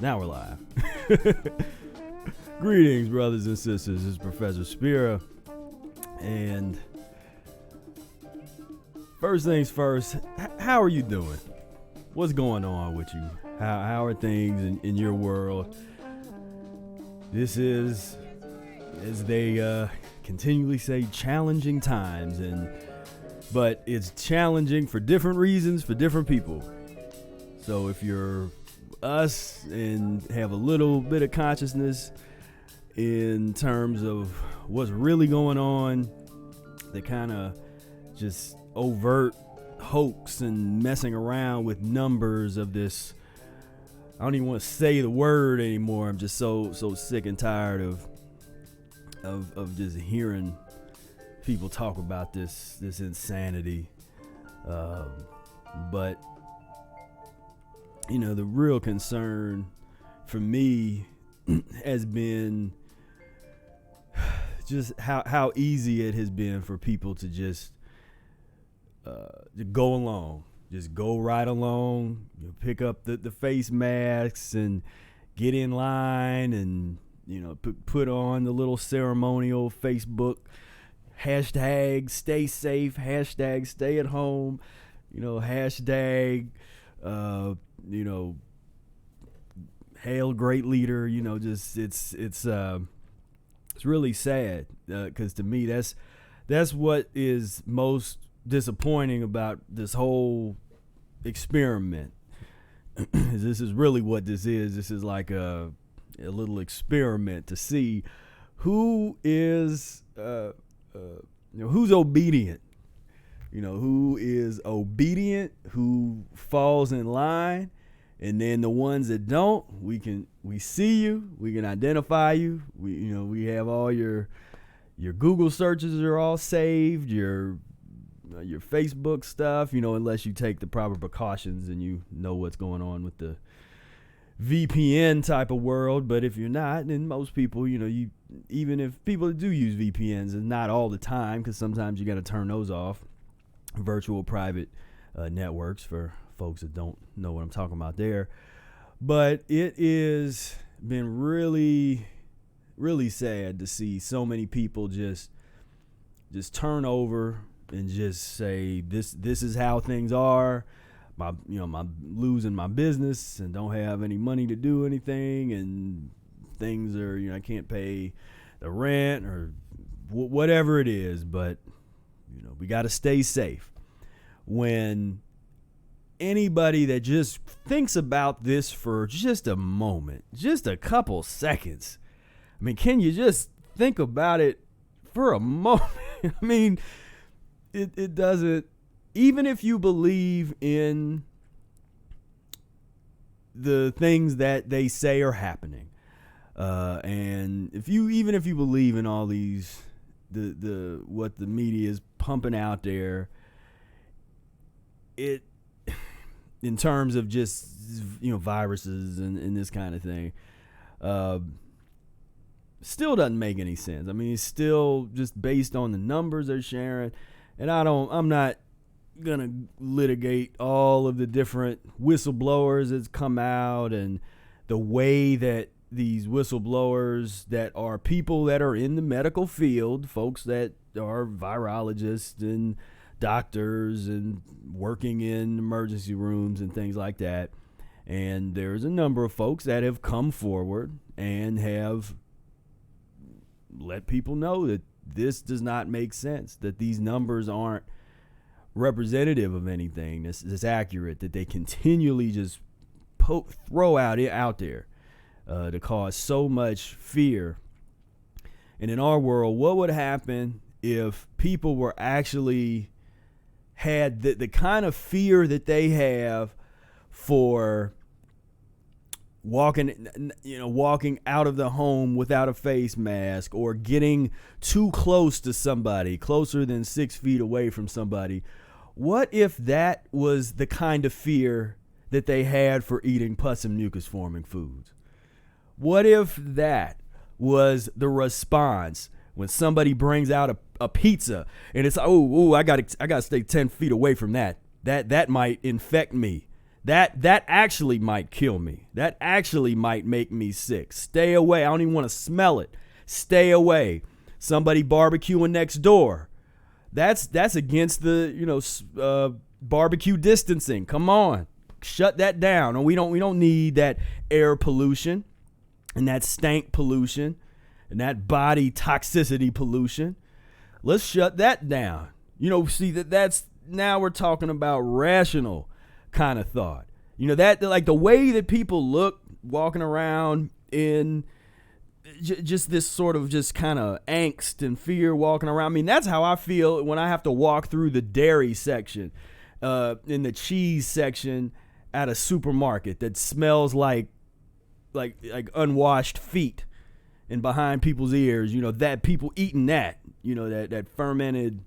Now we're live. Greetings, brothers and sisters. This is Professor Spira. And first things first, how are you doing? What's going on with you? How are things in your world? This is, as they continually say, challenging times, but it's challenging for different reasons for different people. So if you're us and have a little bit of consciousness in terms of what's really going on, the kind of just overt hoax and messing around with numbers of this, I don't even want to say the word anymore. I'm just so sick and tired of just hearing people talk about this insanity. But you know, the real concern for me has been just how easy it has been for people to just go along, just go right along, pick up the face masks and get in line and, you know, put on the little ceremonial Facebook hashtag stay safe, hashtag stay at home, you know, hashtag, you know, hail great leader, you know, just it's really sad, because to me that's what is most disappointing about this whole experiment. This is really what this is. This is like a little experiment to see who is you know, who's obedient. You know, who is obedient, who falls in line, and then the ones that don't, we see you, we can identify you. We have all your Google searches are all saved, your Facebook stuff, you know, unless you take the proper precautions and you know what's going on with the VPN type of world. But if you're not, then most people, you know, even if people do use VPNs, and not all the time, because sometimes you got to turn those off. Virtual private networks, for folks that don't know what I'm talking about there. But it is been really, really sad to see so many people just turn over and just say this is how things are. I'm losing my business and don't have any money to do anything, and things are, you know, I can't pay the rent or whatever it is, but you know, we got to stay safe. When anybody that just thinks about this for just a moment, just a couple seconds, I mean, can you just think about it for a moment? I mean, it doesn't, even if you believe in the things that they say are happening, and if you believe in all these, the what the media is pumping out there, it, in terms of just, you know, viruses and this kind of thing, still doesn't make any sense. I mean, it's still just based on the numbers they're sharing, and I'm not gonna litigate all of the different whistleblowers that's come out and the way that these whistleblowers that are people that are in the medical field, folks that are virologists and doctors and working in emergency rooms and things like that. And there's a number of folks that have come forward and have let people know that this does not make sense, that these numbers aren't representative of anything that's accurate, that they continually just throw out there to cause so much fear. And in our world, what would happen if people were actually had the kind of fear that they have for walking out of the home without a face mask, or getting too close to somebody, closer than 6 feet away from somebody? What if that was the kind of fear that they had for eating pus and mucus forming foods? What if that was the response when somebody brings out a pizza and it's, I gotta stay 10 feet away from that might infect me. That actually might kill me. That actually might make me sick. Stay away. I don't even want to smell it. Stay away. Somebody barbecuing next door. That's against the barbecue distancing. Come on, shut that down. And we don't need that air pollution and that stank pollution and that body toxicity pollution. Let's shut that down. See that's now we're talking about rational kind of thought. That like the way that people look walking around in just this sort of just kind of angst and fear walking around. I mean, that's how I feel when I have to walk through the dairy section, in the cheese section at a supermarket that smells like unwashed feet and behind people's ears. That people eating that fermented,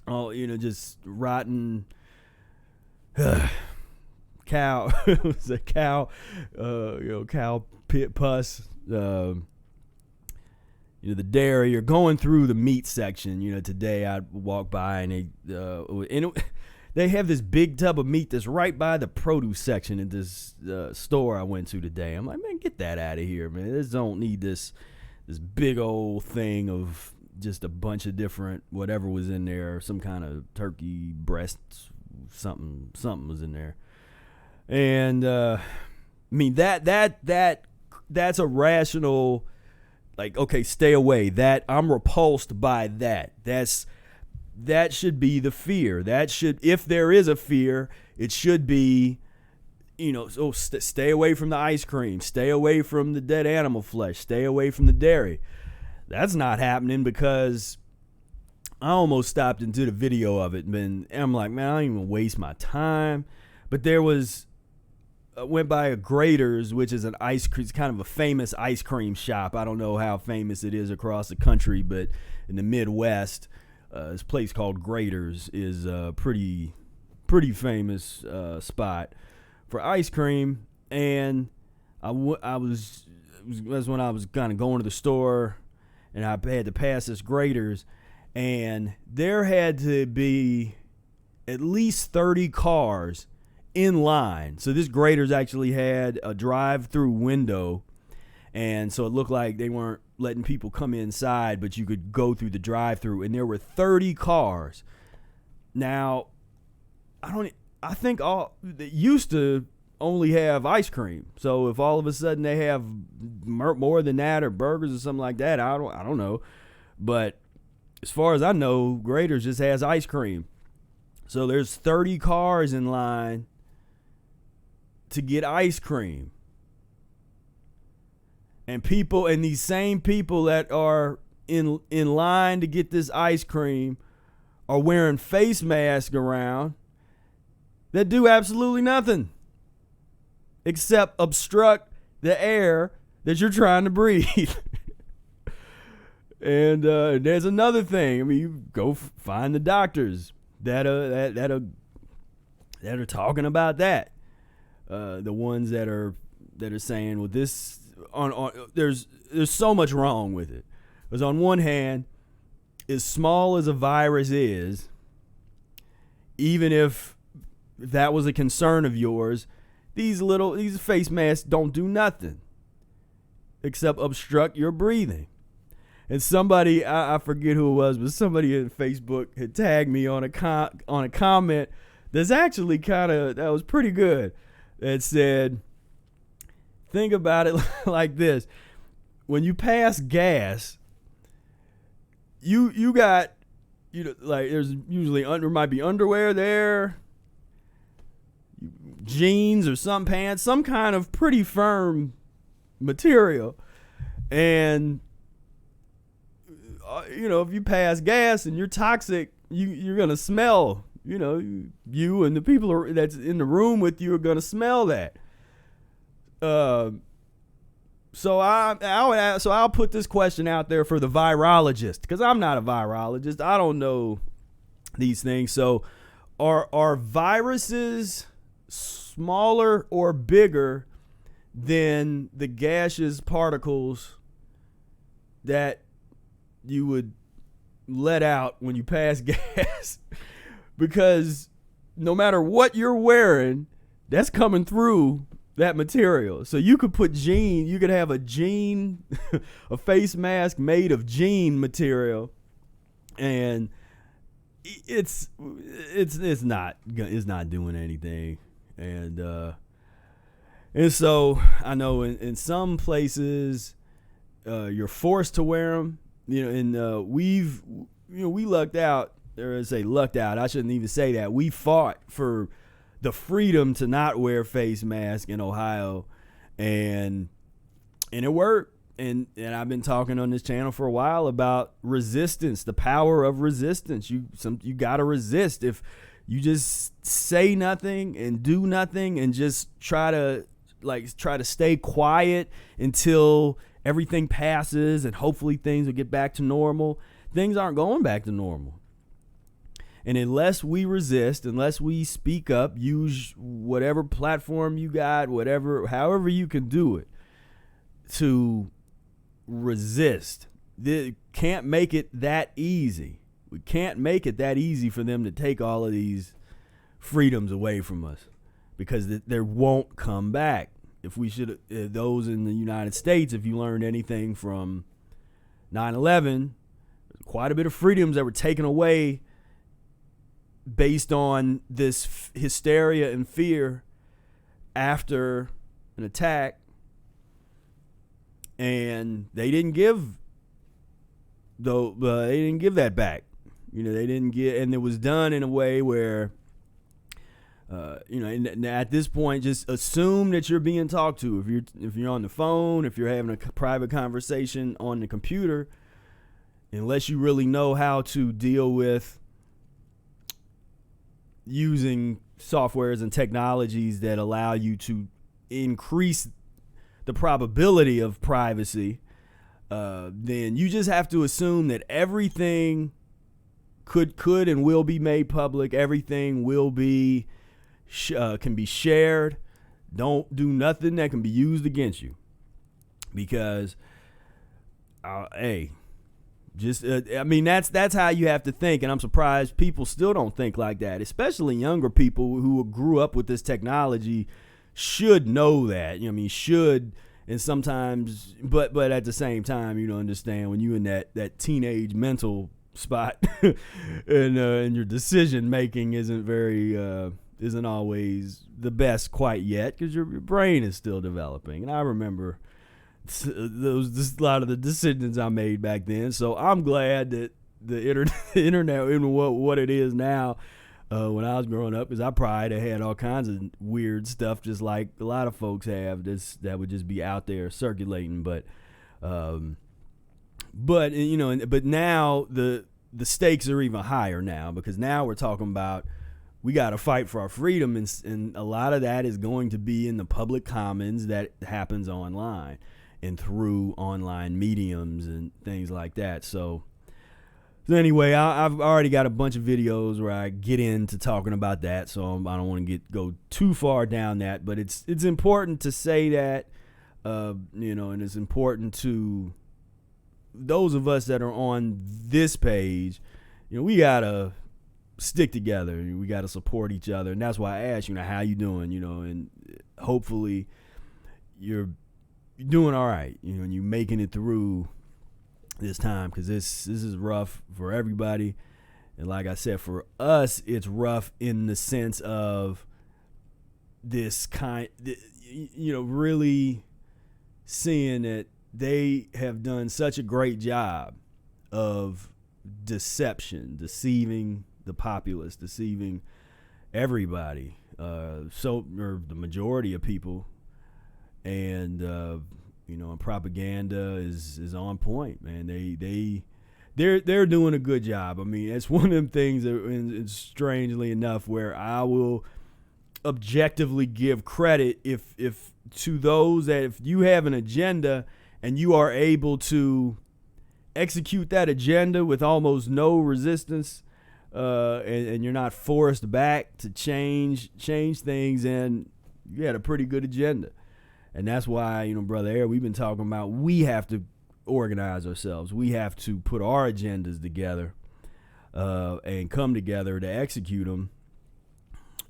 just rotten cow. It's a cow, cow pit pus. The dairy. You're going through the meat section. Today I walked by and they have this big tub of meat that's right by the produce section in this store I went to today. I'm like, man, get that out of here, man. This don't need this big old thing of just a bunch of different whatever was in there, some kind of turkey breasts, something was in there. And I mean that's a rational, like, okay, stay away. That I'm repulsed by that. That should be the fear. That should, if there is a fear, it should be, stay away from the ice cream, stay away from the dead animal flesh, stay away from the dairy. That's not happening because I almost stopped and did a video of it, and I'm like, man, I don't even waste my time. But there was, went by a Graters, which is an ice cream, it's kind of a famous ice cream shop. I don't know how famous it is across the country, but in the Midwest, this place called Graters is a pretty famous spot for ice cream. And that's when I was kind of going to the store, and I had to pass this Graters, and there had to be at least 30 cars in line. So this Graters actually had a drive-through window, and so it looked like they weren't letting people come inside, but you could go through the drive-through, and there were 30 cars. Now, I think they used to only have ice cream. So if all of a sudden they have more than that, or burgers or something like that, I don't know. But as far as I know, Graters just has ice cream. So there's 30 cars in line to get ice cream. And these same people that are in line to get this ice cream are wearing face masks around that do absolutely nothing except obstruct the air that you're trying to breathe. And there's another thing. I mean, you go find the doctors that are talking about that. The ones that are saying, well, this there's so much wrong with it. Because on one hand, as small as a virus is, even if that was a concern of yours, these face masks don't do nothing except obstruct your breathing. And somebody, I forget who it was, but somebody on Facebook had tagged me on a comment that's actually that was pretty good. That said, think about it like this: when you pass gas, you got, like, there's usually there might be underwear there, jeans or some pants, some kind of pretty firm material, and if you pass gas and you're toxic, you're gonna smell. You and the people that's in the room with you are gonna smell that. So I'll put this question out there for the virologist, because I'm not a virologist. I don't know these things. So are viruses smaller or bigger than the gaseous particles that you would let out when you pass gas? Because no matter what you're wearing, that's coming through that material. So you could have a a face mask made of jean material, and it's not doing anything. And so I know in some places you're forced to wear them, and we lucked out, or say lucked out, I shouldn't even say that. We fought for the freedom to not wear face mask in Ohio, and it worked. And I've been talking on this channel for a while about resistance, the power of resistance. You got to resist. If you just say nothing and do nothing and just try to stay quiet until everything passes and hopefully things will get back to normal, things aren't going back to normal. And unless we resist, unless we speak up, use whatever platform you got, however you can do it to resist. Can't make it that easy. We can't make it that easy for them to take all of these freedoms away from us, because they won't come back. Those in the United States, if you learned anything from 9/11, quite a bit of freedoms that were taken away based on this hysteria and fear after an attack, and they didn't give that back. They didn't get, and it was done in a way where, and at this point, just assume that you're being talked to. If you're on the phone, if you're having a private conversation on the computer, unless you really know how to deal with using softwares and technologies that allow you to increase the probability of privacy, then you just have to assume that everything could and will be made public. Everything will be can be shared. Don't do nothing that can be used against you, because that's how you have to think. And I'm surprised people still don't think like that, especially younger people who grew up with this technology should know that. Should. And sometimes, but at the same time, understand when you in that teenage mental spot, and your decision making isn't always the best quite yet, because your brain is still developing. And I remember a lot of the decisions I made back then. So I'm glad that the internet, even what it is now, when I was growing up, is I probably had all kinds of weird stuff, just like a lot of folks have, that would just be out there circulating. But now the stakes are even higher now, because now we're talking about, we got to fight for our freedom, and a lot of that is going to be in the public commons that happens online and through online mediums and things like that. So anyway, I've already got a bunch of videos where I get into talking about that, so I don't want to go too far down that. But it's important to say that, and it's important to those of us that are on this page. We gotta stick together. We gotta support each other, and that's why I asked, how you doing? And hopefully you're doing all right. And you're making it through this time, because this is rough for everybody. And like I said, for us, it's rough in the sense of this really seeing that they have done such a great job of deceiving the populace, deceiving everybody, or the majority of people. And and propaganda is on point, man. They're doing a good job. It's one of them things that, strangely enough, where I will objectively give credit if to those that, if you have an agenda and you are able to execute that agenda with almost no resistance, and you're not forced back to change things, and you had a pretty good agenda. And that's why, Brother Air, we've been talking about, we have to organize ourselves. We have to put our agendas together, and come together to execute them.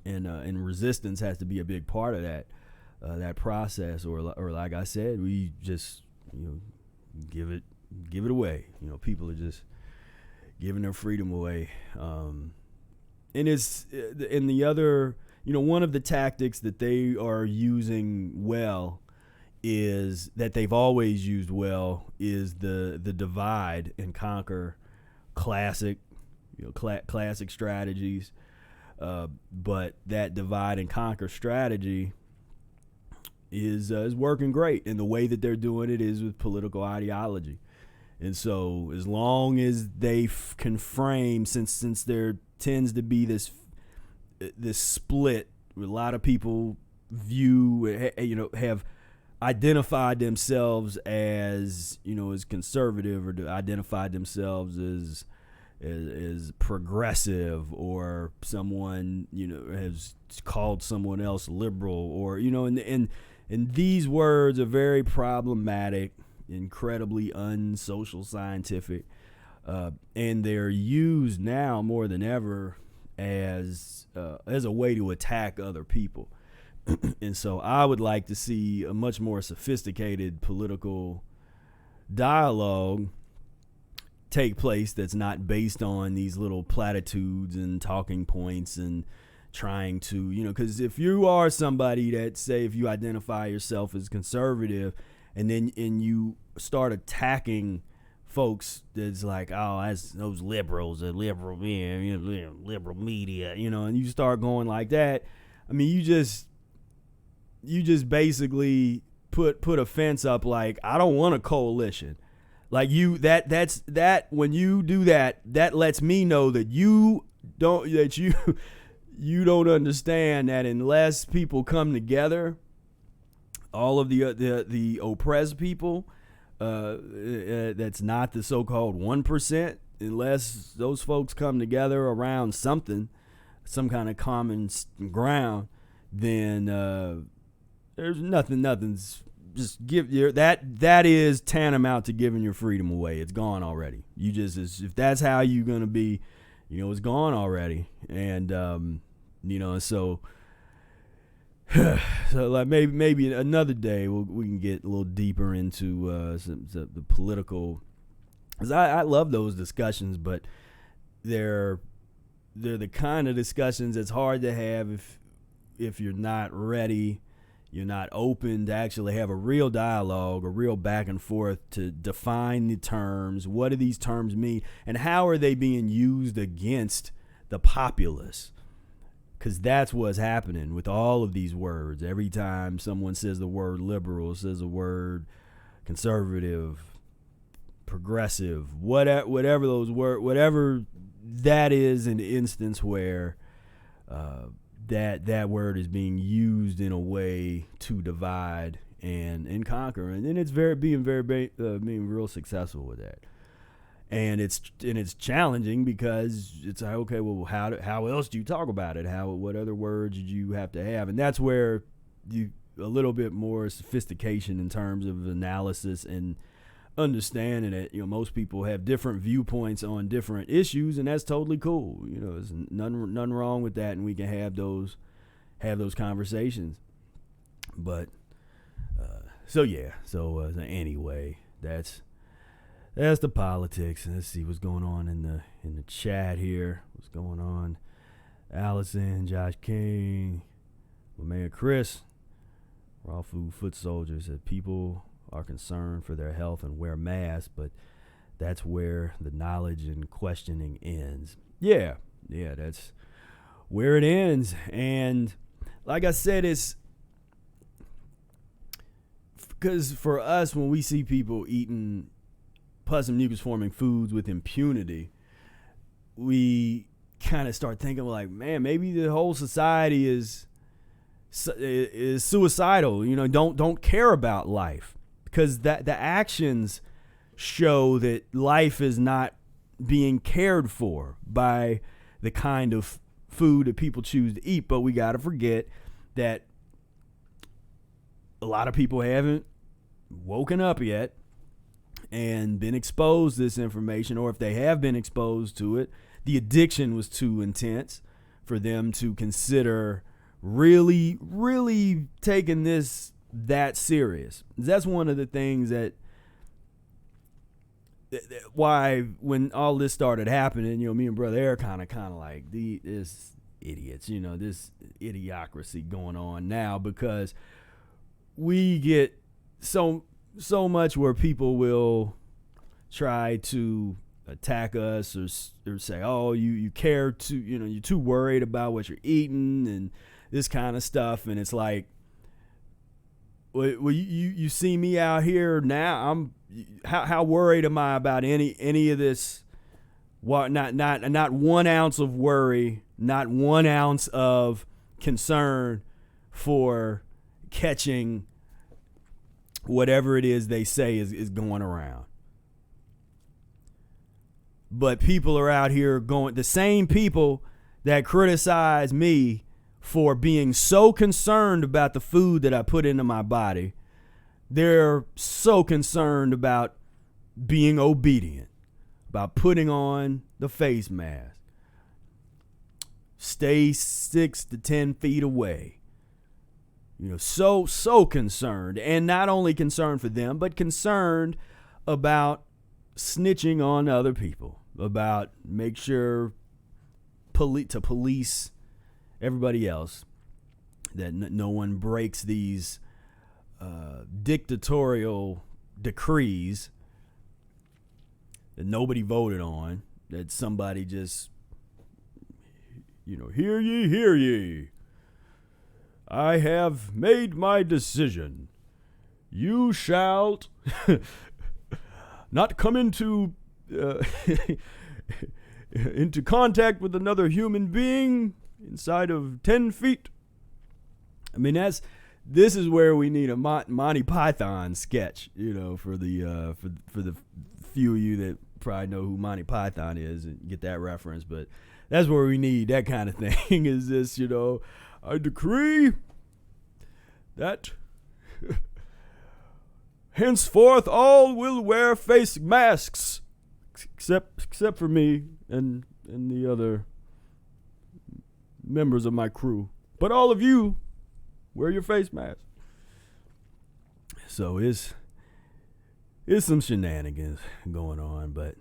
and resistance has to be a big part of that process, or like I said, we just give it away. People are just giving their freedom away, and it's in the other. One of the tactics that they are using well is that they've always used well is the divide and conquer classic strategies. But that divide and conquer strategy is working great, and the way that they're doing it is with political ideology. And so, as long as they can frame, since there tends to be this split, a lot of people have identified themselves as conservative, or identified themselves as progressive, or someone has called someone else liberal, or and these words are very problematic, incredibly unsocial scientific, and they're used now more than ever as a way to attack other people. And so I would like to see a much more sophisticated political dialogue take place that's not based on these little platitudes and talking points and trying to, because if you are somebody that, say, if you identify yourself as conservative, and you start attacking folks that's like, oh, that's those liberals, the liberal men, liberal media, and you start going like that, I mean, you just basically put a fence up, like, I don't want a coalition. Like, that's when you do that, that lets me know that you don't understand that unless people come together, all of the oppressed people, that's not the so-called 1%, unless those folks come together around something, some kind of common ground, then there's nothing's just that is tantamount to giving your freedom away. It's gone already. If that's how you're gonna be, it's gone already. And so like maybe another day we can get a little deeper into the political, because I love those discussions, but they're the kind of discussions that's hard to have if you're not ready. You're not open to actually have a real dialogue, a real back and forth to define the terms. What do these terms mean? And how are they being used against the populace? Because that's what's happening with all of these words. Every time someone says the word liberal, says the word conservative, progressive, whatever those words, whatever that is, an instance where that word is being used in a way to divide and conquer, and then it's being real successful with that. And it's challenging, because it's like, okay, well, how else do you talk about it? What other words did you have to have? And that's where a little bit more sophistication in terms of analysis and understanding that most people have different viewpoints on different issues, and that's totally cool. There's nothing wrong with that, and we can have those conversations. But anyway, that's the politics. Let's see what's going on in the chat here. What's going on? Allison, Josh King, my man Chris, Raw Food Foot Soldier said people are concerned for their health and wear masks, but that's where the knowledge and questioning ends. Yeah, that's where it ends. And like I said, it's because for us, when we see people eating pus and mucus forming foods with impunity, we kind of start thinking like, man, maybe the whole society is suicidal. Don't care about life. Because the actions show that life is not being cared for by the kind of food that people choose to eat. But we got to forget that a lot of people haven't woken up yet and been exposed to this information, or if they have been exposed to it, the addiction was too intense for them to consider really, really taking this that serious. That's one of the things that why when all this started happening, me and Brother Eric kind of like this idiots, this idiocracy going on now, because we get so much where people will try to attack us or say, oh, you care too, you're too worried about what you're eating and this kind of stuff. And it's like, well, you see me out here now. How worried am I about any of this? What, not 1 ounce of worry, not 1 ounce of concern for catching whatever it is they say is going around. But people are out here the same people that criticize me for being so concerned about the food that I put into my body. They're so concerned about being obedient, about putting on the face mask. Stay 6 to 10 feet away. So concerned. And not only concerned for them, but concerned about snitching on other people, about make sure to police everybody else, that no one breaks these dictatorial decrees that nobody voted on, that somebody just, hear ye, I have made my decision. You shall not come into contact with another human being inside of 10 feet. I mean, this is where we need a Monty Python sketch, for the few of you that probably know who Monty Python is and get that reference. But that's where we need that kind of thing. Is this, I decree that henceforth all will wear face masks, except for me and the other members of my crew. But all of you, wear your face mask. So it's some shenanigans going on, but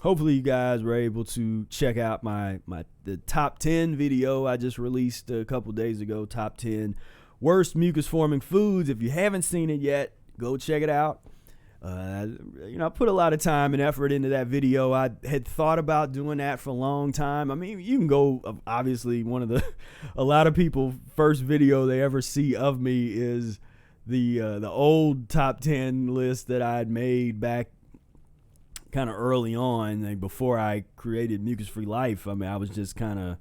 hopefully you guys were able to check out the top 10 video I just released a couple days ago. Top 10 worst mucus forming foods. If you haven't seen it yet, go check it out. I put a lot of time and effort into that video. I had thought about doing that for a long time. I mean, you can go, obviously, a lot of people first video they ever see of me is the old top 10 list that I had made back kind of early on, like before I created Mucus-free Life. I mean, I was just kind of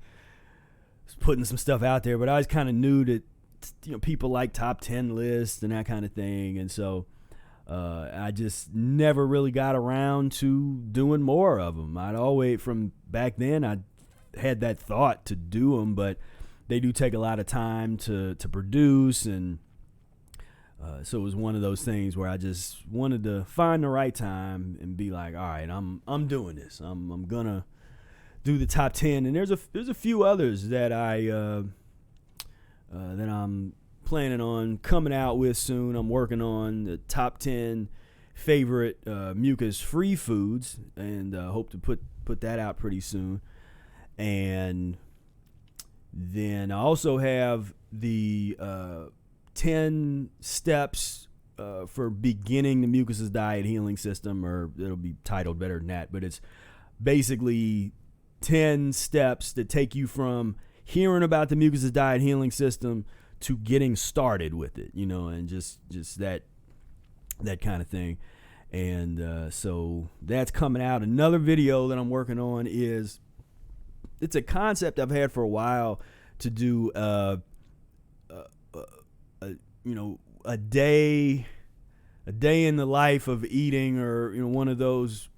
putting some stuff out there, but I was kind of new to, people like top 10 lists and that kind of thing. And so, I just never really got around to doing more of them. I'd always, from back then, I had that thought to do them, but they do take a lot of time to produce, and so it was one of those things where I just wanted to find the right time and be like, all right, I'm doing this. I'm gonna do the top 10, and there's a few others that I'm planning on coming out with soon. I'm working on the top 10 favorite mucus-free foods, and hope to put that out pretty soon. And then I also have the 10 steps for beginning the Mucusless Diet Healing System, or it'll be titled better than that, but it's basically 10 steps that take you from hearing about the Mucusless Diet Healing System to getting started with it, and just that kind of thing. And so that's coming out. Another video that I'm working on it's a concept I've had for a while to do a day in the life of eating, or one of those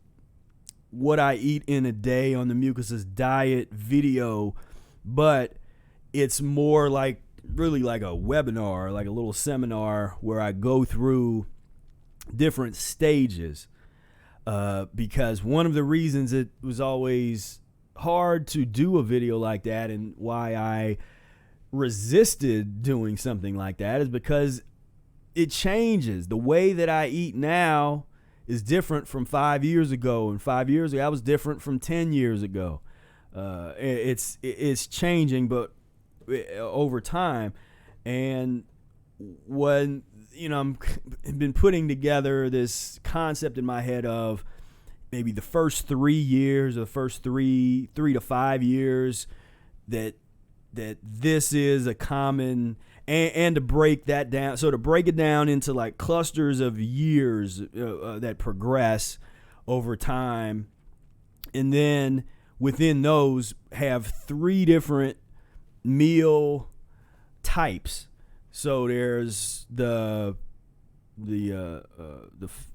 what I eat in a day on the Mucusless Diet video, but it's more like really like a webinar, like a little seminar where I go through different stages, because one of the reasons it was always hard to do a video like that, and why I resisted doing something like that is because it changes. The way that I eat now is different from 5 years ago, and 5 years ago I was different from 10 years ago. It's changing, but over time. And when I've been putting together this concept in my head of maybe the first 3 years, or the first three to 5 years, that this is a common, and to break that down. So to break it down into like clusters of years that progress over time, and then within those have 3 different meal types. So there's the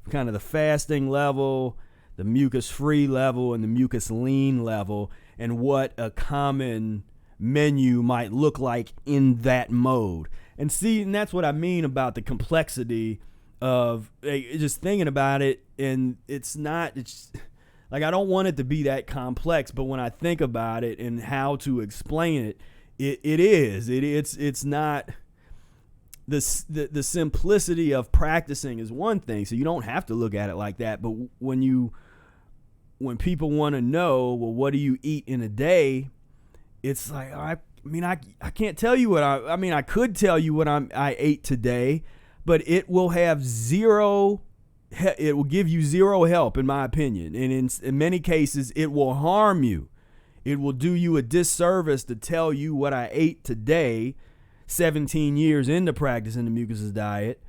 kind of the fasting level, the mucus-free level, and the mucus-lean level, and what a common menu might look like in that mode. And that's what I mean about the complexity of just thinking about it. And it's like, I don't want it to be that complex, but when I think about it and how to explain it, it's not. The simplicity of practicing is one thing, so you don't have to look at it like that. But when people want to know, well, what do you eat in a day? It's like, I can't tell you what I could tell you what I ate today, but it will have zero. It will give you zero help, in my opinion, and in many cases, it will harm you. It will do you a disservice to tell you what I ate today, 17 years into practicing the Mucusless diet,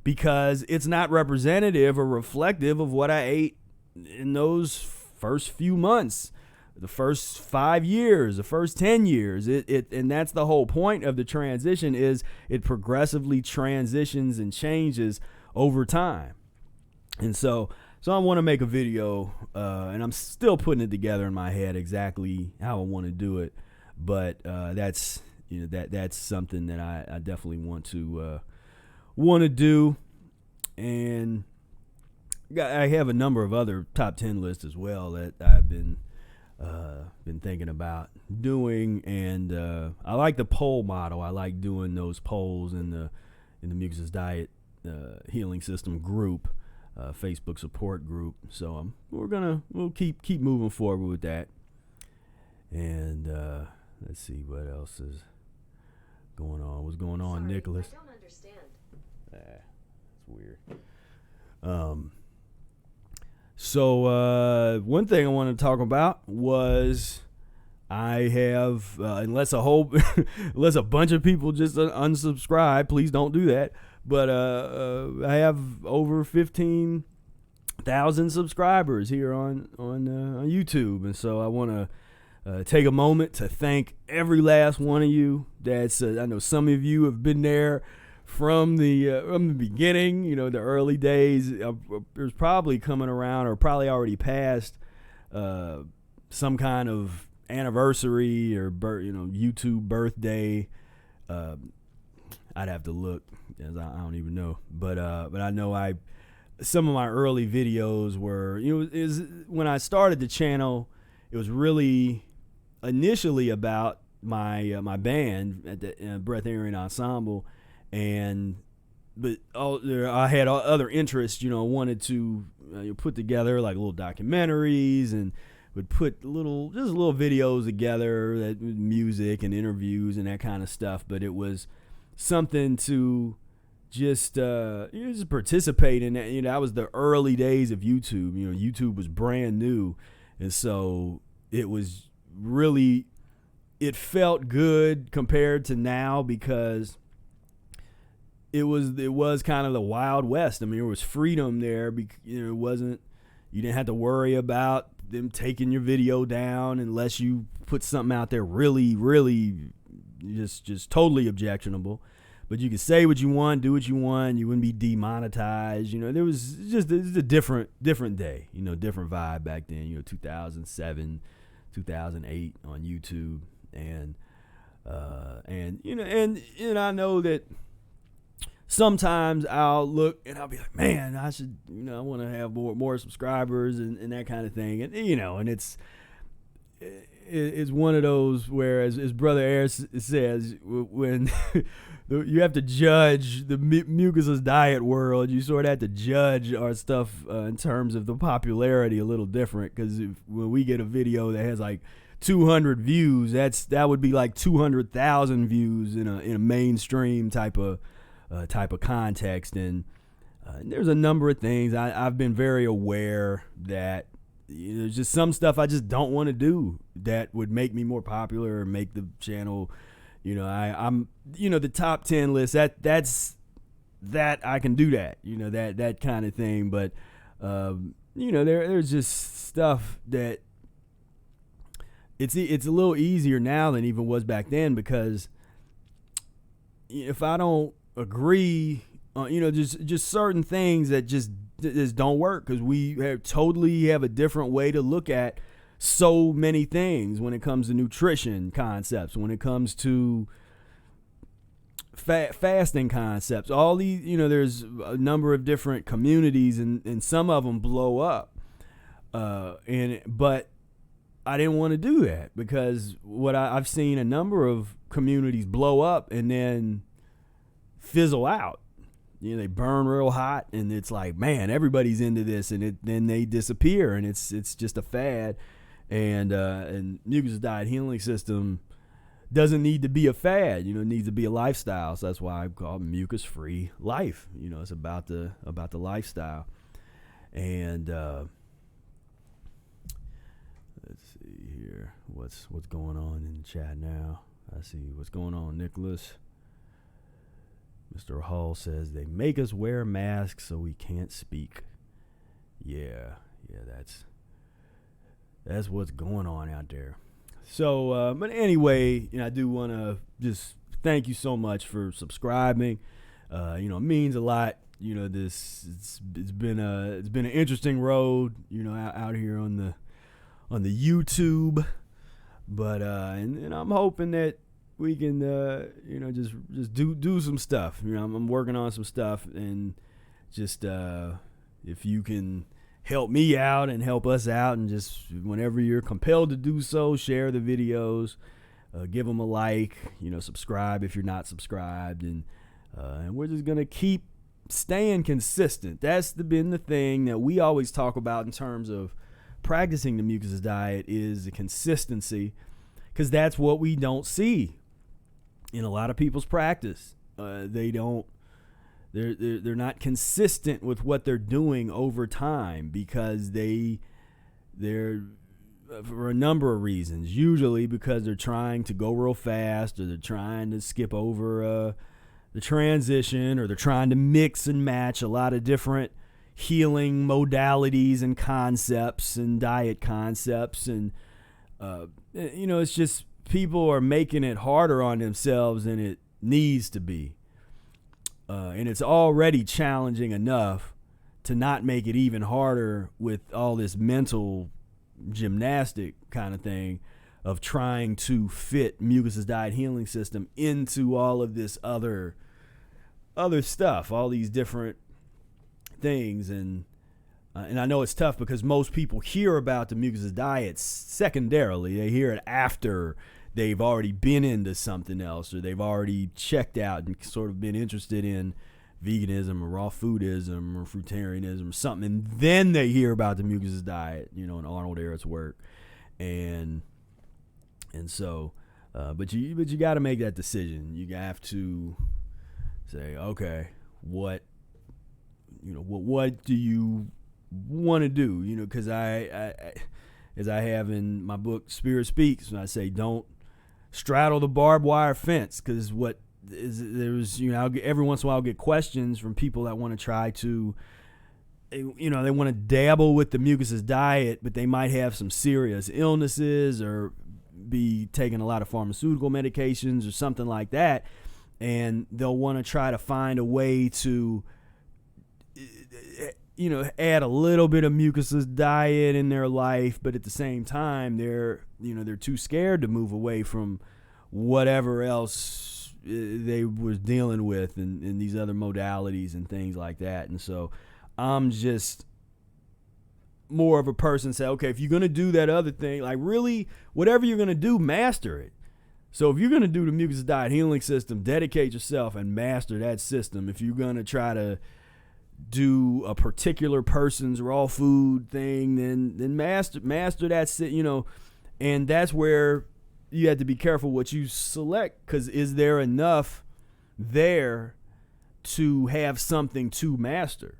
because it's not representative or reflective of what I ate in those first few months, the first 5 years, the first 10 years. And that's the whole point of the transition, is it progressively transitions and changes over time. And so I want to make a video, and I'm still putting it together in my head exactly how I want to do it, but that's something that I definitely want to do. And I have a number of other top 10 lists as well that I've been thinking about doing. And I like the poll model. I like doing those polls in the Mucusless Diet Healing System group, Facebook support group. So we'll keep moving forward with that. And let's see what else is going on. What's going on, Sorry, Nicholas? I don't understand. That's weird. So one thing I wanted to talk about was I have, unless a bunch of people just unsubscribe, please don't do that. But I have over 15,000 subscribers here on YouTube, and so I want to take a moment to thank every last one of you. I know some of you have been there from the beginning, the early days. There's probably coming around, or probably already passed, some kind of anniversary or YouTube birthday. I'd have to look, as I don't even know. But I know some of my early videos were, is when I started the channel, it was really initially about my band at the Breatharian Ensemble, but I had other interests. Wanted to put together like little documentaries, and would put little videos together, that music and interviews and that kind of stuff. But it was something to just participate in. That was the early days of YouTube. YouTube was brand new, and so it was really, it felt good compared to now, because it was kind of the Wild West. I mean, there was freedom there. It wasn't, you didn't have to worry about them taking your video down unless you put something out there really, really just totally objectionable. But you could say what you want, do what you want. You wouldn't be demonetized. There was just, it was a different day. Different vibe back then. 2007, 2008 on YouTube, and I know that sometimes I'll look and I'll be like, man, I should, I want to have more subscribers and that kind of thing, and and it's one of those where, as Brother Ayers says, when you have to judge the mucusless diet world, you sort of have to judge our stuff in terms of the popularity a little different. Because when we get a video that has like 200 views, that would be like 200,000 views in a mainstream type of context. And there's a number of things I've been very aware that there's just some stuff I just don't want to do that would make me more popular or make the channel, I'm the top 10 list, that's I can do that, that kind of thing. But there's just stuff that it's a little easier now than even was back then, because if I don't agree just certain things that just don't work, because we totally have a different way to look at so many things when it comes to nutrition concepts, when it comes to fasting concepts, all these, there's a number of different communities, and some of them blow up. But I didn't want to do that, because I've seen a number of communities blow up and then fizzle out. They burn real hot, and it's like, man, everybody's into this, and then they disappear, and it's just a fad. And Mucusless Diet Healing System doesn't need to be a fad. It needs to be a lifestyle. So that's why I call it Mucus-free life. It's about the lifestyle. And let's see here, what's going on in the chat now. I see what's going on, Nicholas. Mr. Hall says they make us wear masks so we can't speak. Yeah, that's what's going on out there. So, but anyway, I do want to just thank you so much for subscribing. It means a lot. It's been an interesting road, out here on the YouTube. But and I'm hoping that we can just do some stuff. I'm working on some stuff, and just if you can help me out and help us out, and just whenever you're compelled to do so, share the videos, give them a like, subscribe if you're not subscribed, and we're just gonna keep staying consistent. That's been the thing that we always talk about in terms of practicing the mucusless diet, is the consistency, because that's what we don't see in a lot of people's practice. They're not consistent with what they're doing over time, because they're for a number of reasons. Usually because they're trying to go real fast, or they're trying to skip over the transition, or they're trying to mix and match a lot of different healing modalities and concepts and diet concepts. And it's just, people are making it harder on themselves than it needs to be. And it's already challenging enough to not make it even harder with all this mental gymnastic kind of thing of trying to fit Mucusless Diet Healing System into all of this other stuff, all these different things. And I know it's tough, because most people hear about the mucusless diet secondarily. They hear it after they've already been into something else, or they've already checked out and sort of been interested in veganism or raw foodism or fruitarianism or something, and then they hear about the mucusless diet, and Arnold Ehret's work, and so, but you got to make that decision. You have to say, okay, what do you want to do? Because I as I have in my book Spira Speaks, and I say, don't straddle the barbed wire fence, because every once in a while I'll get questions from people that want to try to, they want to dabble with the mucusless diet, but they might have some serious illnesses or be taking a lot of pharmaceutical medications or something like that, and they'll want to try to find a way to add a little bit of mucusless diet in their life, but at the same time, they're too scared to move away from whatever else they was dealing with and these other modalities and things like that. And so I'm more of a person say, okay, if you're going to do that other thing, like really, whatever you're going to do, master it. So if you're going to do the Mucusless Diet Healing System, dedicate yourself and master that system. If you're going to try to do a particular person's raw food thing, then master that, and that's where you have to be careful what you select, because is there enough there to have something to master?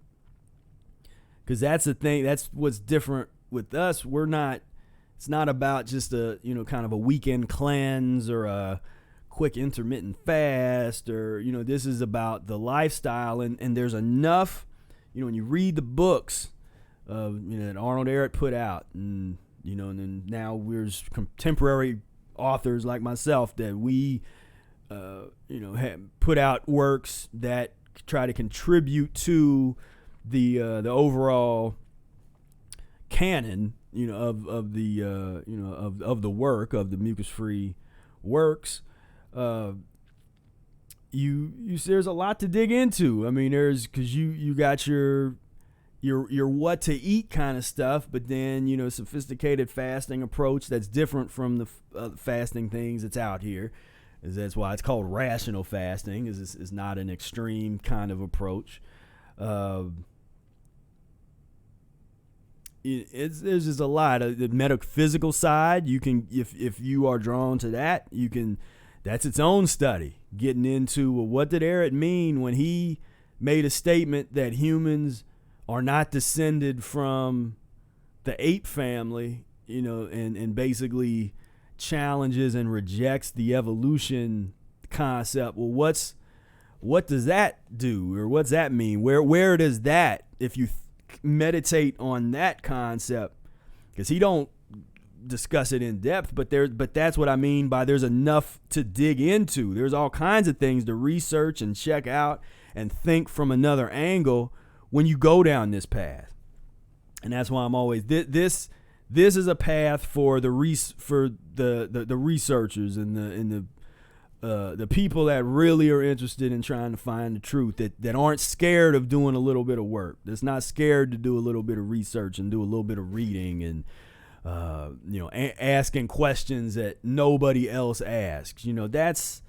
Because that's the thing, that's what's different with us. It's not about just a, kind of a weekend cleanse or a quick intermittent fast, or, this is about the lifestyle. And there's enough, when you read the books that Arnold Ehret put out, and, and then now we're contemporary authors like myself that we, have put out works that try to contribute to the overall canon, of the work of the Mucus-free works. There's a lot to dig into. I mean, because you got your what to eat kind of stuff, but then sophisticated fasting approach that's different from the fasting things that's out here. That's why it's called rational fasting. Is not an extreme kind of approach. There's just a lot of the metaphysical side. You can, if you are drawn to that, that's its own study. Getting into, well, what did Ehret mean when he made a statement that humans are not descended from the ape family, and basically challenges and rejects the evolution concept. Well, what does that do, or what's that mean? Where does that, if you meditate on that concept, because he don't discuss it in depth, but that's what I mean by there's enough to dig into. There's all kinds of things to research and check out and think from another angle when you go down this path. And that's why I'm always this is a path for the researchers and the people that really are interested in trying to find the truth, that aren't scared of doing a little bit of work, that's not scared to do a little bit of research and do a little bit of reading and asking questions that nobody else asks. That's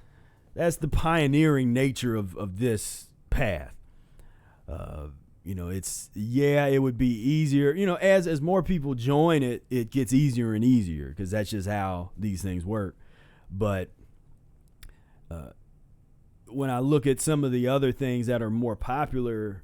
the pioneering nature of this path. It would be easier, as more people join it, it gets easier and easier, because that's just how these things work. But when I look at some of the other things that are more popular,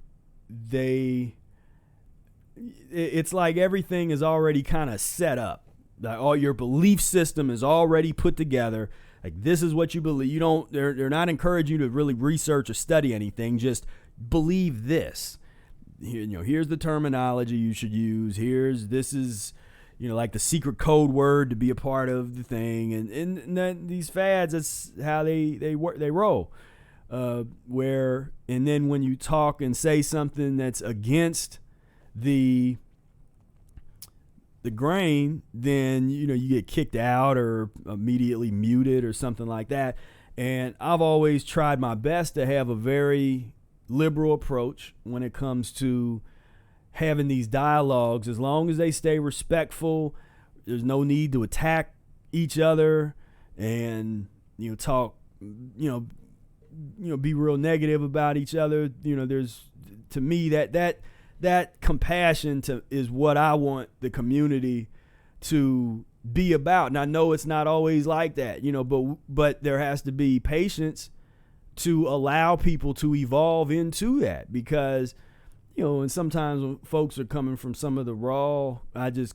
it's like everything is already kind of set up. Like all your belief system is already put together. Like, this is what you believe. They're not encouraging you to really research or study anything. Just believe this. Here's the terminology you should use. This is like the secret code word to be a part of the thing. And then these fads, that's how they work, they roll. And then when you talk and say something that's against the grain, then you get kicked out or immediately muted or something like that. And I've always tried my best to have a very liberal approach when it comes to having these dialogues, as long as they stay respectful. There's no need to attack each other and talk, be real negative about each other. There's, to me, that compassion is what I want the community to be about. And I know it's not always like that, but there has to be patience to allow people to evolve into that, because and sometimes when folks are coming from some of the raw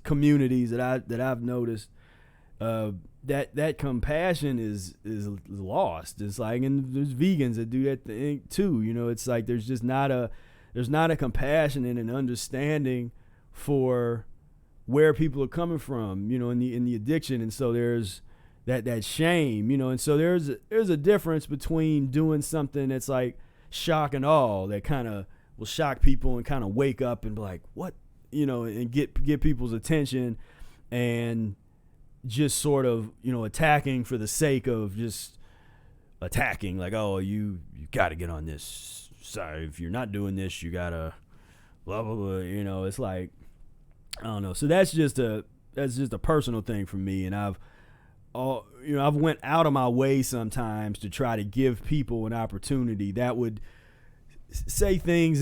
communities that I've noticed, that compassion is lost. It's like, and there's vegans that do that thing too. It's like there's not a compassion and an understanding for where people are coming from, in the addiction. And so there's that shame, and so there's a difference between doing something that's like shock and awe, that kind of will shock people and kind of wake up and be like, what, and get people's attention, and just sort of, attacking for the sake of just attacking, like, oh, you got to get on this side. If you're not doing this, you got to blah, blah, blah. It's like, I don't know. So that's just a personal thing for me, and I've went out of my way sometimes to try to give people an opportunity that would say things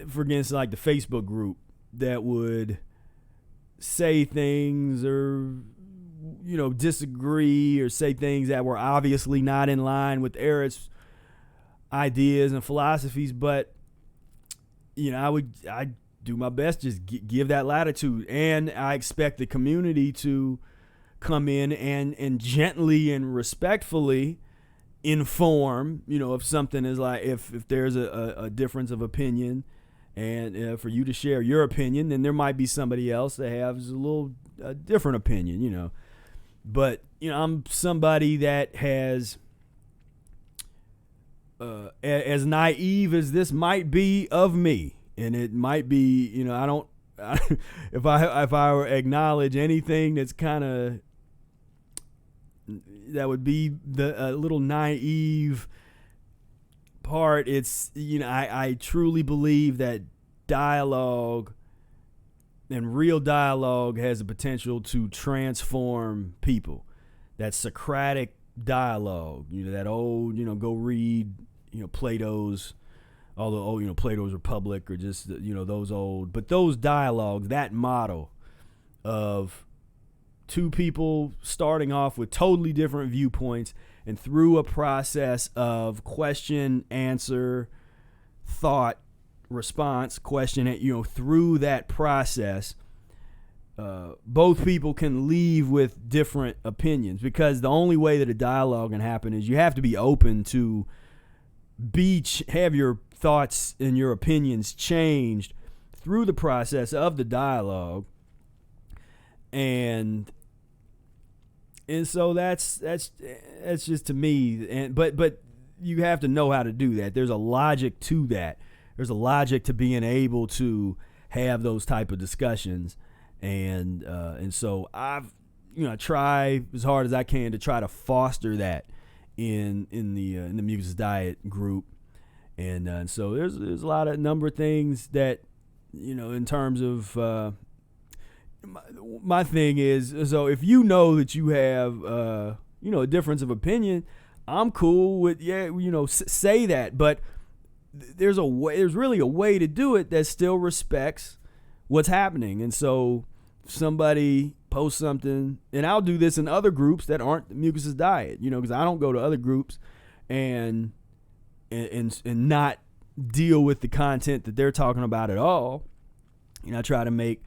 for instance, like the Facebook group, that would say things or disagree or say things that were obviously not in line with Eric's ideas and philosophies, but I do my best, just give that latitude, and I expect the community to come in and gently and respectfully inform, if something is like, if there's a difference of opinion, and for you to share your opinion, then there might be somebody else that has a different opinion, but I'm somebody that has as naive as this might be of me, and it might be, I don't if I acknowledge anything that's kind of, that would be the little naive part, it's, I truly believe that dialogue and real dialogue has the potential to transform people. That Socratic dialogue, that old, go read, Plato's, although, Plato's Republic, or just, those old, but those dialogues, that model of two people starting off with totally different viewpoints, and through a process of question, answer, thought, response, question, through that process, both people can leave with different opinions, because the only way that a dialogue can happen is you have to be open to have your thoughts and your opinions changed through the process of the dialogue. And so that's just, to me, and but you have to know how to do that. There's a logic to that. There's a logic to being able to have those type of discussions, and so I try as hard as I can to try to foster that in the Mucusless Diet group, and so there's a number of things that, in terms of my thing is, so if that you have a difference of opinion, I'm cool with, say that, but there's really a way to do it that still respects what's happening. And so if somebody posts something, and I'll do this in other groups that aren't the Mucusless Diet, because I don't go to other groups and not deal with the content that they're talking about at all. I try to make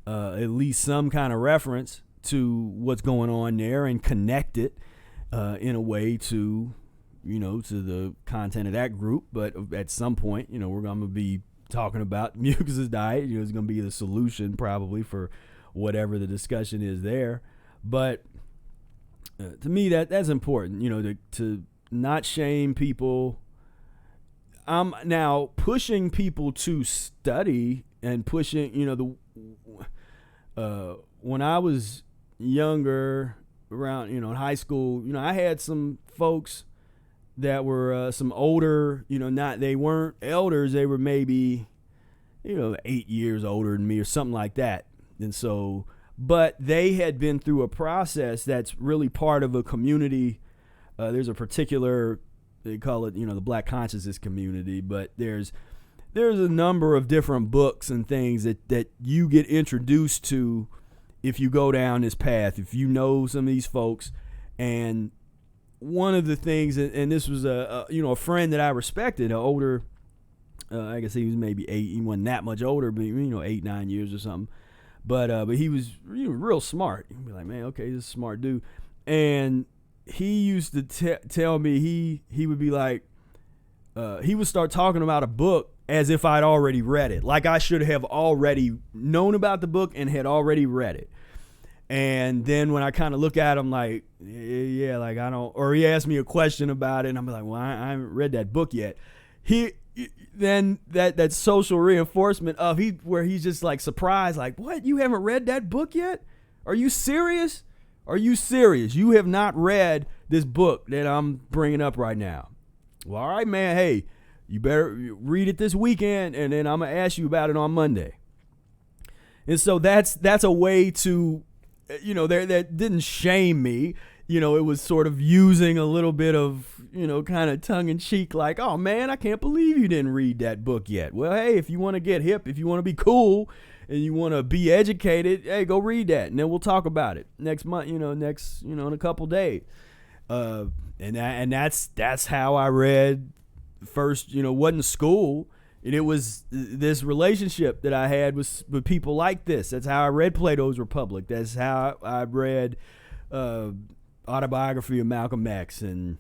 at least some kind of reference to what's going on there and connect it in a way to, to the content of that group. But at some point, we're going to be talking about Mucusless Diet. It's going to be the solution probably for whatever the discussion is there. But to me, that's important, to not shame people. I'm now pushing people to study and pushing, when I was younger, around, in high school, I had some folks that were some older, they weren't elders, they were maybe, 8 years older than me or something like that. And so, but they had been through a process that's really part of a community. There's a particular, they call it, the Black Consciousness community, but there's a number of different books and things that you get introduced to if you go down this path, if you know some of these folks. And one of the things, and this was a friend that I respected, an older, I guess he was maybe 8, he wasn't that much older, but 8, 9 years or something. But he was real smart. You'd be like, man, okay, this is a smart dude. And he used to tell me, he would be like, he would start talking about a book as if I'd already read it. Like I should have already known about the book and had already read it. And then when I kind of look at him like, yeah, like I don't, or he asked me a question about it, and I'm like, well, I haven't read that book yet. Then that social reinforcement of where he's just like surprised, like, what? You haven't read that book yet? Are you serious? Are you serious? You have not read this book that I'm bringing up right now. Well, all right, man. Hey, you better read it this weekend, and then I'm going to ask you about it on Monday. And so that's a way to, that didn't shame me. It was sort of using a little bit of, kind of tongue in cheek, like, oh man, I can't believe you didn't read that book yet. Well, hey, if you want to get hip, if you want to be cool and you want to be educated, hey, go read that. And then we'll talk about it next month, in a couple days. And that's how I read first, wasn't school. And it was this relationship that I had with people like this. That's how I read Plato's Republic. That's how I read Autobiography of Malcolm X and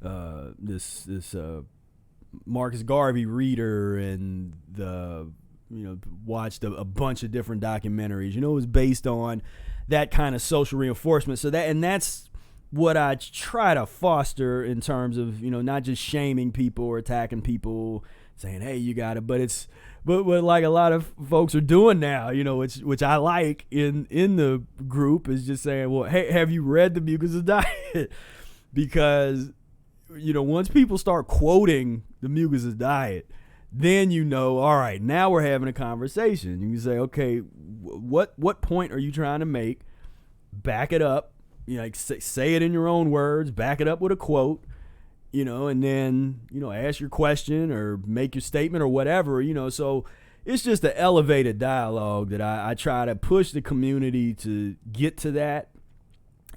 this Marcus Garvey reader, and watched a bunch of different documentaries. It was based on that kind of social reinforcement. So that's what I try to foster in terms of, not just shaming people or attacking people, saying, hey, you got it. But but like a lot of folks are doing now, which I like in the group, is just saying, well, hey, have you read the Mucusless Diet? Because, once people start quoting the Mucusless Diet, then all right, now we're having a conversation. You can say, okay, what point are you trying to make? Back it up. Say it in your own words, back it up with a quote, and then, ask your question or make your statement or whatever, so it's just an elevated dialogue that I try to push the community to get to that.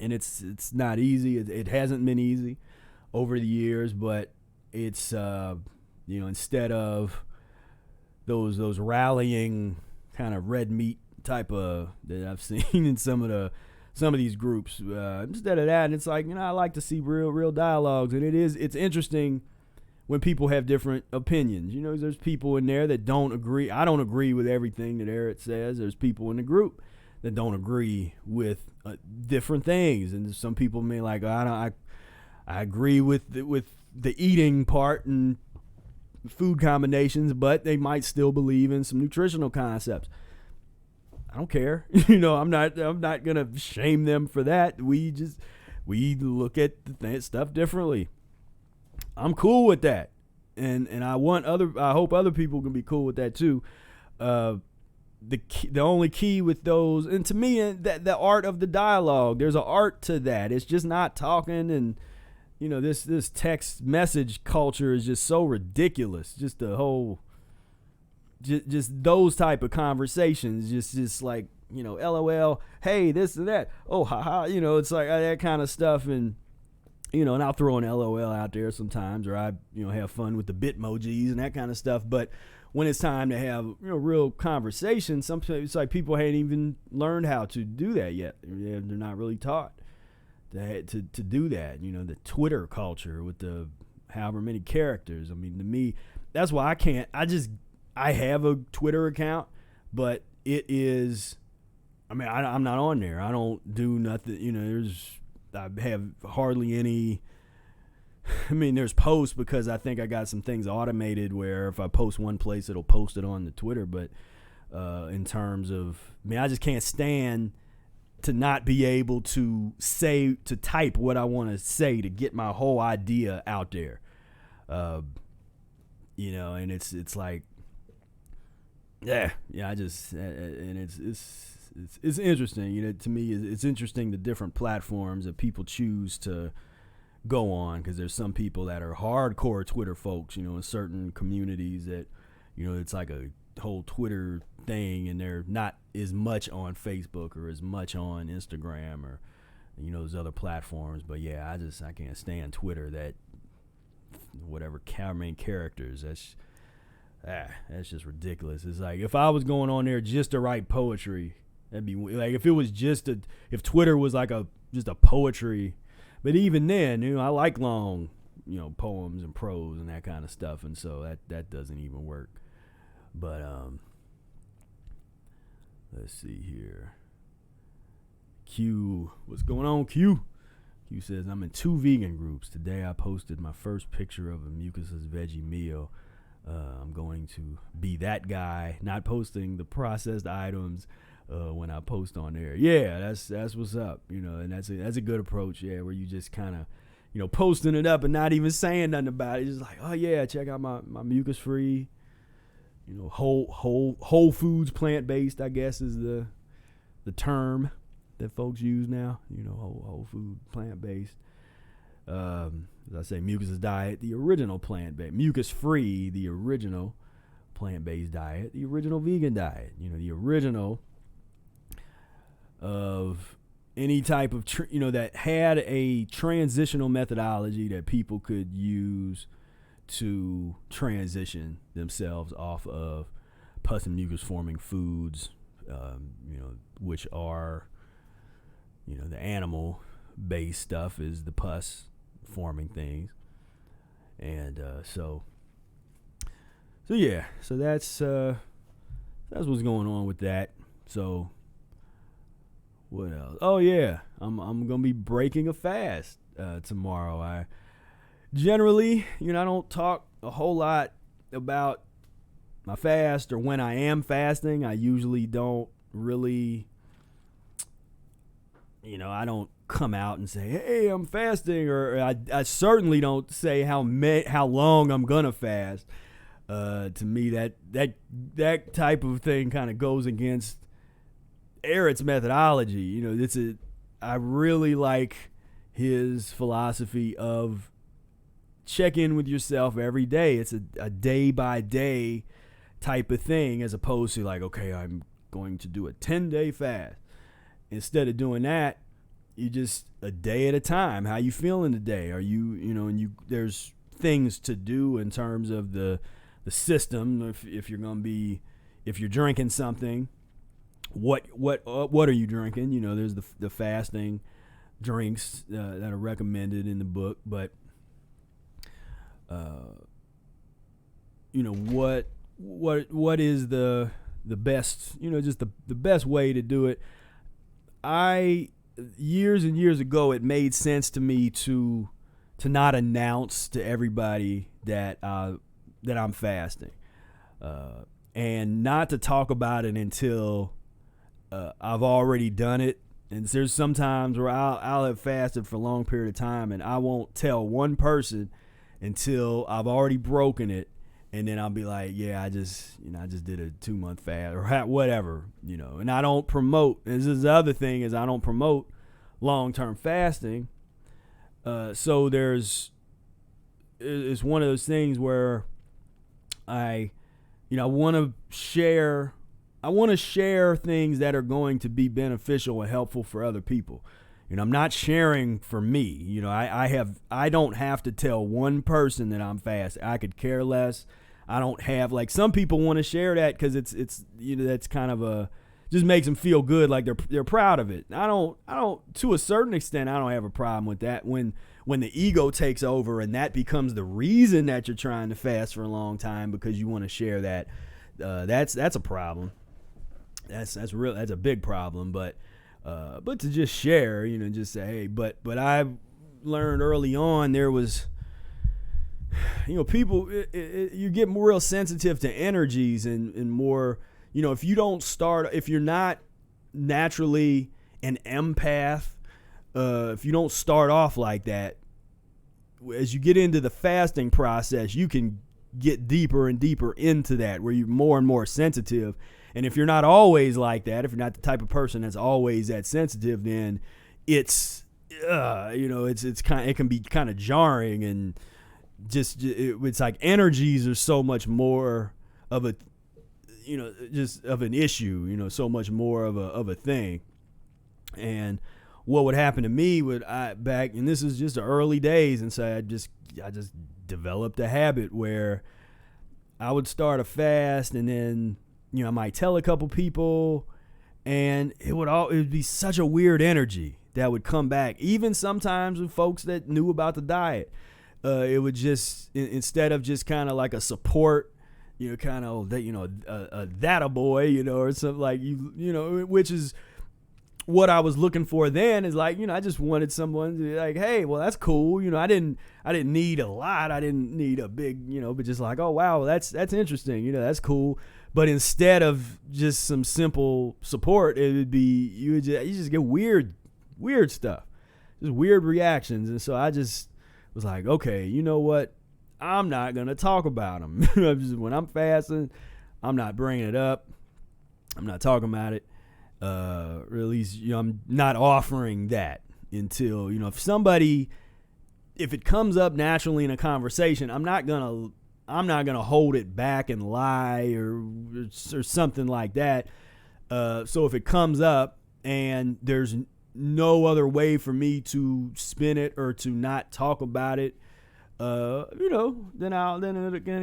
And it's not easy. It hasn't been easy over the years, but it's, instead of those rallying kind of red meat type of that I've seen in some of these groups, instead of that, it's like, I like to see real dialogues. And it's interesting when people have different opinions. There's people in there that don't agree. I don't agree with everything that Eric says. There's people in the group that don't agree with different things. And some people may like, I agree with the eating part and food combinations, but they might still believe in some nutritional concepts. I don't care. I'm not gonna shame them for that. We look at the stuff differently. I'm cool with that, and I hope other people can be cool with that too. The only key with those, and to me, that the art of the dialogue. There's an art to that. It's just not talking, and this text message culture is just so ridiculous. Just the whole. Just those type of conversations, just like, LOL, hey, this and that, oh, haha, it's like that kind of stuff. And, and I'll throw an LOL out there sometimes, or I, have fun with the Bitmojis and that kind of stuff. But when it's time to have, real conversation, sometimes it's like people haven't even learned how to do that yet. They're not really taught to do that. The Twitter culture with the however many characters. I mean, to me, that's why I have a Twitter account, but it is, I'm not on there. I don't do nothing, I have hardly any, there's posts because I think I got some things automated where if I post one place, it'll post it on the Twitter. But in terms of, I just can't stand to not be able to type what I want to say to get my whole idea out there. And it's like, yeah. I just, and it's interesting. To me, it's interesting the different platforms that people choose to go on, because there's some people that are hardcore Twitter folks, in certain communities that, it's like a whole Twitter thing, and they're not as much on Facebook or as much on Instagram or, those other platforms. But yeah, I can't stand Twitter. That whatever main characters, that's just ridiculous. It's like if I was going on there just to write poetry, that'd be like if it was if Twitter was like just a poetry. But even then, I like long, poems and prose and that kind of stuff, and so that doesn't even work. But let's see here. Q, what's going on, Q? Q says, I'm in 2 vegan groups. Today I posted my first picture of a mucusless veggie meal. I'm going to be that guy, not posting the processed items when I post on there. Yeah, that's what's up, and that's a good approach, yeah, where you just kind of, posting it up and not even saying nothing about it. Just like, oh yeah, check out my mucus-free whole foods, plant-based, I guess, is the term that folks use now. Whole food, plant-based. As I say, Mucusless Diet, the original plant-based. Mucus-free, the original plant-based diet. The original vegan diet. The original of any type of, that had a transitional methodology that people could use to transition themselves off of pus and mucus forming foods, which are, the animal based stuff is the pus forming things. And so that's what's going on with that. So what else? Oh yeah, I'm gonna be breaking a fast tomorrow. I generally, I don't talk a whole lot about my fast or when I am fasting. I usually don't really, I don't come out and say, hey, I'm fasting, or I certainly don't say how long I'm gonna fast. To me, that type of thing kind of goes against Eric's methodology. I really like his philosophy of check in with yourself every day. It's a day by day type of thing, as opposed to like, okay, I'm going to do a 10-day fast. Instead of doing that, you just a day at a time. How you feeling today? Are you, there's things to do in terms of the system. If you're drinking something, what are you drinking? There's the fasting drinks that are recommended in the book, but what is the best, just the best way to do it. Years and years ago, it made sense to me to not announce to everybody that I'm fasting, and not to talk about it until I've already done it. And there's some times where I'll have fasted for a long period of time, and I won't tell one person until I've already broken it, and then I'll be like, yeah, I just did a 2-month fast or whatever, And I don't promote. This is the other thing, is I don't promote long-term fasting. So it's one of those things where I want to share things that are going to be beneficial and helpful for other people. I'm not sharing for me. I don't have to tell one person that I'm fasting. I could care less. I don't have, like, some people want to share that because it's that's kind of just makes them feel good, like they're proud of it. I don't to a certain extent, I don't have a problem with that when the ego takes over and that becomes the reason that you're trying to fast for a long time because you want to share that. That's a problem. That's a big problem. But to just share, just say, hey, but I learned early on there was, people, you get more real sensitive to energies and more, if you're not naturally an empath, if you don't start off like that, as you get into the fasting process, you can get deeper and deeper into that, where you're more and more sensitive. And if you're not always like that, if you're not the type of person that's always that sensitive, then it can be kind of jarring, and it's like energies are so much more of a, just of an issue, so much more of a thing. And what would happen to me back, and this is just the early days, and so I just developed a habit where I would start a fast, and then I might tell a couple people, and it would be such a weird energy that would come back. Even sometimes with folks that knew about the diet, it would just, instead of just kind of like a support, kind of that a boy, or something like which is what I was looking for then, is like, I just wanted someone to be like, hey, well, that's cool. I didn't need a lot. I didn't need a big, but just like, oh, wow, that's interesting. That's cool. But instead of just some simple support, it would be, you just get weird stuff, just weird reactions. And so I just was like, okay, you know what? I'm not going to talk about them. When I'm fasting, I'm not bringing it up. I'm not talking about it. Or at least, I'm not offering that until, if it comes up naturally in a conversation, I'm not gonna hold it back and lie or something like that. So if it comes up and there's no other way for me to spin it or to not talk about it, then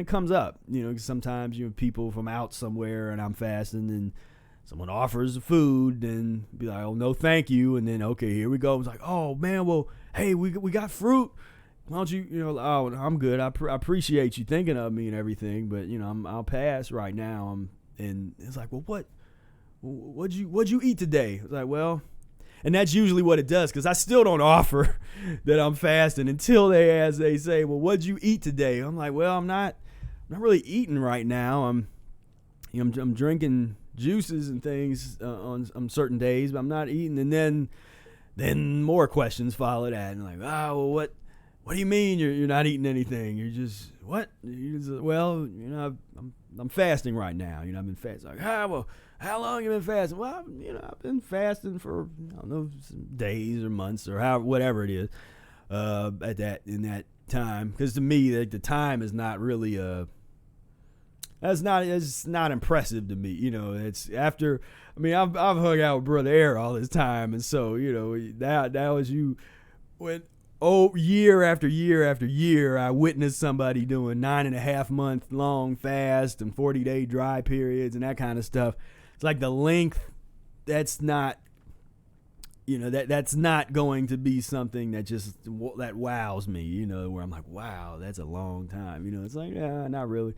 it comes up. Sometimes people from out somewhere and I'm fasting and someone offers food and be like, oh no, thank you, and then okay, here we go. It's like, oh man, well, hey, we got fruit. Why don't you, oh, I'm good. I appreciate you thinking of me and everything, but I'll pass right now. And it's like, well, what'd you eat today? It's like, well, and that's usually what it does, because I still don't offer that I'm fasting until they say, well, what'd you eat today? I'm like, well, I'm not really eating right now. I'm drinking juices and things on certain days, but I'm not eating. And then more questions follow that, and like, well, what do you mean you're not eating anything? You're just what? Well, I'm fasting right now. I've been fasting. Like, well, how long have you been fasting? Well, I've been fasting for I don't know, some days or months or whatever it is in that time. Because to me, the time is not really it's not impressive to me. It's after. I mean, I've hung out with Brother Air all this time, and so that was you when. Oh, year after year after year, I witnessed somebody doing 9.5 month long fast and 40-day dry periods and that kind of stuff. It's like the length, that's not, that's not going to be something that wows me, where I'm like, wow, that's a long time. It's like, yeah, not really.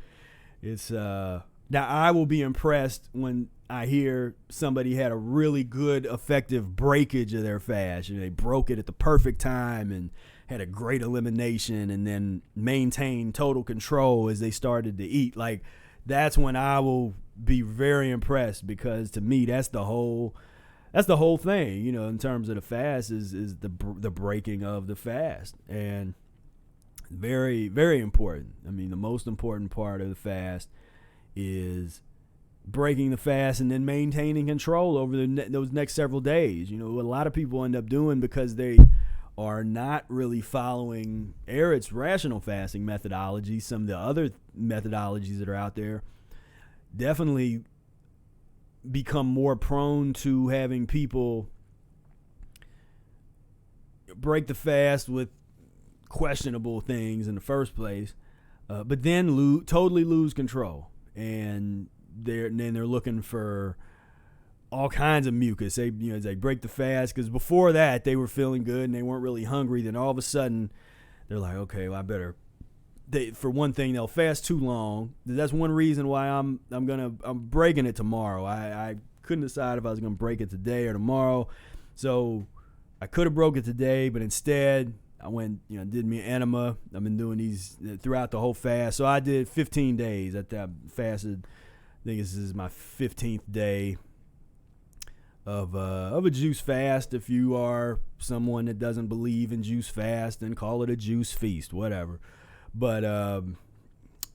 It's, now I will be impressed when I hear somebody had a really good, effective breakage of their fast. They broke it at the perfect time and had a great elimination and then maintained total control as they started to eat. Like, that's when I will be very impressed, because to me, that's the whole thing, in terms of the fast is the breaking of the fast. And very, very important. I mean, the most important part of the fast is breaking the fast and then maintaining control over those next several days. What a lot of people end up doing, because they are not really following Eretz rational fasting methodology, some of the other methodologies that are out there, definitely become more prone to having people break the fast with questionable things in the first place, but then totally lose control. And they're looking for all kinds of mucus. They break the fast, because before that they were feeling good and they weren't really hungry. Then all of a sudden they're like, okay, well, I better. For one thing, they'll fast too long. That's one reason why I'm breaking it tomorrow. I couldn't decide if I was gonna break it today or tomorrow, so I could have broke it today, but instead I went, did me an enema. I've been doing these throughout the whole fast. So I did 15 days. I fasted. I think this is my 15th day of a juice fast. If you are someone that doesn't believe in juice fast, then call it a juice feast, whatever. But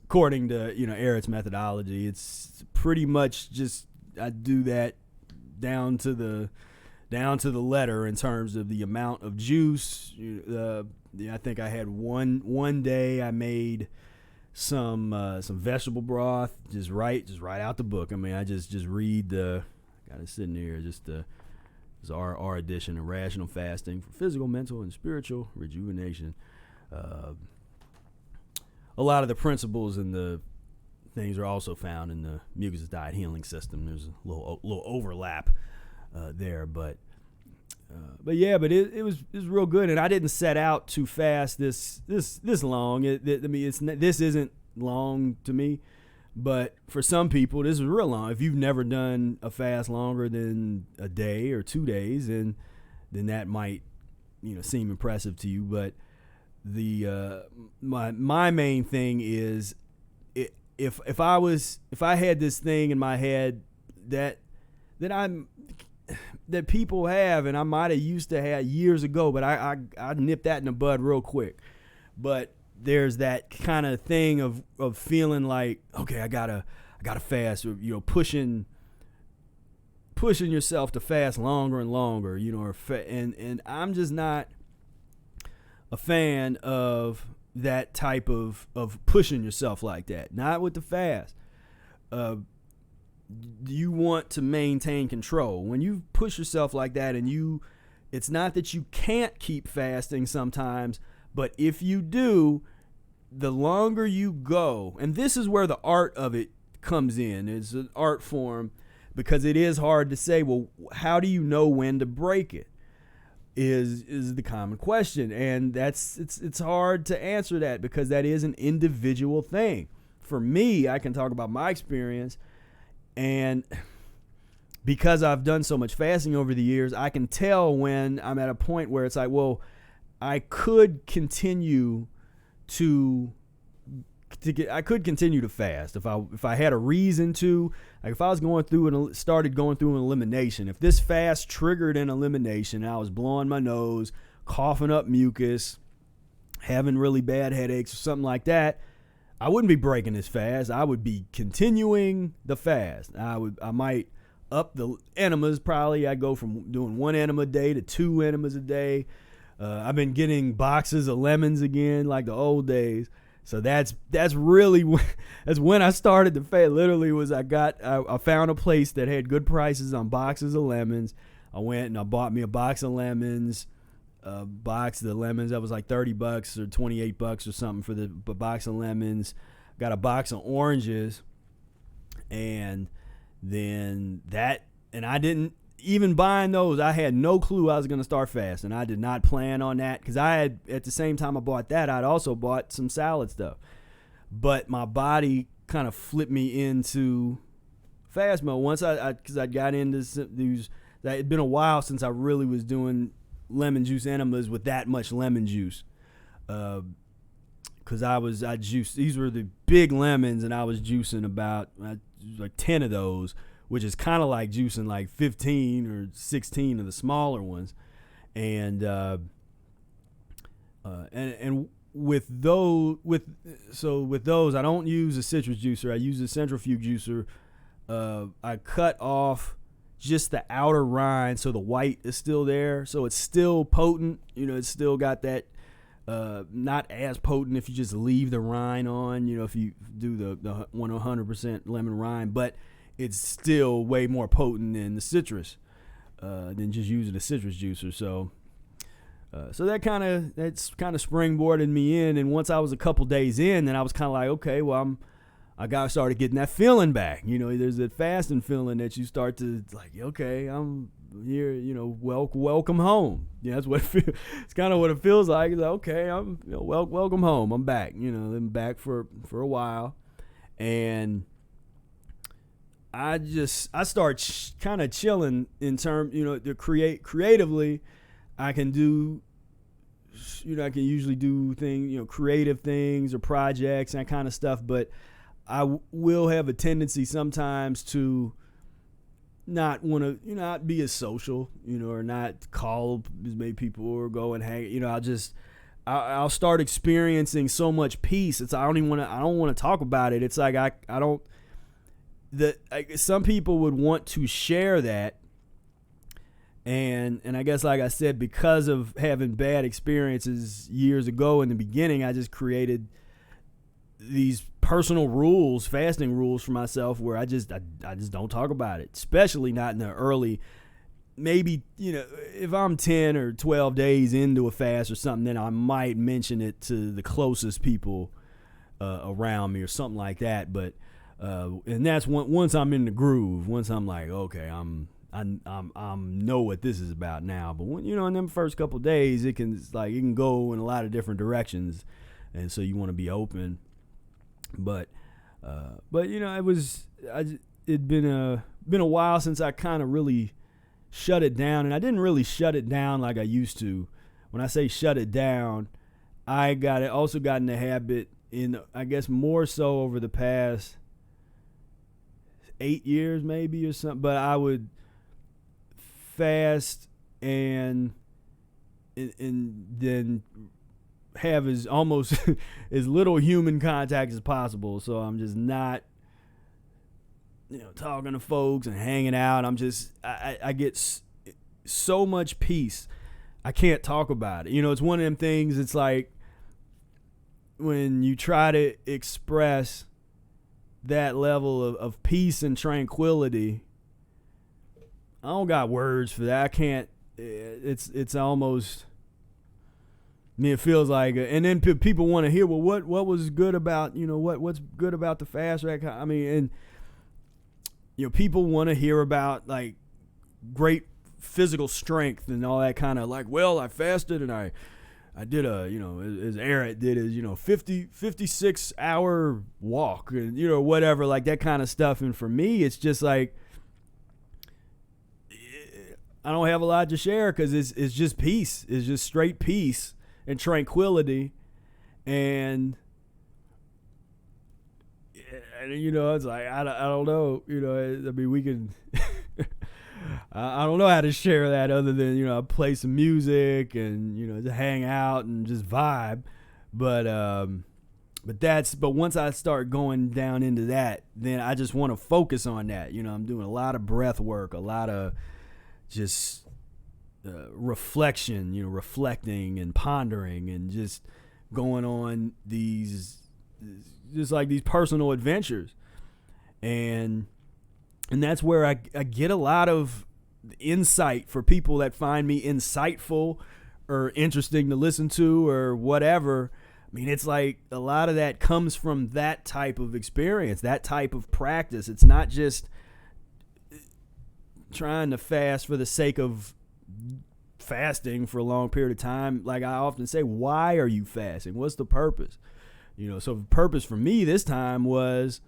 according to Eretz methodology, it's pretty much just I do that down to the letter in terms of the amount of juice. I think I had one day I made some vegetable broth just right out the book. I mean, I just read got it sitting here, just is our edition of Rational Fasting for Physical, Mental, and Spiritual Rejuvenation. A lot of the principles and the things are also found in the Mucusless Diet Healing System. There's a little overlap there, but it was real good. And I didn't set out to fast this long. This isn't long to me, but for some people this is real long. If you've never done a fast longer than a day or 2 days, then that might seem impressive to you. But my main thing is if I had this thing in my head that people have, and I might have used to have years ago, but I nipped that in the bud real quick. But there's that kind of thing of feeling like, okay, I gotta I gotta fast, or, pushing yourself to fast longer and longer, and I'm just not a fan of that type of pushing yourself like that. Not with the fast. You want to maintain control. When you push yourself like that, and it's not that you can't keep fasting sometimes, but if you do, the longer you go, and this is where the art of it comes in. It's an art form, because it is hard to say, well, how do you know when to break it? Is the common question, and it's hard to answer that, because that is an individual thing. For me, I can talk about my experience, and because I've done so much fasting over the years, I can tell when I'm at a point where it's like, well, I could continue to fast if I had a reason to. Like, if I was started going through an elimination, if this fast triggered an elimination, and I was blowing my nose, coughing up mucus, having really bad headaches or something like that, I wouldn't be breaking this fast. I would be continuing the fast. I might up the enemas. Probably I'd go from doing 1 enema a day to 2 enemas a day. I've been getting boxes of lemons again, like the old days. So that's really that's when I started the fast. Literally, I found a place that had good prices on boxes of lemons. I went and I bought me a box of lemons. Box of the lemons that was like $30 or $28 or something for the box of lemons. Got a box of oranges, and then I didn't even buying those. I had no clue I was going to start fasting. I did not plan on that, because I had, at the same time I bought that, I'd also bought some salad stuff. But my body kind of flipped me into fast mode once because I got into these. It had been a while since I really was doing lemon juice enemas with that much lemon juice. Because I juiced, these were the big lemons, and I was juicing about like 10 of those, which is kind of like juicing like 15 or 16 of the smaller ones. And with those, I don't use a citrus juicer. I use a centrifuge juicer. I cut off just the outer rind, so the white is still there, so it's still potent. It's still got that. Not as potent if you just leave the rind on. If you do the 100% lemon rind, but it's still way more potent than the citrus, than just using a citrus juicer. So that's kind of springboarded me in. And once I was a couple days in, then I was kind of like, okay, well, I started getting that feeling back. There's that fasting feeling that you start to like, okay, I'm here. Welcome home. Yeah, that's what it feels. It's kind of what it feels like. It's like, okay, I'm welcome home. I'm back. I'm back for a while, and I start kind of chilling in terms, to creatively. I can do, I can usually do things, creative things or projects and that kind of stuff. But I will have a tendency sometimes to not want to, not be as social, or not call as many people or go and hang. I'll start experiencing so much peace. I don't want to talk about it. It's like I don't. Some people would want to share that, and I guess, like I said, because of having bad experiences years ago in the beginning, I just created these personal rules, fasting rules for myself, where I just don't talk about it, especially not in the early. Maybe, if I'm 10 or 12 days into a fast or something, then I might mention it to the closest people around me or something like that. But and that's once I'm in the groove, once I'm like, okay, I know what this is about now. But when, in them first couple of days, it can go in a lot of different directions, and so you want to be open. But it'd been a while since I kind of really shut it down, and I didn't really shut it down like I used to. When I say shut it down, I also got in the habit, I guess more so over the past 8 years maybe or something, but I would fast and then have almost as little human contact as possible. So I'm just not talking to folks and hanging out, I get so much peace. I can't talk about it. It's one of them things. It's like when you try to express that level of peace and tranquility, I don't got words for that. I can't. It's almost. It feels like, and then people want to hear, well, what was good about, what's good about the fast track? I mean, and people want to hear about like great physical strength and all that kind of like, well, I fasted and I did as Eric did his 56 hour walk and whatever, like that kind of stuff. And for me, it's just like I don't have a lot to share because it's just peace. It's just straight peace and tranquility, and it's like I don't know. I mean, we can. I don't know how to share that other than I play some music and just hang out and just vibe, but once I start going down into that, then I just want to focus on that. I'm doing a lot of breath work, a lot of just reflection, reflecting and pondering and just going on these personal adventures, and that's where I get a lot of insight for people that find me insightful or interesting to listen to or whatever. I mean, it's like a lot of that comes from that type of experience, that type of practice. It's not just trying to fast for the sake of fasting for a long period of time. Like I often say, why are you fasting? What's the purpose? So the purpose for me this time was,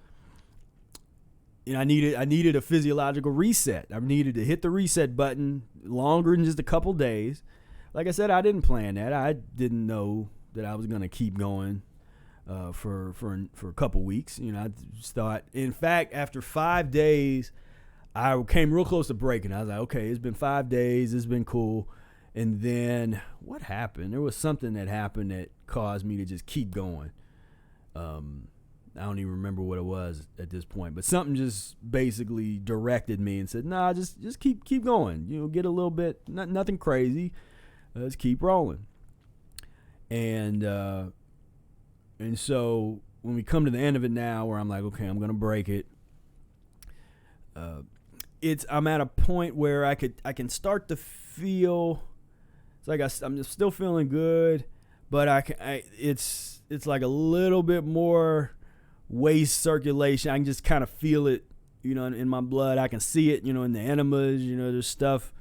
I needed a physiological reset. I needed to hit the reset button longer than just a couple days. Like I said, I didn't plan that. I didn't know that I was going to keep going for a couple weeks. I just thought, in fact, after 5 days, I came real close to breaking. I was like, okay, it's been 5 days. It's been cool. And then what happened? There was something that happened that caused me to just keep going. I don't even remember what it was at this point, but something just basically directed me and said, nah, just keep going. Get a little bit, nothing crazy. Let's keep rolling. And so when we come to the end of it now, where I'm like, okay, I'm going to break it. I'm at a point where I can start to feel, it's like I'm just still feeling good, but it's like a little bit more waste circulation. I can just kind of feel it, in my blood. I can see it, in the enemas, there's stuff.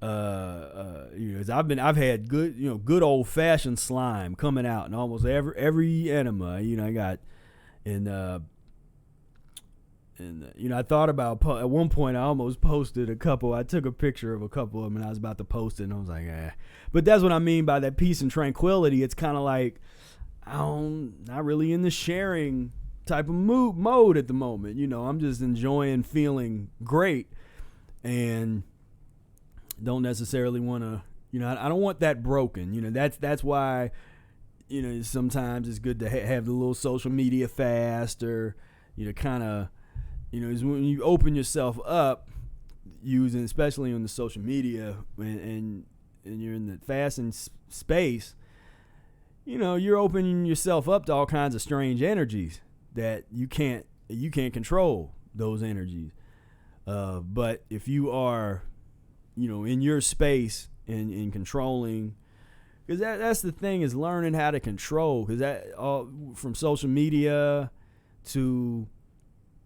I've had good old fashioned slime coming out in almost every enema, I got, and I thought about, at one point I almost posted a couple. I took a picture of a couple of them and I was about to post it and I was like, But that's what I mean by that peace and tranquility. It's kind of like, I'm not really in the sharing type of mode at the moment. I'm just enjoying feeling great and don't necessarily want to, I don't want that broken. That's why, sometimes it's good to have the little social media fast or, kind of, is when you open yourself up using, especially on the social media and you're in the fasting space, you're opening yourself up to all kinds of strange energies that you can't control those energies. But if you are, in your space and controlling, because that's the thing, is learning how to control, because that all from social media to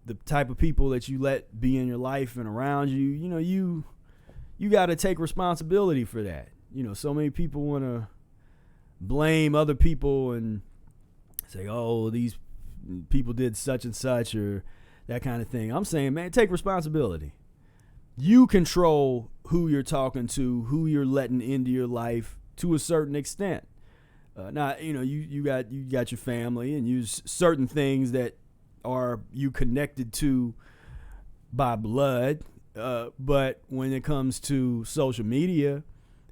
the type of people that you let be in your life and around you, you got to take responsibility for that. So many people want to blame other people and say, oh, these people did such and such or that kind of thing. I'm saying, man, take responsibility. You control who you're talking to, who you're letting into your life to a certain extent. Now, you got your family and use certain things that are you connected to by blood. But when it comes to social media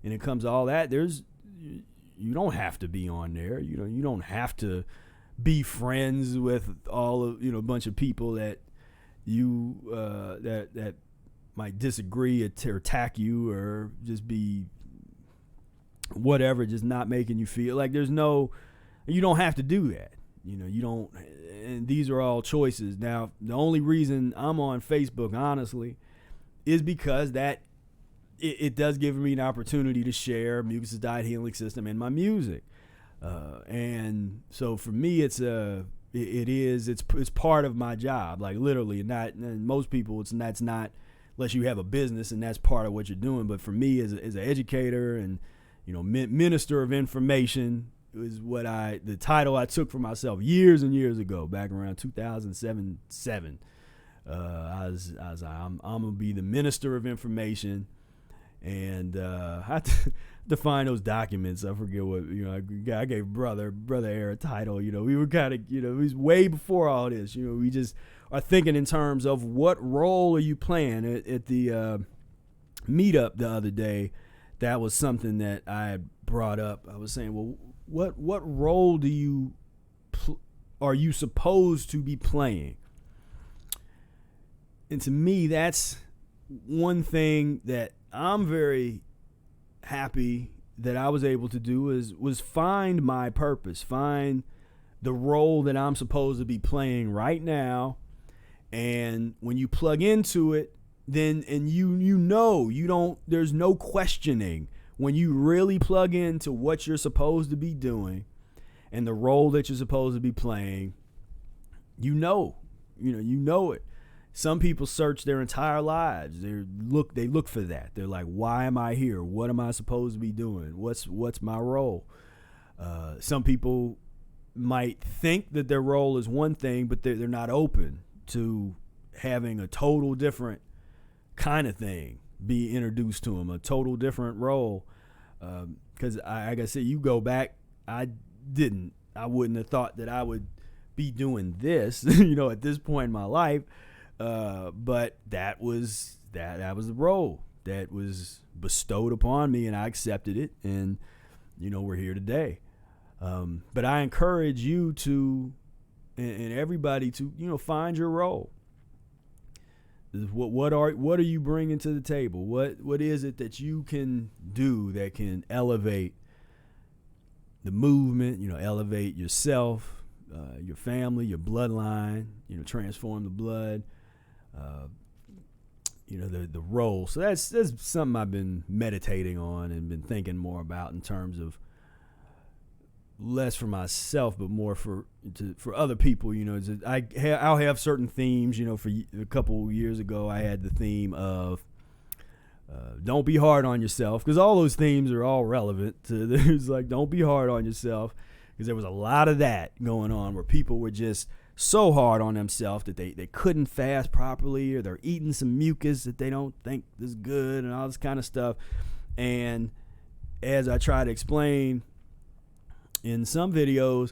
and it comes to all that, you don't have to be on there. You don't have to be friends with all of, a bunch of people that, you that might disagree or attack you or just be whatever, just not making you feel like you don't have to do that. You don't, and these are all choices. Now, the only reason I'm on Facebook, honestly, is because that it does give me an opportunity to share Mucusless Diet Healing System and my music. And so for me, it's part of my job, like literally. And most people, that's not, unless you have a business and that's part of what you're doing. But for me, as an educator and minister of information is the title I took for myself years and years ago, back around 2007. I was like, I'm gonna be the minister of information, and I had to find those documents. I forget what I gave brother Air a title. We were kind of it was way before all this. We just are thinking in terms of what role are you playing at the meetup the other day. That was something that I had brought up. I was saying, well, what role are you supposed to be playing? And to me, that's one thing that I'm very happy that I was able to do was find my purpose, find the role that I'm supposed to be playing right now. And when you plug into it, then and there's no questioning when you really plug into what you're supposed to be doing and the role that you're supposed to be playing. You know it. Some people search their entire lives. They look for that. They're like, why am I here? What am I supposed to be doing? What's my role? Some people might think that their role is one thing, but they're not open to having a total different kind of thing be introduced to them, a total different role. Because like I said, you go back, I wouldn't have thought that I would be doing this, at this point in my life. But that was the role that was bestowed upon me, and I accepted it, and we're here today. But I encourage you to, and everybody to, find your role. What are you bringing to the table? What is it that you can do that can elevate the movement? Elevate yourself, your family, your bloodline. Transform the blood. The role. So that's something I've been meditating on and been thinking more about in terms of less for myself, but more for other people. I'll have certain themes. For a couple years ago, I had the theme of don't be hard on yourself, because all those themes are all relevant to there's like, don't be hard on yourself, because there was a lot of that going on where people were just so hard on themselves that they couldn't fast properly, or they're eating some mucus that they don't think is good and all this kind of stuff. And as I try to explain in some videos,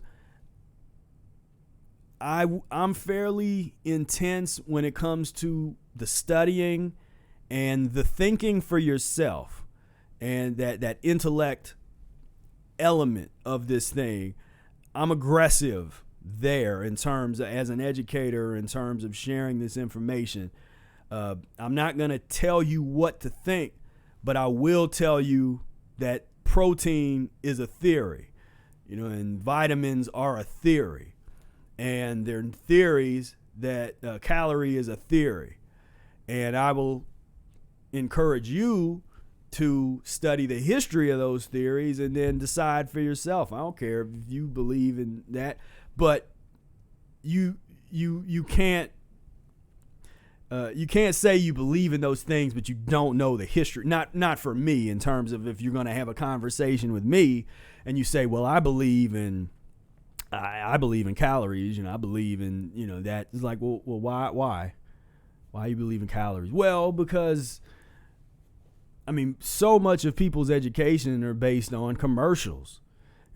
I'm fairly intense when it comes to the studying and the thinking for yourself, and that intellect element of this thing. I'm aggressive there in terms of, as an educator, in terms of sharing this information. I'm not going to tell you what to think, but I will tell you that protein is a theory, and vitamins are a theory, and they're theories that calorie is a theory. And I will encourage you to study the history of those theories and then decide for yourself. I don't care if you believe in that, but you can't say you believe in those things, but you don't know the history. Not for me, in terms of if you're going to have a conversation with me and you say, well, I believe in calories, I believe in, that. It's like, well, why you believe in calories? Well, because so much of people's education are based on commercials,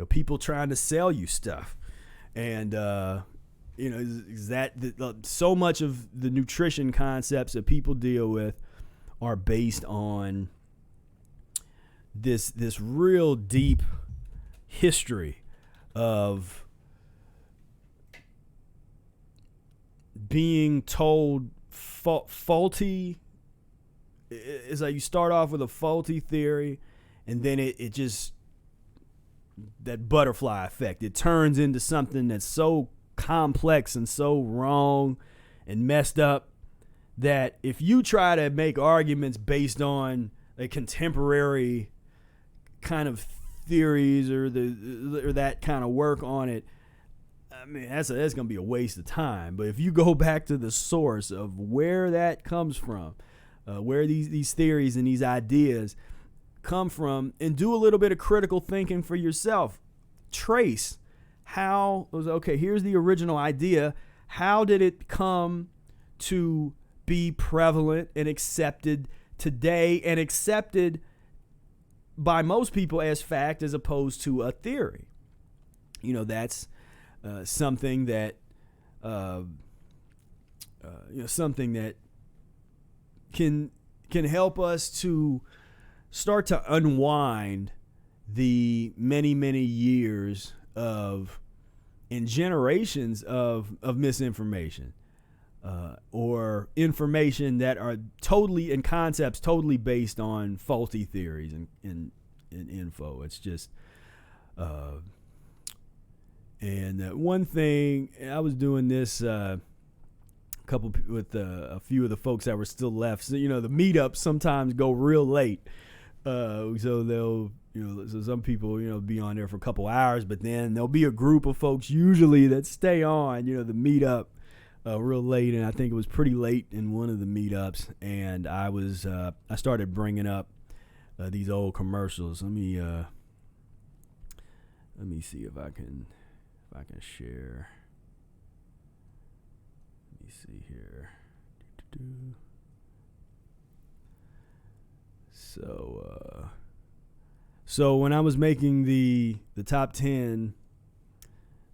people trying to sell you stuff. And, so much of the nutrition concepts that people deal with are based on this real deep history of being told faulty. It's like you start off with a faulty theory, and then it just, that butterfly effect, it turns into something that's so complex and so wrong and messed up that if you try to make arguments based on a contemporary kind of theories or that kind of work on it, I mean, that's going to be a waste of time. But if you go back to the source of where that comes from, where these theories and these ideas come from, and do a little bit of critical thinking for yourself, trace how, okay, here's the original idea. How did it come to be prevalent and accepted today, and accepted by most people as fact as opposed to a theory? That's something that something that can help us to start to unwind the many years of and generations of misinformation, or information that are totally, and concepts totally based on faulty theories and info. It's just and one thing, I was doing this with a few of the folks that were still left. So, the meetups sometimes go real late. So they'll, so some people, be on there for a couple hours, but then there'll be a group of folks usually that stay on, the meetup real late. And I think it was pretty late in one of the meetups. And I started bringing up these old commercials. Let me see if I can share. Let me see here. So when I was making the top 10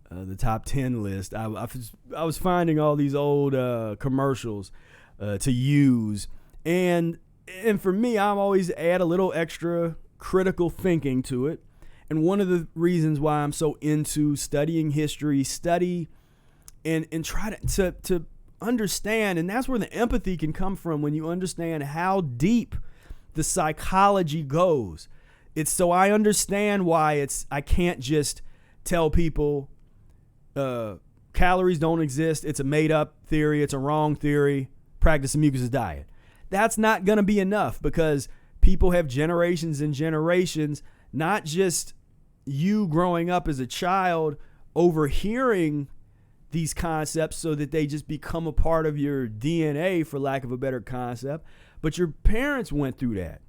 list, I was finding all these old commercials to use, and for me, I'm always add a little extra critical thinking to it. And one of the reasons why I'm so into studying history, and try to understand, and that's where the empathy can come from, when you understand how deep the psychology goes. It's so I understand why I can't just tell people calories don't exist, it's a made up theory, it's a wrong theory, practice a mucusless diet. That's not going to be enough, because people have generations and generations, not just you growing up as a child overhearing these concepts so that they just become a part of your DNA, for lack of a better concept, but your parents went through that.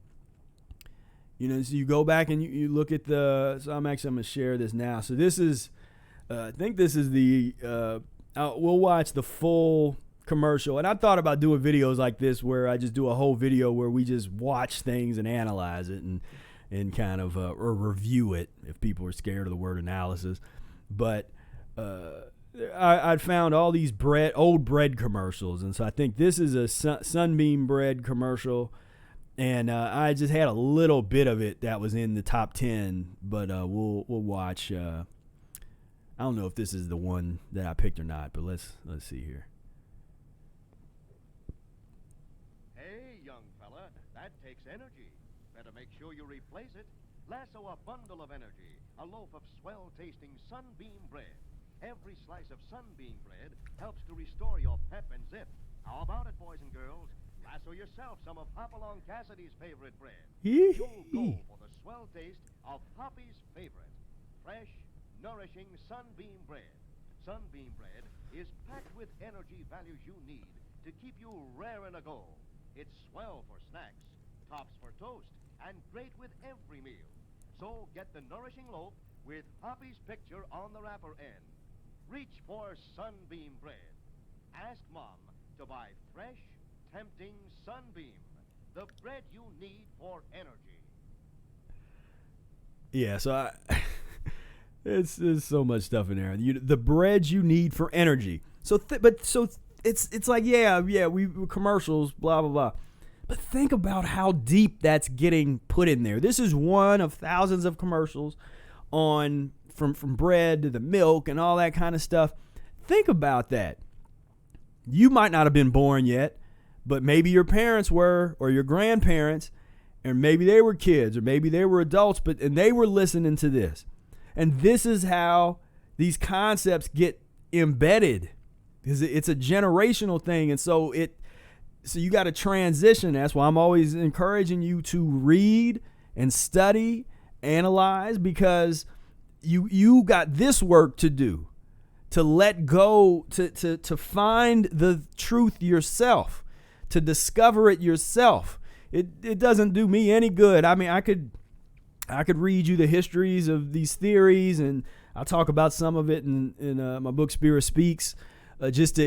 So you go back and you look at so I'm going to share this now. So this is, I think this is we'll watch the full commercial. And I thought about doing videos like this where I just do a whole video where we just watch things and analyze it and kind of, or review it if people are scared of the word analysis. But I'd found all these old bread commercials. And so I think this is a Sunbeam bread commercial. And I just had a little bit of it that was in the top 10, but we'll watch. I don't know if this is the one that I picked or not, but let's see here. Hey, young fella, that takes energy. Better make sure you replace it. Lasso a bundle of energy, a loaf of swell-tasting Sunbeam bread. Every slice of Sunbeam bread helps to restore your pep and zip. How about it, boys and girls? Lasso yourself some of Hopalong Cassidy's favorite bread. You'll go for the swell taste of Hoppy's favorite. Fresh, nourishing Sunbeam bread. Sunbeam bread is packed with energy values you need to keep you raring to go. It's swell for snacks, tops for toast, and great with every meal. So get the nourishing loaf with Hoppy's picture on the wrapper end. Reach for Sunbeam bread. Ask Mom to buy fresh, tempting Sunbeam, the bread you need for energy. Yeah, so there's so much stuff in there. The bread you need for energy. So it's like we commercials, blah blah blah. But think about how deep that's getting put in there. This is one of thousands of commercials on from bread to the milk and all that kind of stuff. Think about that. You might not have been born yet, but maybe your parents were, or your grandparents, and maybe they were kids, or maybe they were adults, and they were listening to this. And this is how these concepts get embedded, because it's a generational thing. And so you got to transition. That's why I'm always encouraging you to read and study, analyze, because you got this work to do, to let go, to find the truth yourself, to discover it yourself. It doesn't do me any good. I mean, I could read you the histories of these theories, and I'll talk about some of it in my book Spira Speaks, just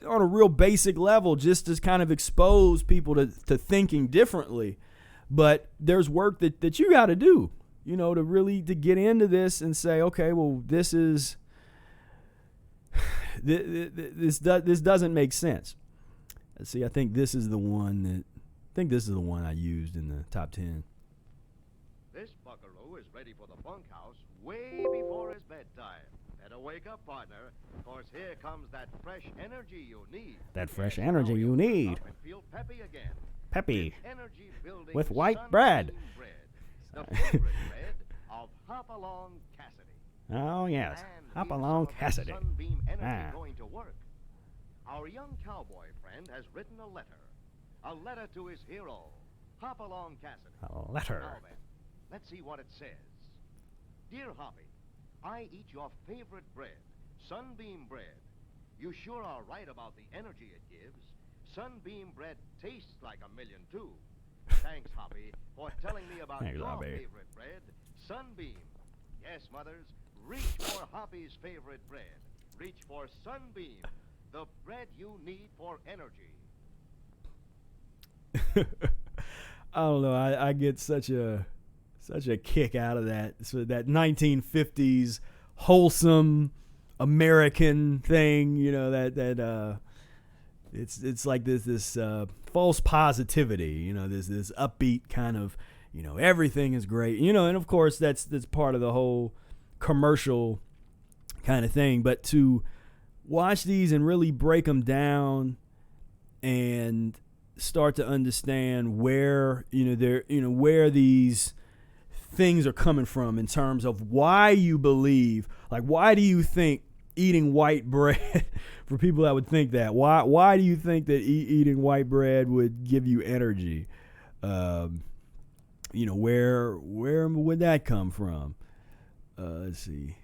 on a real basic level, just to kind of expose people to thinking differently. But there's work that you got to do, to really to get into this and say, okay, well, this doesn't make sense. Let's see. I think this is the one I used in the top 10. This buckaroo is ready for the bunkhouse way before his bedtime. Better wake up, partner. Of course, here comes that fresh energy you need. That fresh energy you need. Up and feel peppy again. Peppy. Energy building with white bread. The favorite bread of Hopalong Cassidy. Oh yes, And Hopalong here's some of the Cassidy. Sunbeam energy going to work. Our young cowboy friend has written a letter to his hero, Hopalong Cassidy. A letter. Now then, let's see what it says. Dear Hoppy, I eat your favorite bread, Sunbeam bread. You sure are right about the energy it gives. Sunbeam bread tastes like a million, too. Thanks, Hoppy, for telling me about Thanks, your Hoppy. favorite bread, Sunbeam. Yes, mothers, reach for Hoppy's favorite bread. Reach for Sunbeam, the bread you need for energy. I don't know. I get such a kick out of that. So that 1950s wholesome American thing, it's like this false positivity, this upbeat kind of, everything is great, and of course that's part of the whole commercial kind of thing. But to watch these and really break them down and start to understand where where these things are coming from in terms of why you believe, like, why do you think eating white bread for people that would think that, why do you think that eating white bread would give you energy? Where would that come from? Let's see.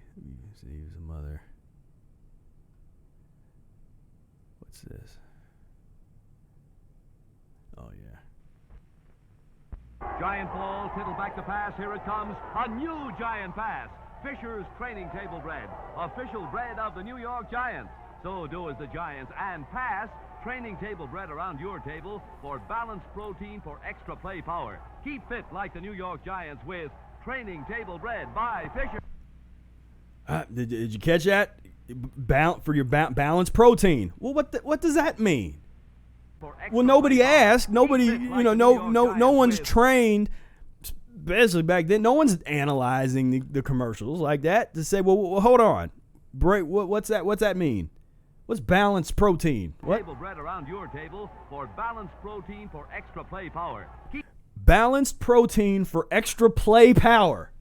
Here's some other. What's this? Oh, yeah. Giant ball, tittle back to pass. Here it comes. A new giant pass. Fisher's training table bread. Official bread of the New York Giants. So do as the Giants and pass training table bread around your table for balanced protein for extra play power. Keep fit like the New York Giants with training table bread by Fisher. Did you catch that? For your balanced protein. Well, what does that mean? Well, nobody asked. Nobody, no one's trained, especially back then. No one's analyzing the commercials like that to say, well, hold on, what's that? What's that mean? What's balanced protein? What? Table bread around your table for balanced protein for extra play power. Balanced protein for extra play power.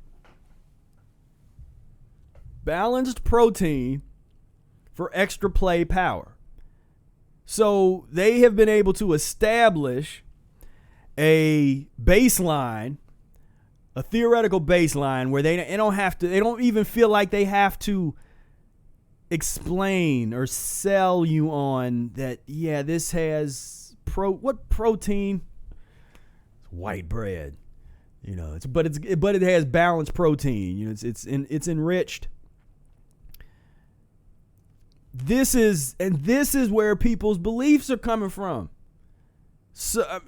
Balanced protein for extra play power. So they have been able to establish a baseline, a theoretical baseline where they don't even feel like they have to explain or sell you on that. Yeah, this has what protein? It's white bread, but it has balanced protein. It's enriched. This is where people's beliefs are coming from. So,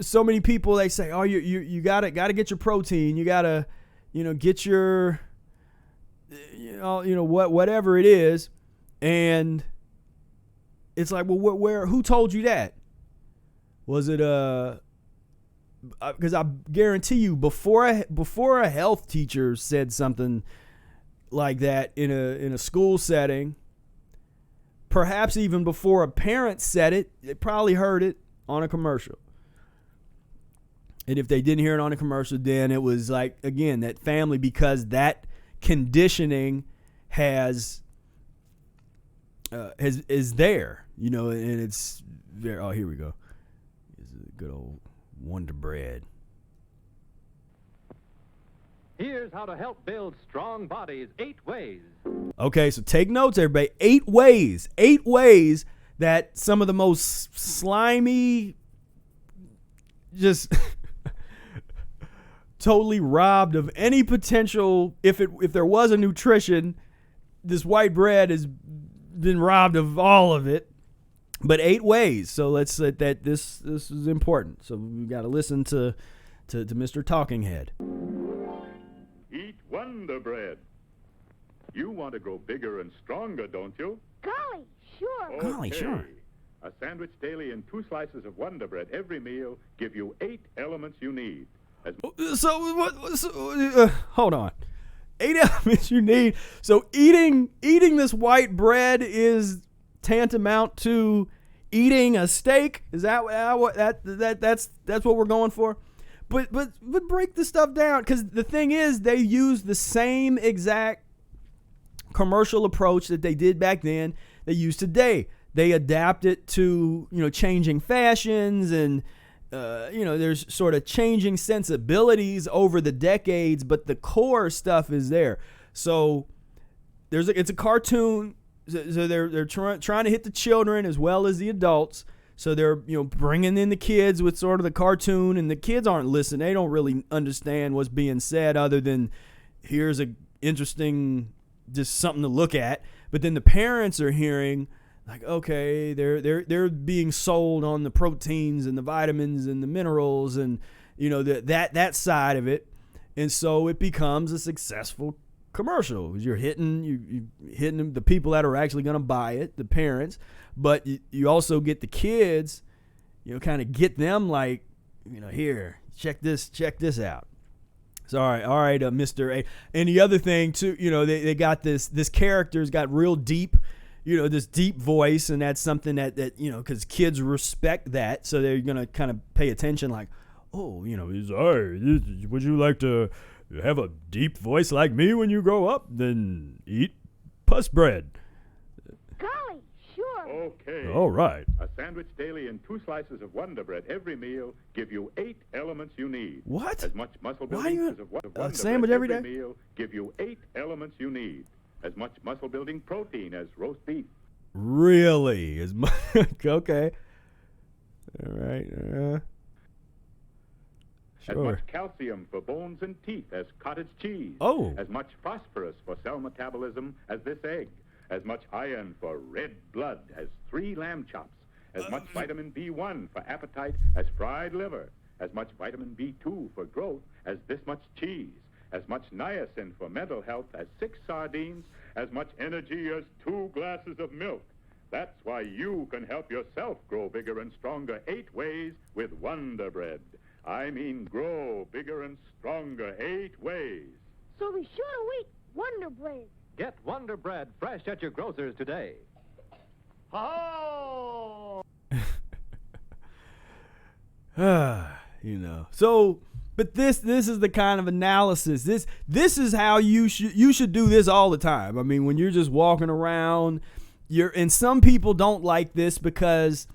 so many people, they say, "Oh, you gotta get your protein. You gotta, get your, whatever it is," and it's like, well, where? Who told you that? Was it because I guarantee you, before a health teacher said something like that in a school setting, perhaps even before a parent said it, they probably heard it on a commercial. And if they didn't hear it on a commercial, then it was like, again, that family, because that conditioning is there, you know, and it's very, oh, here we go. This is a good old Wonder Bread. Here's how to help build strong bodies 8 ways. Okay, so take notes, everybody. 8 ways that some of the most slimy, just totally robbed of any potential. If there was a nutrition, this white bread has been robbed of all of it. But 8 ways. So let's say that this is important. So we got to listen to Mr. Talking Head. Eat Wonder Bread. You want to grow bigger and stronger, don't you? Golly, sure. Okay. Golly, sure. A sandwich daily and 2 slices of Wonder Bread every meal give you 8 elements you need. Hold on. 8 elements you need. So eating this white bread is tantamount to eating a steak. Is that's what we're going for? But break the stuff down, because the thing is, they use the same exact commercial approach that they did back then. They use today. They adapt it to, you know, changing fashions and there's sort of changing sensibilities over the decades, but the core stuff is there. So it's a cartoon. So they're trying to hit the children as well as the adults. So they're, you know, bringing in the kids with sort of the cartoon, and the kids aren't listening. They don't really understand what's being said, other than here's a interesting, just something to look at. But then the parents are hearing, like, okay, they're being sold on the proteins and the vitamins and the minerals and, you know, that side of it. And so it becomes a successful commercial. You're hitting the people that are actually going to buy it, the parents, but you also get the kids, you know, kind of get them like, you know, here, check this out. So all right, Mr. A. And the other thing too, you know, they got this character's got real deep, you know, this deep voice, and that's something that you know, because kids respect that, so they're gonna kind of pay attention, like, oh, you know, would you like to have a deep voice like me when you grow up? Then eat puss bread. Golly, sure. Okay. All right. A sandwich daily and 2 slices of Wonder Bread every meal give you 8 elements you need. What? As much muscle Why building you as of Wonder sandwich Bread every day? meal give you 8 elements you need. As much muscle building protein as roast beef. Really? Okay. All right. As Sure. much calcium for bones and teeth as cottage cheese. Oh. As much phosphorus for cell metabolism as this egg. As much iron for red blood as 3 lamb chops. As much vitamin B1 for appetite as fried liver. As much vitamin B2 for growth as this much cheese. As much niacin for mental health as 6 sardines. As much energy as 2 glasses of milk. That's why you can help yourself grow bigger and stronger 8 ways with Wonder Bread. I mean, grow bigger and stronger 8 ways. So be sure to eat Wonder Bread. Get Wonder Bread fresh at your grocer's today. Oh! You know. So, but this is the kind of analysis. This is how you should do this all the time. I mean, when you're just walking around, and some people don't like this because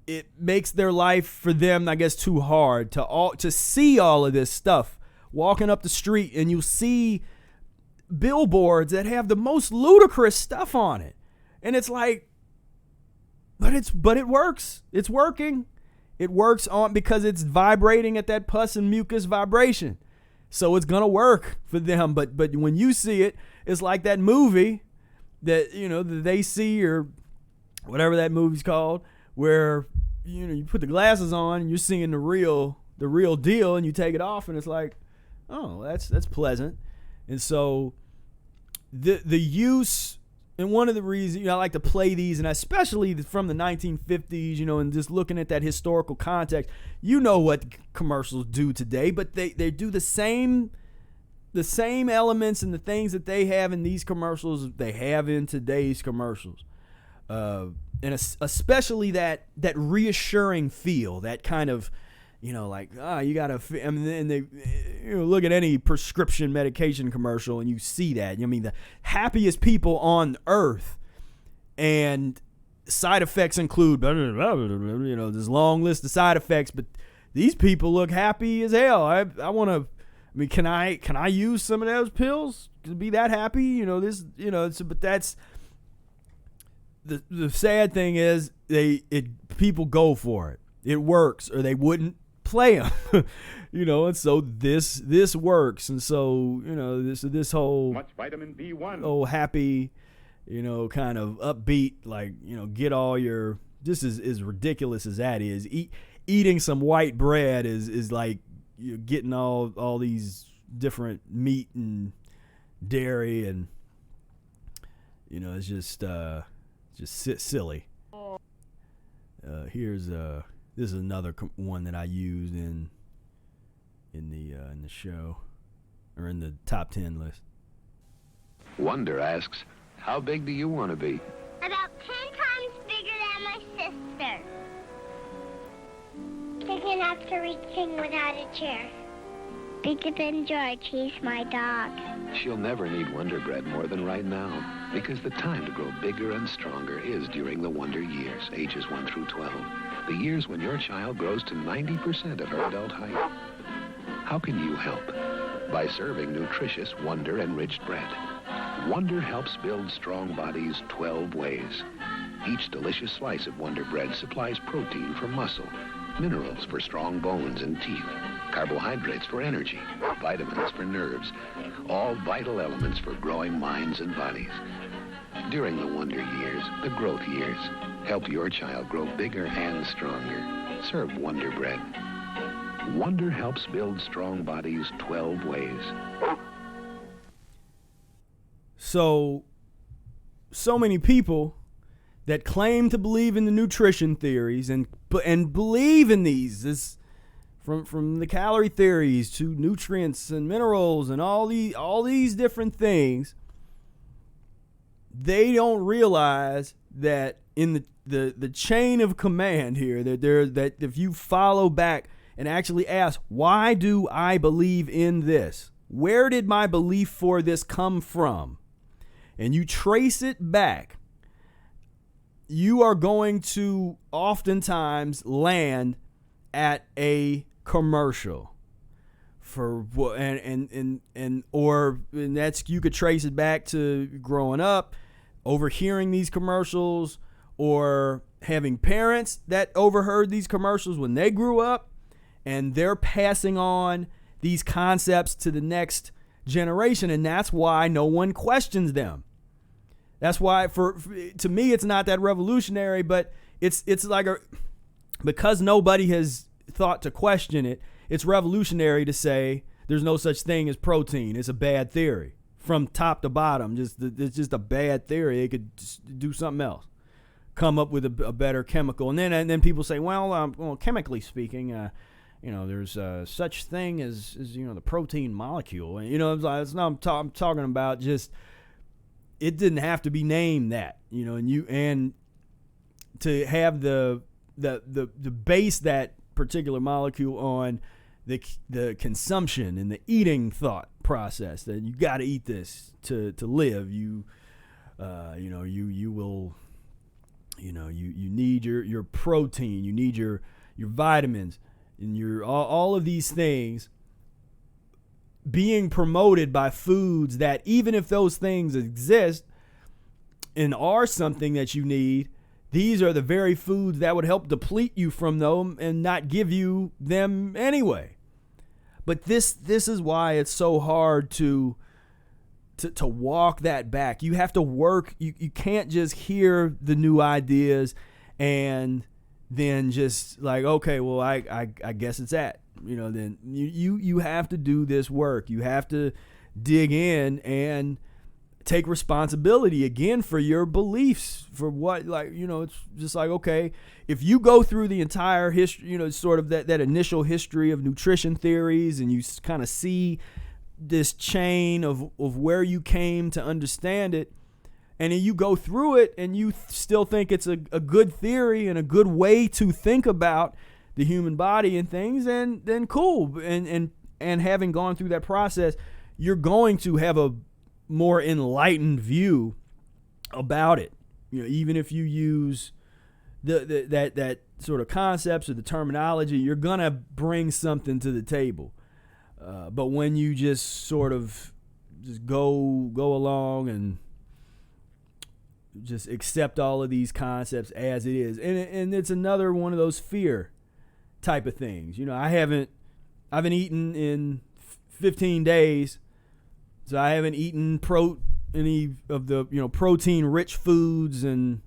it makes their life for them, I guess, too hard to see all of this stuff. Walking up the street and you see billboards that have the most ludicrous stuff on it. And it's like, but it works. It's working. It works on because it's vibrating at that pus and mucus vibration. So it's going to work for them. But when you see it, it's like that movie that, you know, that they see, or whatever that movie's called, where, you know, you put the glasses on and you're seeing the real deal, and you take it off and it's like, oh, that's pleasant. And so the use, and one of the reasons, you know, I like to play these, and especially from the 1950s, you know, and just looking at that historical context, you know what commercials do today, but they do the same elements and the things that they have in these commercials they have in today's commercials. especially that reassuring feel, that kind of, like, you gotta. I mean, and they, look at any prescription medication commercial, and you see that. I mean, the happiest people on earth, and side effects include, this long list of side effects, but these people look happy as hell. I want to. I mean, can I use some of those pills to be that happy? But that's the sad thing is people go for it. It works, or they wouldn't play them. And so this works, and so this whole Much vitamin B1. Oh, happy, kind of upbeat, like, get all your, just as ridiculous as that is, eating some white bread is like you're getting all these different meat and dairy, and it's just silly. This is another one that I used in the show, or in the top 10 list. Wonder asks, how big do you want to be? About 10 times bigger than my sister. Big enough to reach in without a chair. Bigger than George, he's my dog. She'll never need Wonder Bread more than right now, because the time to grow bigger and stronger is during the Wonder years, ages 1 through 12. The years when your child grows to 90% of her adult height. How can you help? By serving nutritious Wonder-enriched bread. Wonder helps build strong bodies 12 ways. Each delicious slice of Wonder Bread supplies protein for muscle, minerals for strong bones and teeth, carbohydrates for energy, vitamins for nerves, all vital elements for growing minds and bodies. During the Wonder years, the growth years, help your child grow bigger and stronger. Serve Wonder Bread. Wonder helps build strong bodies 12 ways. So many people that claim to believe in the nutrition theories and believe in these, from the calorie theories to nutrients and minerals and all these different things, they don't realize that in the chain of command here, that if you follow back and actually ask, why do I believe in this? Where did my belief for this come from? And you trace it back, you are going to oftentimes land at a commercial or that's, you could trace it back to growing up, overhearing these commercials, or having parents that overheard these commercials when they grew up, and they're passing on these concepts to the next generation, and that's why no one questions them. That's why, to me, it's not that revolutionary, but it's like because nobody has thought to question it, it's revolutionary to say there's no such thing as protein. It's a bad theory from top to bottom. It's just a bad theory. It could just do something else, come up with a better chemical, and then people say, well, chemically speaking, there's such thing as the protein molecule, and I'm talking about just. It didn't have to be named that, and to have the base that particular molecule on the consumption and the eating thought process, that you got to eat this to live. You will, you need your protein, you need your vitamins, and your all of these things being promoted by foods that, even if those things exist and are something that you need, these are the very foods that would help deplete you from them and not give you them anyway. But this is why it's so hard to walk that back. You have to work. You can't just hear the new ideas and then just like, okay, well, I guess it's that. Then you have to do this work. You have to dig in and take responsibility again for your beliefs, for what, it's just like, okay, if you go through the entire history, sort of that initial history of nutrition theories, and you kind of see this chain of where you came to understand it, and then you go through it and you still think it's a good theory and a good way to think about the human body and things, and then cool. And having gone through that process, you're going to have a more enlightened view about it. Even if you use that sort of concepts or the terminology, you're gonna bring something to the table. But when you just sort of just go along and just accept all of these concepts as it is, and it's another one of those fear type of things. I haven't eaten in 15 days, so I haven't eaten any of the protein rich foods and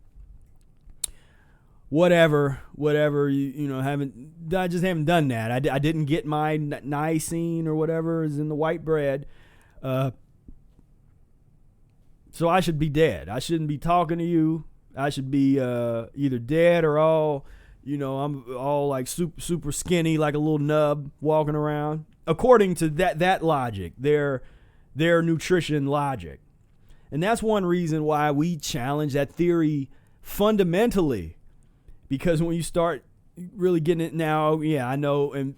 whatever I just haven't done that. I didn't get my niacin or whatever is in the white bread, so I should be dead. I shouldn't be talking to you. I should be either dead or all I'm all like super skinny, like a little nub walking around, according to that logic, their nutrition logic. And that's one reason why we challenge that theory fundamentally, because when you start really getting it now, I know, and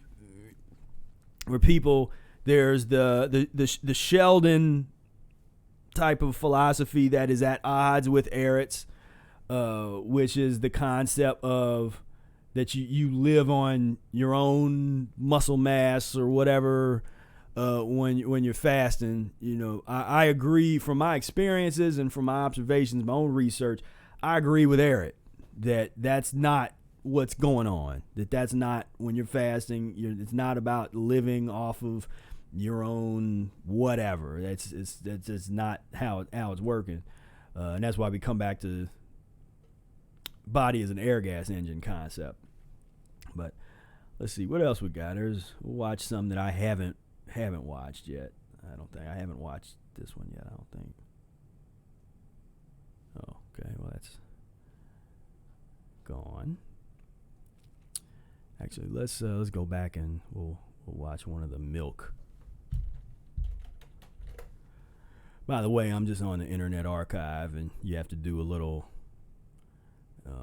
where people, there's the Sheldon type of philosophy that is at odds with Eretz, which is the concept of that you live on your own muscle mass or whatever when you're fasting. I agree from my experiences and from my observations, my own research. I agree with Eric that that's not what's going on. That's not when you're fasting. It's not about living off of your own whatever. That's not how it's working, and that's why we come back to body as an air gas engine concept. But let's see what else we got. We'll watch some that I haven't watched yet. I haven't watched this one yet. I don't think. Oh, okay. Well, that's gone. Actually, let's go back and we'll watch one of the milk. By the way, I'm just on the Internet Archive, and you have to do a little.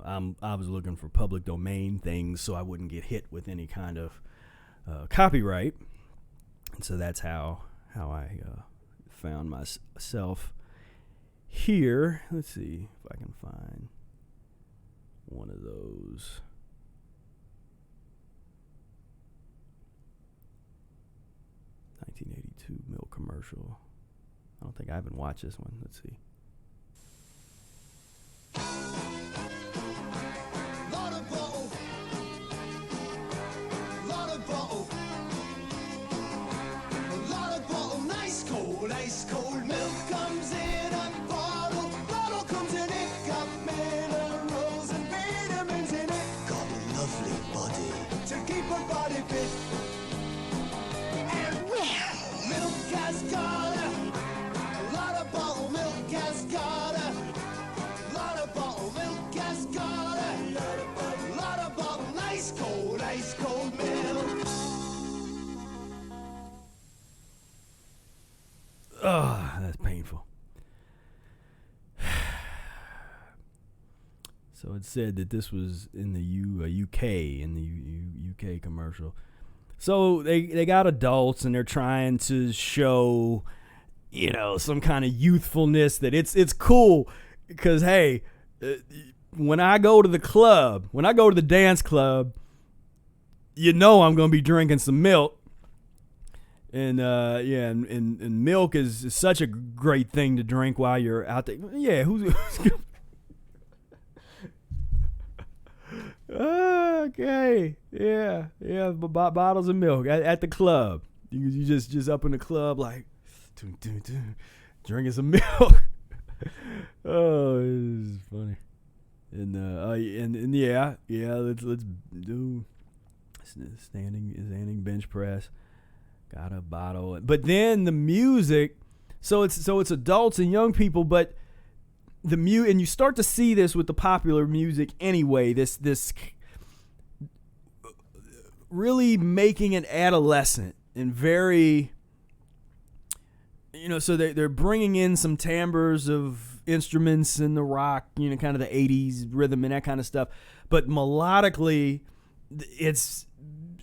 I was looking for public domain things so I wouldn't get hit with any kind of copyright, and so that's how I found myself here. Let's see if I can find one of those. (1982) milk commercial. I don't think I haven't watched this one. Let's see. Ice cold milk comes in a bottle. Bottle comes in it, got minerals and vitamins in it. Got a lovely body to keep her body fit. And milk has got a lot of bottle milk has got a lot of bottle milk has got a lot of bottle ice cold milk. Oh, that's painful. So it said that this was in the UK, in the UK commercial. So they got adults and they're trying to show, some kind of youthfulness, that it's cool because, hey, when I go to the club, when I go to the dance club, I'm going to be drinking some milk. And and milk is such a great thing to drink while you're out there. Yeah, who's okay? Yeah, bottles of milk at the club. You just up in the club like drinking some milk. Oh, this is funny. And let's do standing bench press. Got a bottle, but then the music. So it's adults and young people, but and you start to see this with the popular music anyway. This really making an adolescent and very, so they're bringing in some timbres of instruments and the rock, kind of the 80s rhythm and that kind of stuff. But melodically, it's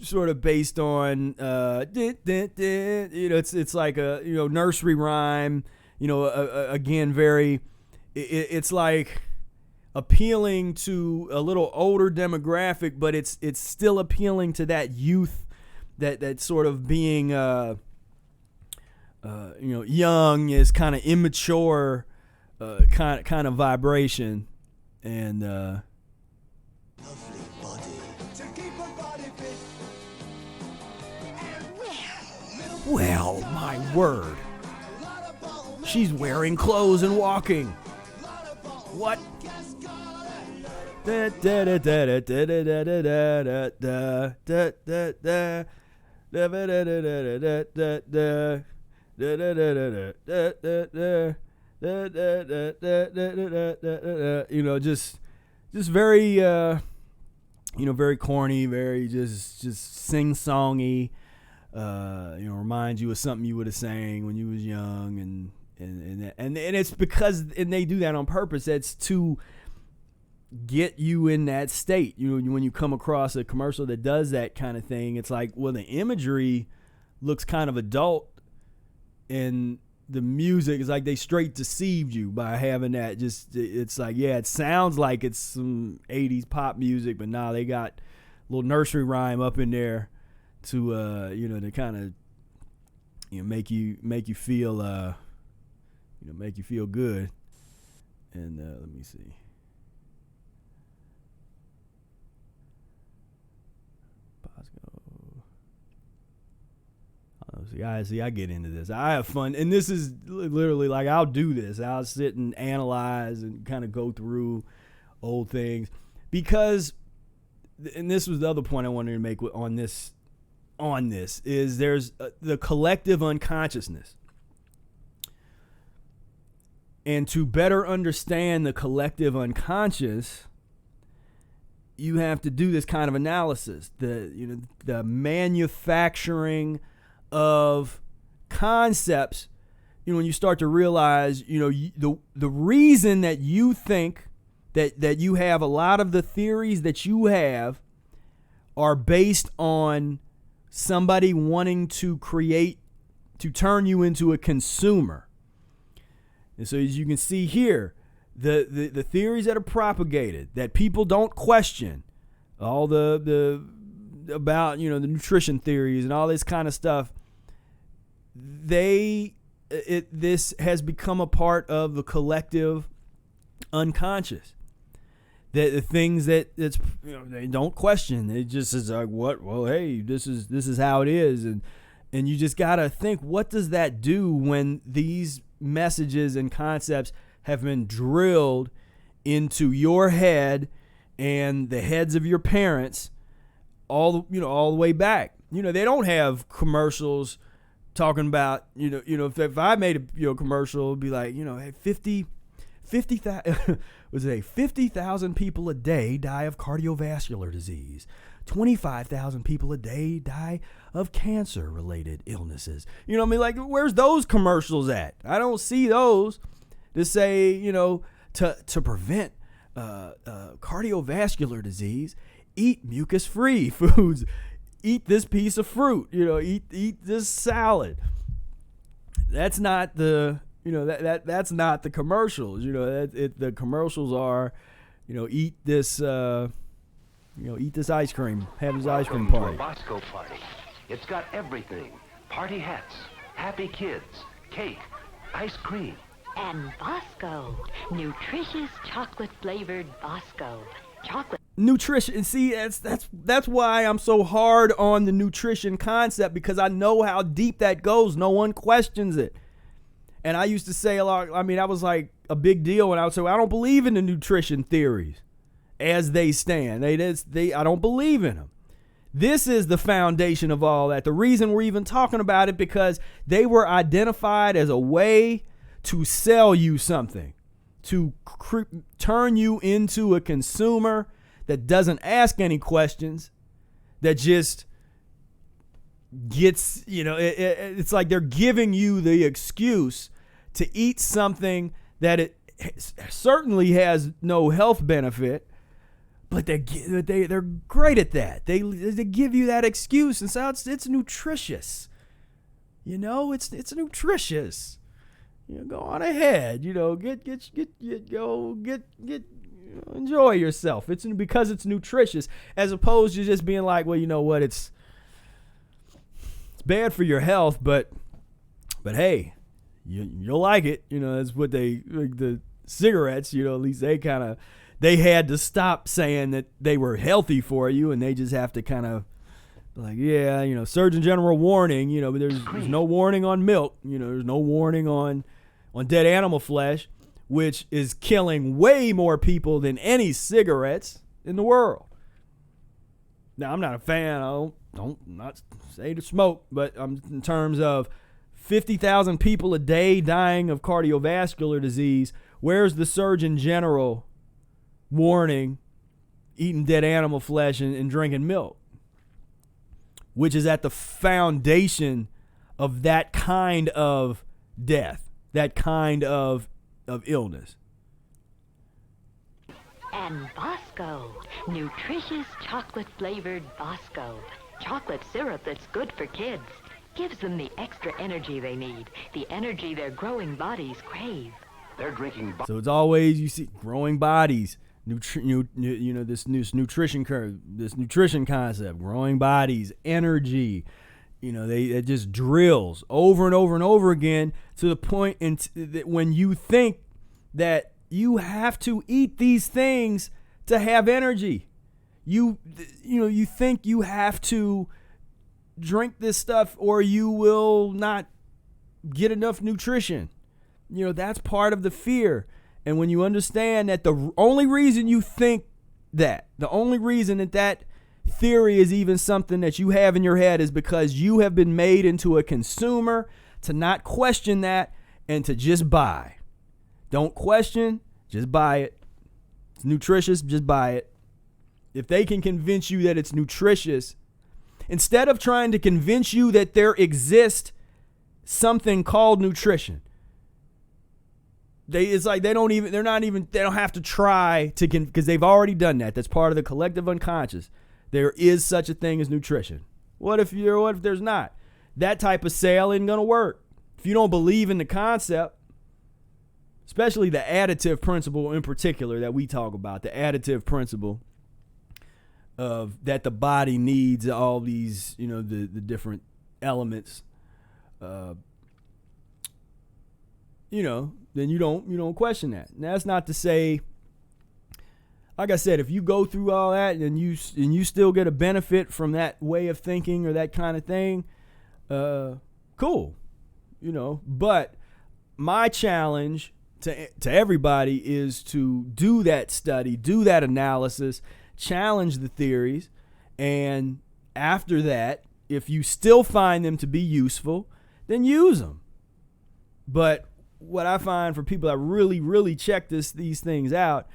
sort of based on, it's like a, nursery rhyme, again, it's like appealing to a little older demographic, but it's still appealing to that youth, that sort of being, young is kind of immature, kind of vibration, and Lovely body. To keep a body fit. And well, my word, she's wearing clothes and walking. What? Just very very corny, very just sing-songy, reminds you of something you would have sang when you was young, and it's because, and they do that on purpose, that's to get you in that state. When you come across a commercial that does that kind of thing, it's like, well, the imagery looks kind of adult, and the music is like they straight deceived you by having that. It's like, yeah, it sounds like it's some 80s pop music, but nah, they got a little nursery rhyme up in there to to kind of make you feel make you feel good. And let me see. I get into this. I have fun, and this is literally like, I'll do this. I'll sit and analyze and kind of go through old things, because, and this was the other point I wanted to make on this, is there's the collective unconsciousness, and to better understand the collective unconscious, you have to do this kind of analysis. The manufacturing of concepts, when you start to realize, the reason that you think that you have a lot of the theories that you have are based on somebody wanting to turn you into a consumer. And so, as you can see here, the theories that are propagated, that people don't question, all the about, the nutrition theories and all this kind of stuff, this has become a part of the collective unconscious. That the things that's they don't question, it just is like, what? Well, hey, this is how it is, and you just gotta think, what does that do when these messages and concepts have been drilled into your head and the heads of your parents, all the way back. They don't have commercials talking about, if I made a commercial, it'd be like, hey, 50,000 people a day die of cardiovascular disease. 25,000 people a day die of cancer-related illnesses. Like, where's those commercials at? I don't see those to say, to prevent cardiovascular disease, eat mucus-free foods. Eat this piece of fruit, eat this salad. That's not the, that's not the commercials. The commercials are, eat this, eat this ice cream, have this ice cream party. Welcome to a Bosco party. It's got everything: party hats, happy kids, cake, ice cream. And Bosco, nutritious chocolate-flavored Bosco. Chocolate. Nutrition. See, that's why I'm so hard on the nutrition concept, because I know how deep that goes. No one questions it. And I used to say a lot, that was like a big deal when I would say, I don't believe in the nutrition theories as they stand. I don't believe in them. This is the foundation of all that. The reason we're even talking about it, because they were identified as a way to sell you something, to turn you into a consumer that doesn't ask any questions, that just gets, it's like they're giving you the excuse to eat something that it certainly has no health benefit, but they're great at that. They give you that excuse and say it's nutritious. You know, it's nutritious. You know, go on ahead. You know, enjoy yourself. It's because it's nutritious, as opposed to just being like, well, you know what, it's bad for your health, but hey, you'll like it. You know, that's what the cigarettes, you know, at least they had to stop saying that they were healthy for you, and they just have to kind of like, yeah, you know, Surgeon General warning, you know, but there's no warning on milk, you know, there's no warning on dead animal flesh, which is killing way more people than any cigarettes in the world. Now, I'm not a fan. I don't not say to smoke, but in terms of 50,000 people a day dying of cardiovascular disease, where's the Surgeon General warning eating dead animal flesh and drinking milk, which is at the foundation of that kind of death, that kind of illness? And Bosco, nutritious chocolate-flavored Bosco. Chocolate syrup that's good for kids. Gives them the extra energy they need, the energy their growing bodies crave. They're drinking. So it's always, you see, growing bodies, this nutrition curve, this nutrition concept, growing bodies, energy. You know, it just drills over and over and over again to the point that when you think that you have to eat these things to have energy, you think you have to drink this stuff or you will not get enough nutrition. You know, that's part of the fear. And when you understand that the only reason you think that, the only reason that theory is even something that you have in your head, is because you have been made into a consumer to not question that and to just buy. Don't question, just buy it. It's nutritious, just buy it. If they can convince you that it's nutritious, instead of trying to convince you that there exists something called nutrition, they don't have to try to, because they've already done that. That's part of the collective unconscious. There is such a thing as nutrition. What if there's not? That type of sale isn't going to work. If you don't believe in the concept, especially the additive principle in particular that we talk about, the additive principle of that the body needs all these, you know, the different elements, you know, then you don't question that. Now, that's not to say, like I said, if you go through all that and you still get a benefit from that way of thinking or that kind of thing, cool, you know. But my challenge to everybody is to do that study, do that analysis, challenge the theories, and after that, if you still find them to be useful, then use them. But what I find for people that really, really check these things out,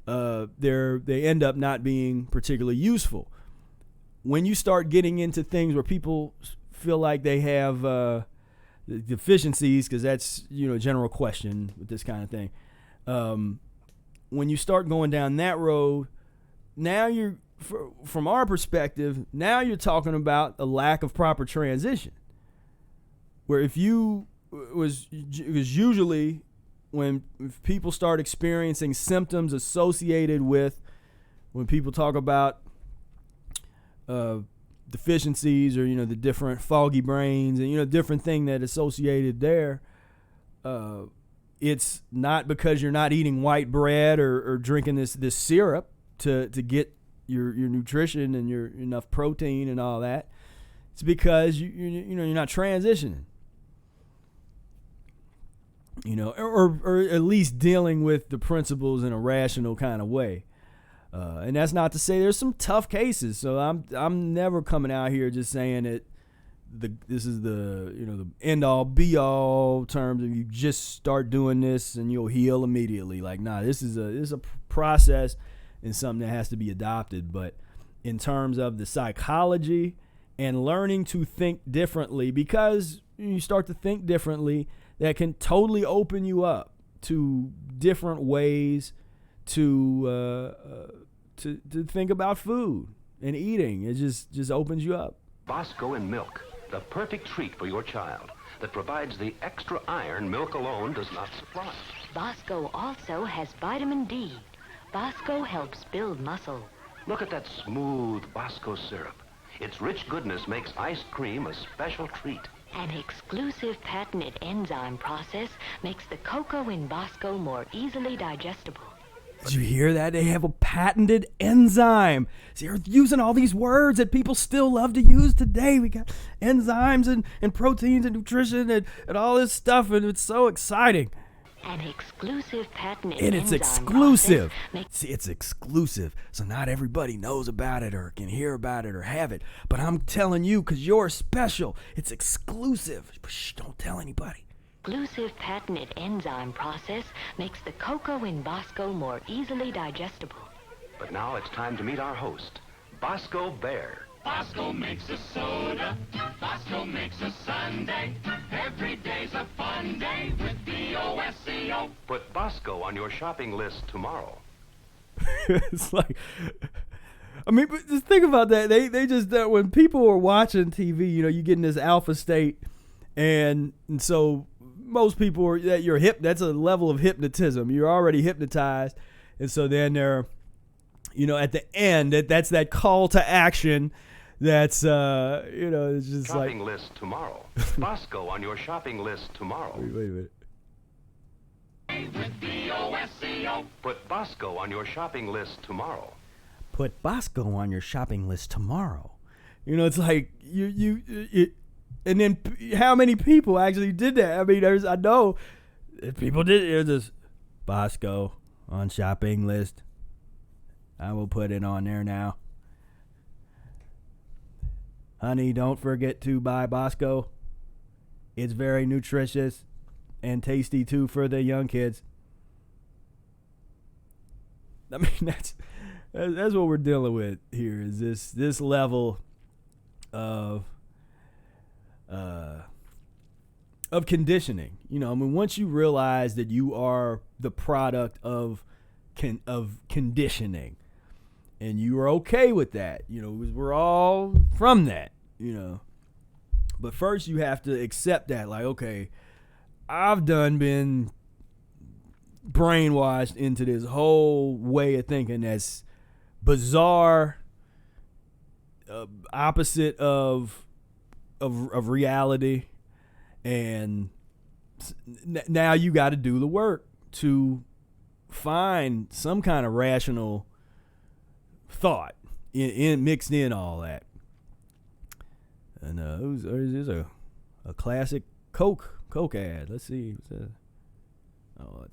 they end up not being particularly useful. When you start getting into things where people feel like they have deficiencies, because that's, you know, a general question with this kind of thing. When you start going down that road, now from our perspective, now you're talking about a lack of proper transition. Where if it was usually if people start experiencing symptoms associated with, when people talk about deficiencies or, you know, the different foggy brains and, you know, different thing that associated there, it's not because you're not eating white bread or drinking this syrup to get your nutrition and your enough protein and all that. It's because you're not transitioning. You know, or at least dealing with the principles in a rational kind of way. And that's not to say there's some tough cases. So I'm never coming out here just saying that this is the end all be all terms of you just start doing this and you'll heal immediately. Like, nah, this is a process and something that has to be adopted. But in terms of the psychology and learning to think differently, because you start to think differently, that can totally open you up to different ways to think about food and eating. It just opens you up. Bosco and milk, the perfect treat for your child that provides the extra iron milk alone does not supply. Bosco also has vitamin D. Bosco helps build muscle. Look at that smooth Bosco syrup. Its rich goodness makes ice cream a special treat. An exclusive patented enzyme process makes the cocoa in Bosco more easily digestible. Did you hear that? They have a patented enzyme. See, they're using all these words that people still love to use today. We got enzymes and proteins and nutrition and all this stuff, and it's so exciting. An exclusive patented And it's enzyme exclusive. process makes... See, it's exclusive, so not everybody knows about it or can hear about it or have it. But I'm telling you, because you're special. It's exclusive. Shh, don't tell anybody. Exclusive patented enzyme process makes the cocoa in Bosco more easily digestible. But now it's time to meet our host, Bosco Bear. Bosco makes a soda, Bosco makes a sundae. Every day's a fun day with B-O-S-C-O. Put Bosco on your shopping list tomorrow. It's like, I mean, but just think about that. They just, when people are watching TV, you know, you get in this alpha state, and so most people are that you're that's a level of hypnotism. You're already hypnotized, and so then they're, you know, at the end, that's that call to action. That's you know, it's just shopping list tomorrow. Bosco on your shopping list tomorrow. Wait a minute. With B-O-S-C-O. Put Bosco on your shopping list tomorrow. Put Bosco on your shopping list tomorrow. You know, it's like you and then how many people actually did that? I mean, I know people did it. It was just Bosco on shopping list. I will put it on there now. Honey, don't forget to buy Bosco. It's very nutritious and tasty too for the young kids. I mean, that's what we're dealing with here. Is this level of conditioning? You know, I mean, once you realize that you are the product of conditioning, and you are okay with that, you know, we're all from that, you know. But first you have to accept that, like, okay, I've been brainwashed into this whole way of thinking that's bizarre, opposite of reality, and now you got to do the work to find some kind of rational thought in mixed in all that. And there's a classic Coke ad. Let's see. Oh,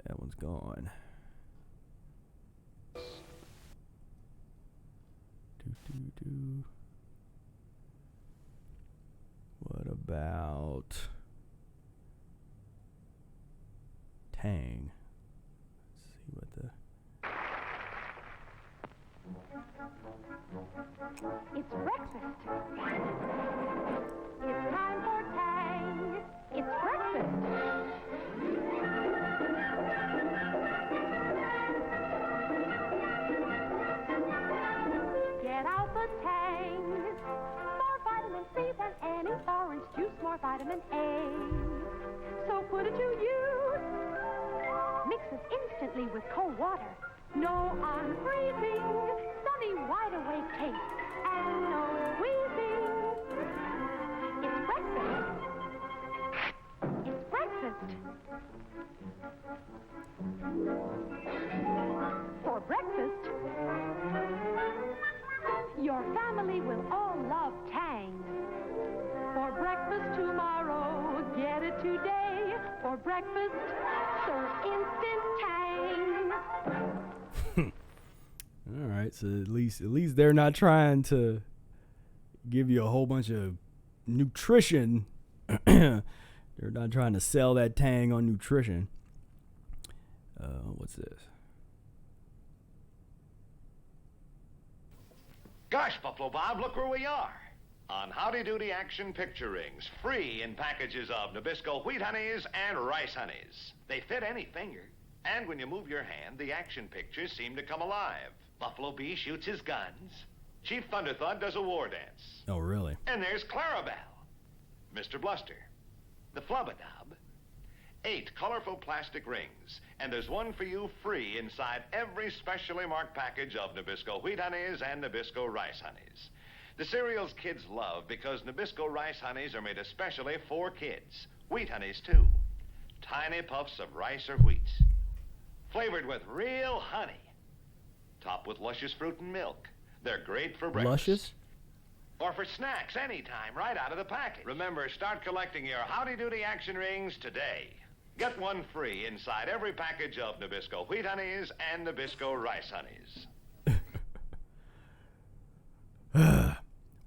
that one's gone. What about Tang? Let's see what the... It's breakfast. It's time for Tang. It's breakfast. Get out the Tang. More vitamin C than any orange juice. More vitamin A. So put it to use. Mix it instantly with cold water. No unfreezing, sunny, wide-awake taste, and no squeezing. It's breakfast. It's breakfast. For breakfast, your family will all love Tang. For breakfast tomorrow, get it today. For breakfast, serve instant Tang. All right, so at least they're not trying to give you a whole bunch of nutrition. They're not trying to sell that Tang on nutrition. What's this? Gosh, Buffalo Bob, look where we are. On Howdy Doody Action Picture Rings, free in packages of Nabisco Wheat Honeys and Rice Honeys. They fit any finger. And when you move your hand, the action pictures seem to come alive. Buffalo Bee shoots his guns. Chief Thunderthud does a war dance. Oh, really? And there's Clarabelle. Mr. Bluster. The Flubadub. 8 colorful plastic rings. And there's one for you free inside every specially marked package of Nabisco Wheat Honeys and Nabisco Rice Honeys. The cereals kids love because Nabisco Rice Honeys are made especially for kids. Wheat Honeys, too. Tiny puffs of rice or wheat. Flavored with real honey. Topped with luscious fruit and milk. They're great for breakfast. Luscious? Or for snacks anytime, right out of the package. Remember, start collecting your Howdy Doody Action Rings today. Get one free inside every package of Nabisco Wheat Honeys and Nabisco Rice Honeys.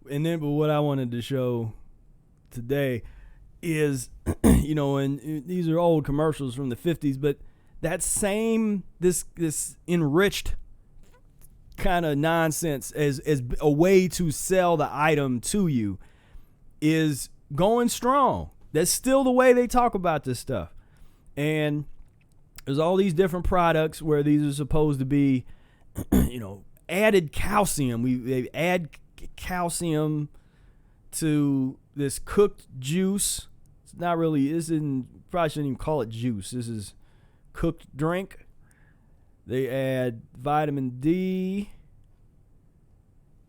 And then, but what I wanted to show today is, you know, and these are old commercials from the 50s, but that same, this enriched kind of nonsense as a way to sell the item to you is going strong. That's still the way they talk about this stuff. And there's all these different products where these are supposed to be, you know, added calcium. They add calcium to this cooked juice. It's not really, probably shouldn't even call it juice. This is cooked drink. They add vitamin D.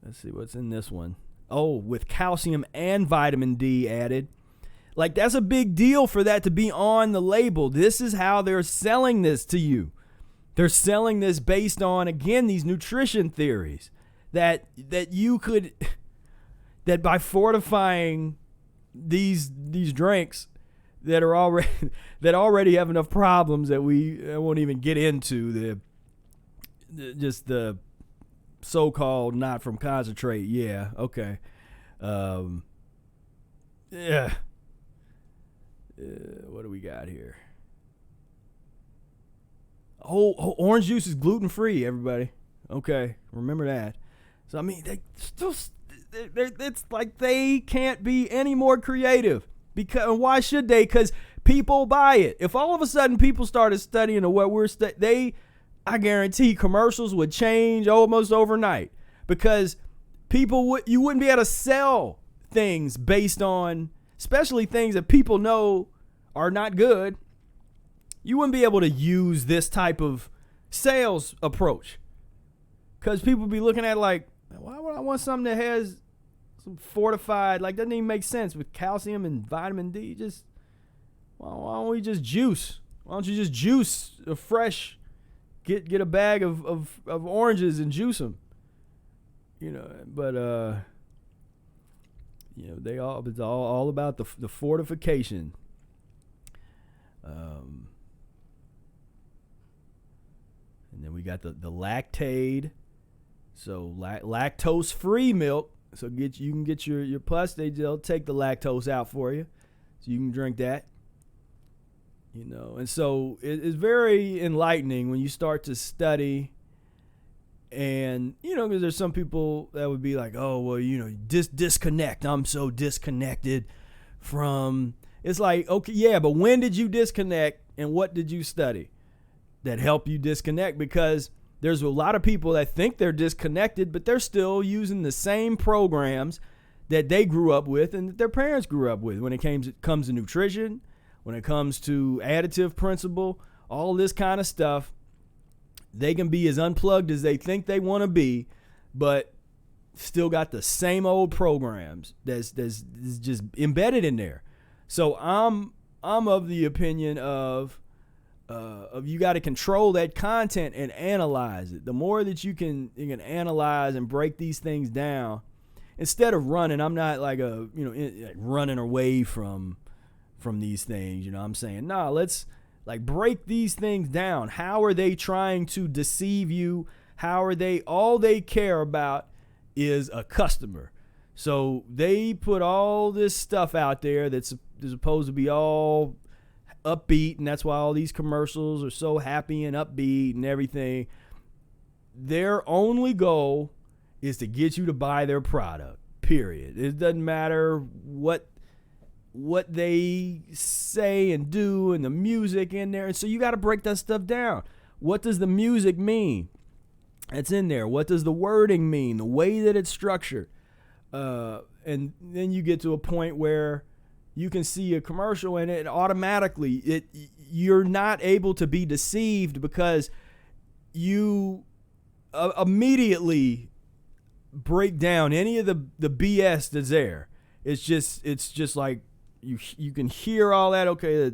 Let's see what's in this one. Oh, with calcium and vitamin D added. Like, that's a big deal for that to be on the label. This is how they're selling this to you. They're selling this based on, again, these nutrition theories that you could, that by fortifying these drinks that are already have enough problems that I won't even get into the so-called not from concentrate. Yeah, okay. Yeah. What do we got here? Oh, orange juice is gluten-free, everybody. Okay, remember that. So, I mean, it's like they can't be any more creative. Because why should they? Because people buy it. If all of a sudden people started studying what we're I guarantee commercials would change almost overnight. Because you wouldn't be able to sell things based on, especially things that people know are not good. You wouldn't be able to use this type of sales approach. Because people be looking at it like, why would I want something that has some fortified, like, doesn't even make sense with calcium and vitamin D? Why don't we just juice? Why don't you just juice a fresh, get a bag of oranges and juice them? You know, but, you know, it's all about the fortification. And then we got the Lactaid. So lactose-free milk. So you can get your plus they'll take the lactose out for you, so you can drink that. You know, and so it's very enlightening when you start to study. And, you know, because there's some people that would be like, oh, well, you know, disconnect. I'm so disconnected from. It's like, okay, yeah, but when did you disconnect and what did you study that help you disconnect? Because there's a lot of people that think they're disconnected, but they're still using the same programs that they grew up with and that their parents grew up with when it comes to nutrition, when it comes to additive principle, all this kind of stuff. They can be as unplugged as they think they want to be, but still got the same old programs that's just embedded in there. So I'm of the opinion of you got to control that content and analyze it. The more that you can analyze and break these things down, instead of running. I'm not like running away from these things. You know what I'm saying? Nah, let's like break these things down. How are they trying to deceive you? All they care about is a customer. So they put all this stuff out there that's supposed to be all upbeat, and that's why all these commercials are so happy and upbeat and everything. Their only goal is to get you to buy their product, period. It doesn't matter what they say and do and the music in there. And so you got to break that stuff down. What does the music mean? That's in there. What does the wording mean? The way that it's structured. And then you get to a point where you can see a commercial and it automatically, you're not able to be deceived because you immediately break down any of the BS that's there. It's just like you can hear all that. Okay,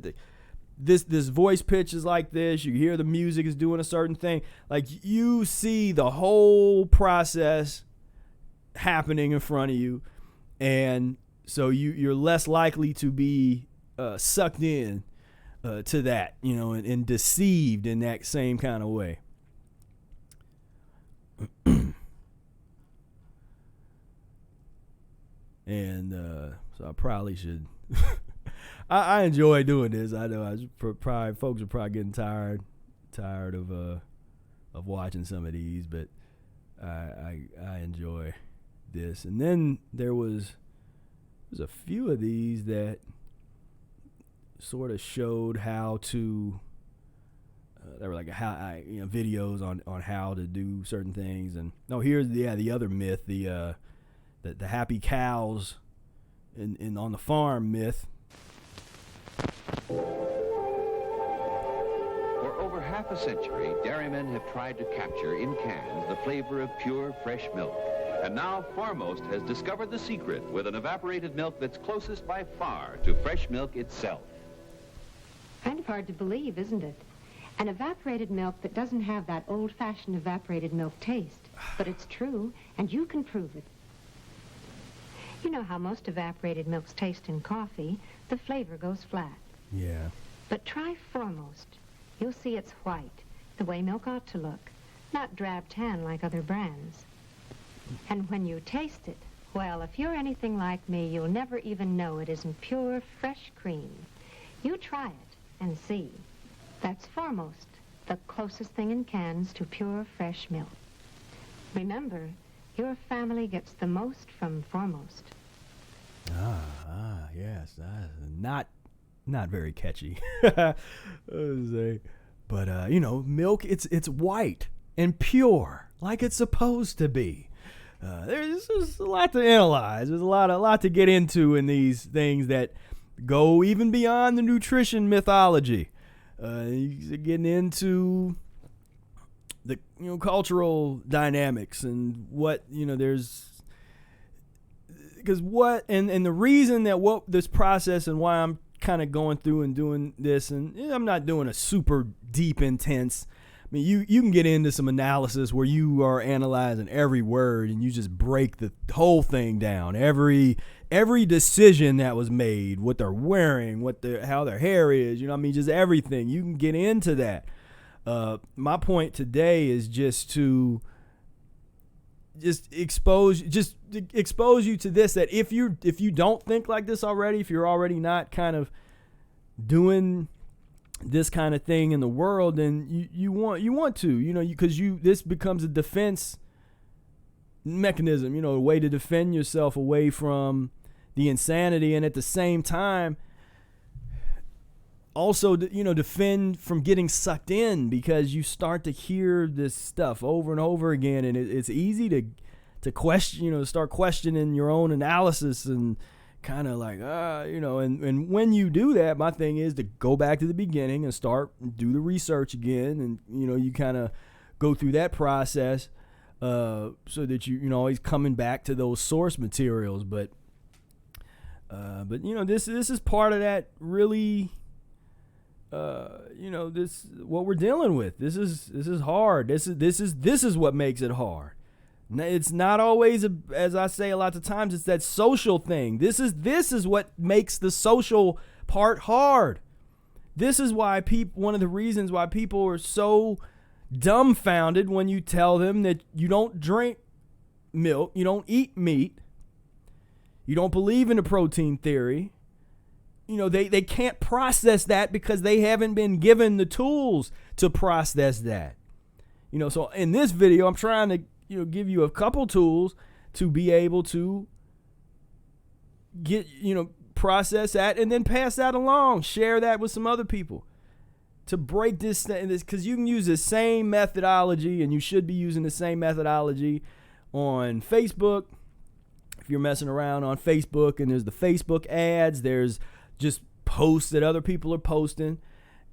this voice pitch is like this. You hear the music is doing a certain thing. Like you see the whole process happening in front of you, and so you're less likely to be sucked in to that, and deceived in that same kind of way. And so I probably should. I enjoy doing this. I know folks are probably getting tired of watching some of these, but I enjoy this. And then there's a few of these that sort of showed how to. They were like videos on how to do certain things. And here's the other myth, the happy cows in on the farm myth. For over half a century, dairymen have tried to capture in cans the flavor of pure, fresh milk. And now Foremost has discovered the secret with an evaporated milk that's closest by far to fresh milk itself. Kind of hard to believe, isn't it? An evaporated milk that doesn't have that old-fashioned evaporated milk taste. But it's true, and you can prove it. You know how most evaporated milks taste in coffee. The flavor goes flat. Yeah. But try Foremost. You'll see it's white, the way milk ought to look, not drab tan like other brands. And when you taste it, well, if you're anything like me, you'll never even know it isn't pure, fresh cream. You try it and see. That's Foremost, the closest thing in cans to pure, fresh milk. Remember, your family gets the most from Foremost. Yes. Not very catchy. But milk, it's white and pure, like it's supposed to be. There's a lot to analyze. There's a lot to get into in these things that go even beyond the nutrition mythology. You're getting into the cultural dynamics and what there's. Because and the reason that this process and why I'm kind of going through and doing this, and I'm not doing a super deep, intense. I mean, you can get into some analysis where you are analyzing every word and you just break the whole thing down. Every decision that was made, what they're wearing, how their hair is, just everything. You can get into that. My point today is just to expose you to this, that if you don't think like this already, if you're already not kind of doing this kind of thing in the world, then you want to, because this becomes a defense mechanism, a way to defend yourself away from the insanity, and at the same time also defend from getting sucked in, because you start to hear this stuff over and over again, and it's easy to question, to start questioning your own analysis and kind of like and when you do that, my thing is to go back to the beginning and do the research again, and you kind of go through that process so that you always coming back to those source materials, but this is part of that really. This what we're dealing with. This is hard. This is what makes it hard. It's not always as I say a lot of times. It's that social thing. This is what makes the social part hard. This is why one of the reasons why people are so dumbfounded when you tell them that you don't drink milk, you don't eat meat, you don't believe in the protein theory. They can't process that because they haven't been given the tools to process that. So in this video, I'm trying to, give you a couple tools to be able to process that and then pass that along. Share that with some other people to break this, because you can use the same methodology, and you should be using the same methodology on Facebook. If you're messing around on Facebook and there's the Facebook ads, there's just posts that other people are posting,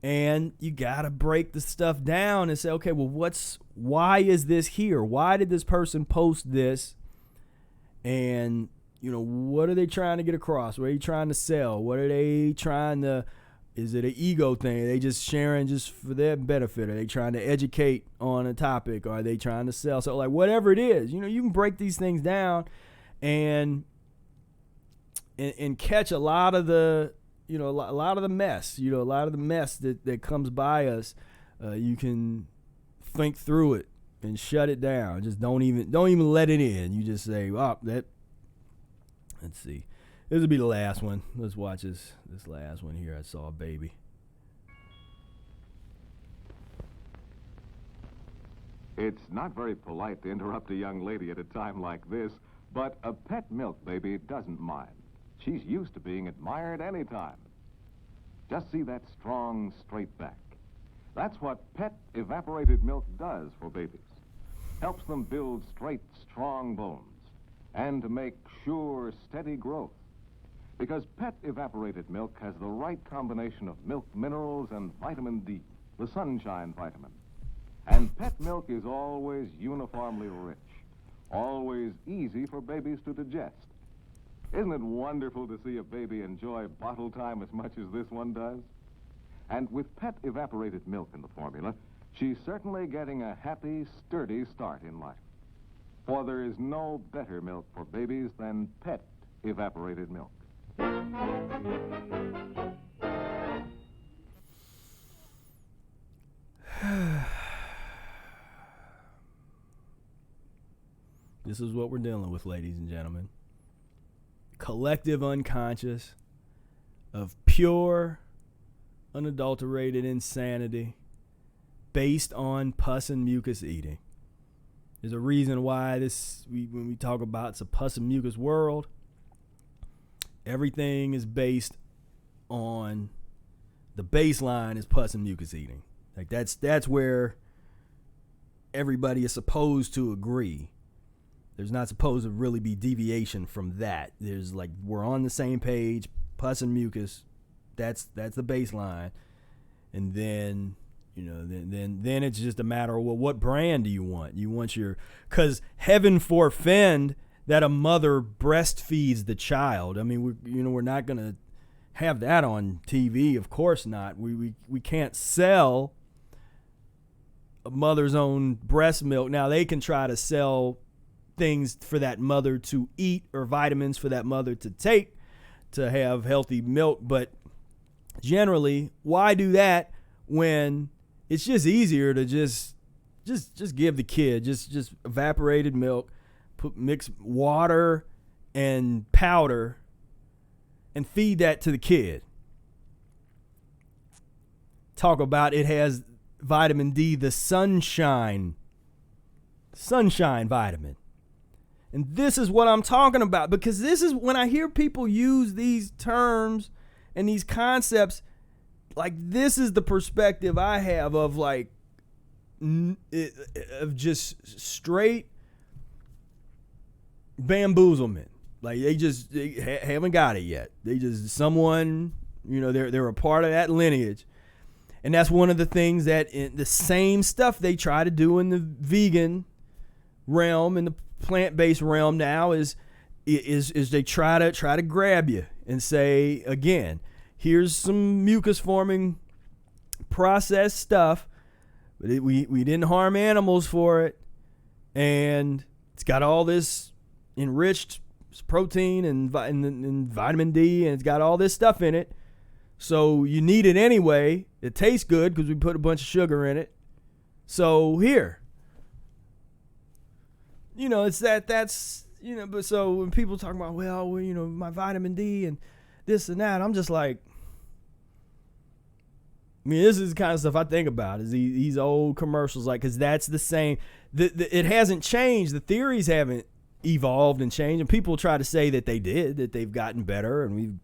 and you got to break the stuff down and say, okay, well, why is this here? Why did this person post this? And, what are they trying to get across? What are they trying to sell? What are they trying to, is it an ego thing? Are they just sharing just for their benefit? Are they trying to educate on a topic? Or are they trying to sell? So, like, whatever it is, you can break these things down and catch a lot of the, a lot of the mess, a lot of the mess that comes by us. You can think through it and shut it down. Just don't even let it in. You just say, let's see. This will be the last one. Let's watch this last one here. I saw a baby. It's not very polite to interrupt a young lady at a time like this, but a pet milk baby doesn't mind. She's used to being admired anytime. Just see that strong, straight back. That's what pet evaporated milk does for babies. Helps them build straight, strong bones and to make sure, steady growth. Because pet evaporated milk has the right combination of milk minerals and vitamin D, the sunshine vitamin. And pet milk is always uniformly rich, always easy for babies to digest. Isn't it wonderful to see a baby enjoy bottle time as much as this one does? And with pet evaporated milk in the formula, she's certainly getting a happy, sturdy start in life. For there is no better milk for babies than pet evaporated milk. This is what we're dealing with, ladies and gentlemen. Collective unconscious of pure, unadulterated insanity based on pus and mucus eating. There's a reason why when we talk about it's a pus and mucus world, everything is based on the baseline is pus and mucus eating. Like that's where everybody is supposed to agree. There's not supposed to really be deviation from that. There's like, we're on the same page, pus and mucus. That's the baseline. And then, then it's just a matter of, well, what brand do you want? You want because heaven forfend that a mother breastfeeds the child. I mean, we're not going to have that on TV. Of course not. We can't sell a mother's own breast milk. Now they can try to sell things for that mother to eat or vitamins for that mother to take to have healthy milk, but generally, why do that when it's just easier to just give the kid just evaporated milk, mix water and powder and feed that to the kid. Talk about it has vitamin D, the sunshine vitamin. And this is what I'm talking about, because this is when I hear people use these terms and these concepts, like, this is the perspective I have of of just straight bamboozlement. Like, they haven't got it yet. They just, someone, they're a part of that lineage. And that's one of the things that the same stuff they try to do in the vegan realm and the plant-based realm now is they try to grab you and say, again, here's some mucus forming processed stuff, but we didn't harm animals for it, and it's got all this enriched protein and vitamin D, and it's got all this stuff in it, so you need it anyway. It tastes good because we put a bunch of sugar in it, so here. It's that's but so when people talk about, my vitamin D and this and that, I'm just like, this is the kind of stuff I think about, is these old commercials, like, because that's the same. It hasn't changed. The theories haven't evolved and changed, and people try to say that they did, that they've gotten better, and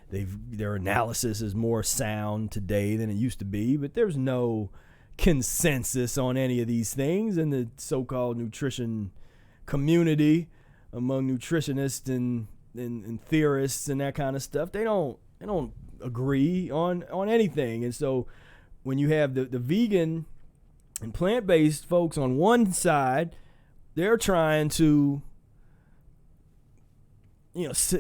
their analysis is more sound today than it used to be, but there's no consensus on any of these things in the so-called nutrition community among nutritionists and theorists and that kind of stuff. They don't agree on anything. And so when you have the vegan and plant-based folks on one side, they're trying to, this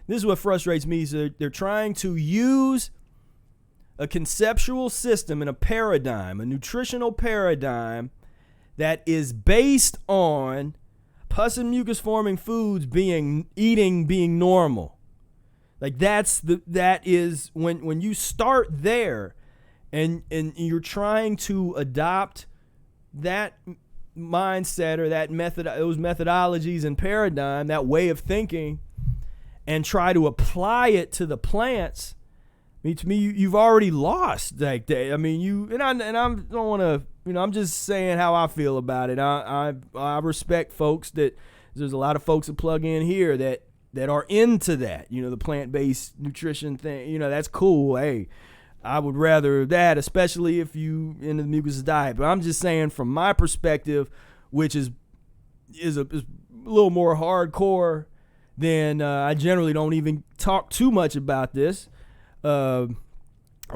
is what frustrates me. So they're trying to use a conceptual system and a paradigm, a nutritional paradigm that is based on pus and mucus forming foods being normal. Like that is when you start there and you're trying to adopt that mindset or that method, those methodologies and paradigm, that way of thinking, and try to apply it to the plants. I mean, to me, you've already lost. Like, I mean, I don't want to. I'm just saying how I feel about it. I respect folks that there's a lot of folks that plug in here that are into that. The plant-based nutrition thing. That's cool. Hey, I would rather that, especially if you into the Mucusless diet. But I'm just saying from my perspective, which is a little more hardcore than I generally don't even talk too much about this. I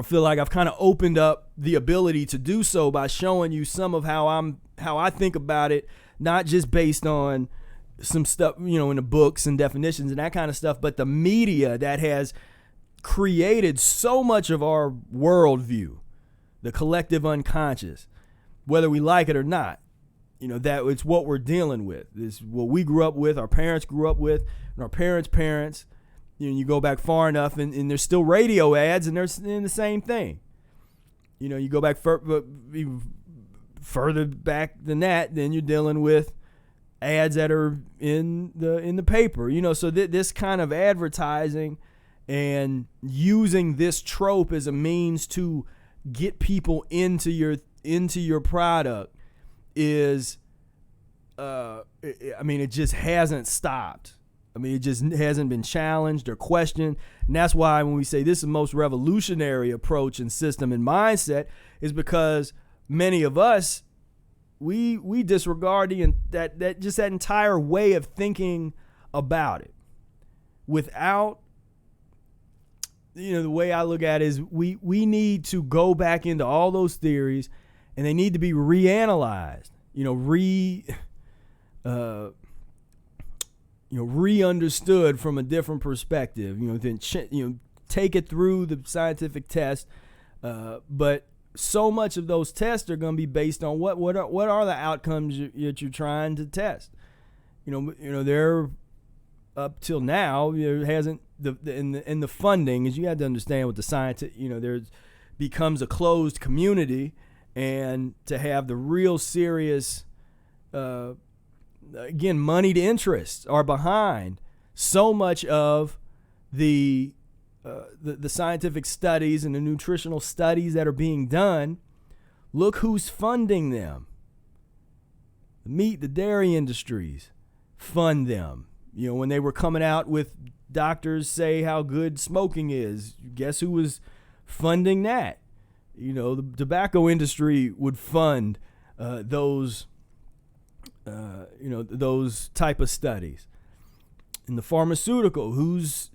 feel like I've kind of opened up the ability to do so by showing you some of how I think about it, not just based on some stuff, in the books and definitions and that kind of stuff, but the media that has created so much of our worldview, the collective unconscious, whether we like it or not. That it's what we're dealing with. It's what we grew up with, our parents grew up with, and our parents' parents. You go back far enough, and there's still radio ads, and they're in the same thing. You go back further back than that, then you're dealing with ads that are in the paper. So this kind of advertising and using this trope as a means to get people into your product is, it just hasn't stopped. It just hasn't been challenged or questioned. And that's why when we say this is the most revolutionary approach and system and mindset, is because many of us, we disregard that entire way of thinking about it. Without, the way I look at it is we need to go back into all those theories, and they need to be reanalyzed, re-understood from a different perspective, then take it through the scientific test. But so much of those tests are going to be based on what are the outcomes that you're trying to test. They're up till now, there hasn't in the funding, is you have to understand what the science, there becomes a closed community, and to have the real serious, again, moneyed interests are behind so much of the scientific studies and the nutritional studies that are being done. Look who's funding them. The meat, the dairy industries fund them. When they were coming out with doctors say how good smoking is, guess who was funding that? The tobacco industry would fund those type of studies. In the pharmaceutical, who's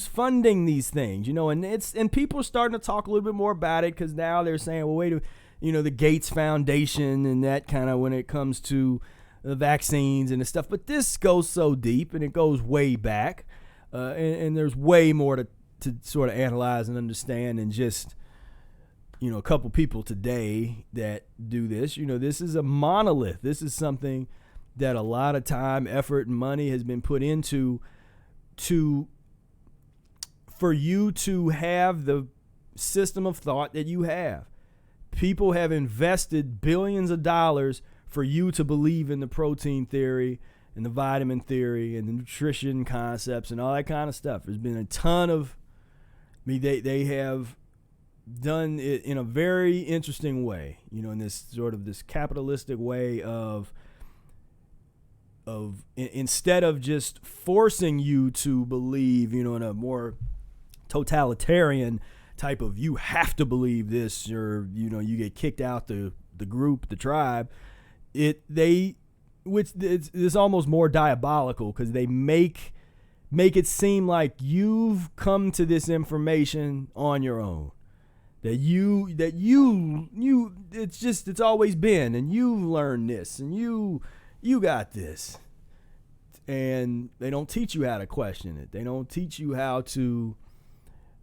funding these things, and people are starting to talk a little bit more about it, because now they're saying, well, wait, the Gates Foundation and that kind of, when it comes to the vaccines and the stuff. But this goes so deep, and it goes way back, and there's way more to sort of analyze and understand than just a couple people today that do this. This is a monolith. This is something that a lot of time, effort, and money has been put into for you to have the system of thought that you have. People have invested billions of dollars for you to believe in the protein theory and the vitamin theory and the nutrition concepts and all that kind of stuff. There's been a ton of, they have done it in a very interesting way, in this sort of this capitalistic way of instead of just forcing you to believe, in a more totalitarian type of, you have to believe this, or you get kicked out the group, the tribe. It's almost more diabolical, because they make it seem like you've come to this information on your own, that it's always been, and you've learned this, and you got this. And they don't teach you how to question it. They don't teach you how to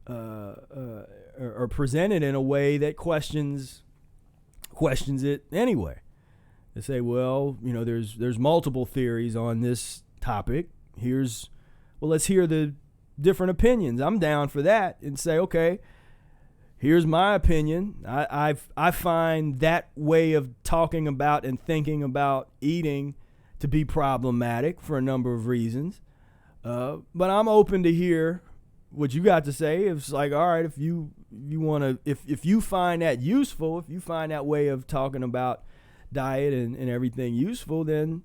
or present it in a way that questions it anyway. They say, well, there's multiple theories on this topic. Let's hear the different opinions. I'm down for that, and say, okay, here's my opinion. I find that way of talking about and thinking about eating to be problematic for a number of reasons. But I'm open to hear what you got to say. It's like, all right, if you want to, if you find that useful, if you find that way of talking about diet and everything useful, then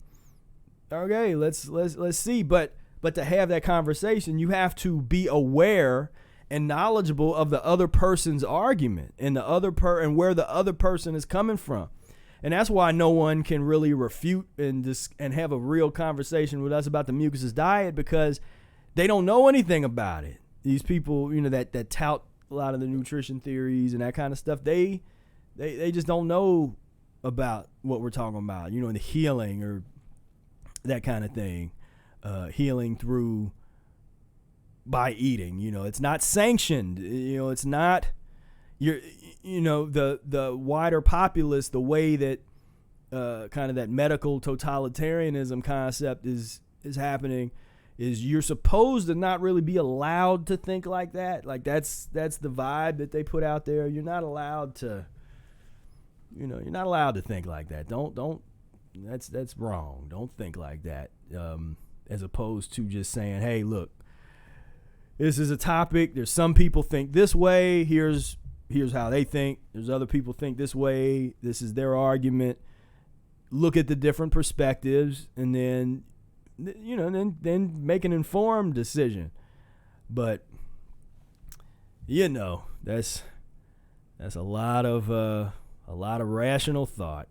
okay, let's see. But to have that conversation, you have to be aware and knowledgeable of the other person's argument and and where the other person is coming from. And that's why no one can really refute and have a real conversation with us about the Mucusless diet, because they don't know anything about it. These people, that tout a lot of the nutrition theories and that kind of stuff, they just don't know about what we're talking about, the healing or that kind of thing. Healing by eating, it's not sanctioned. It's not the wider populace, the way that kind of that medical totalitarianism concept is happening, is you're supposed to not really be allowed to think like that. Like that's the vibe that they put out there. You're not allowed to, you're not allowed to think like that. Don't that's wrong. Don't think like that. As opposed to just saying, hey, look, this is a topic. There's some people think this way. Here's how they think. There's other people think this way. This is their argument. Look at the different perspectives, and then then make an informed decision. But that's a lot of rational thought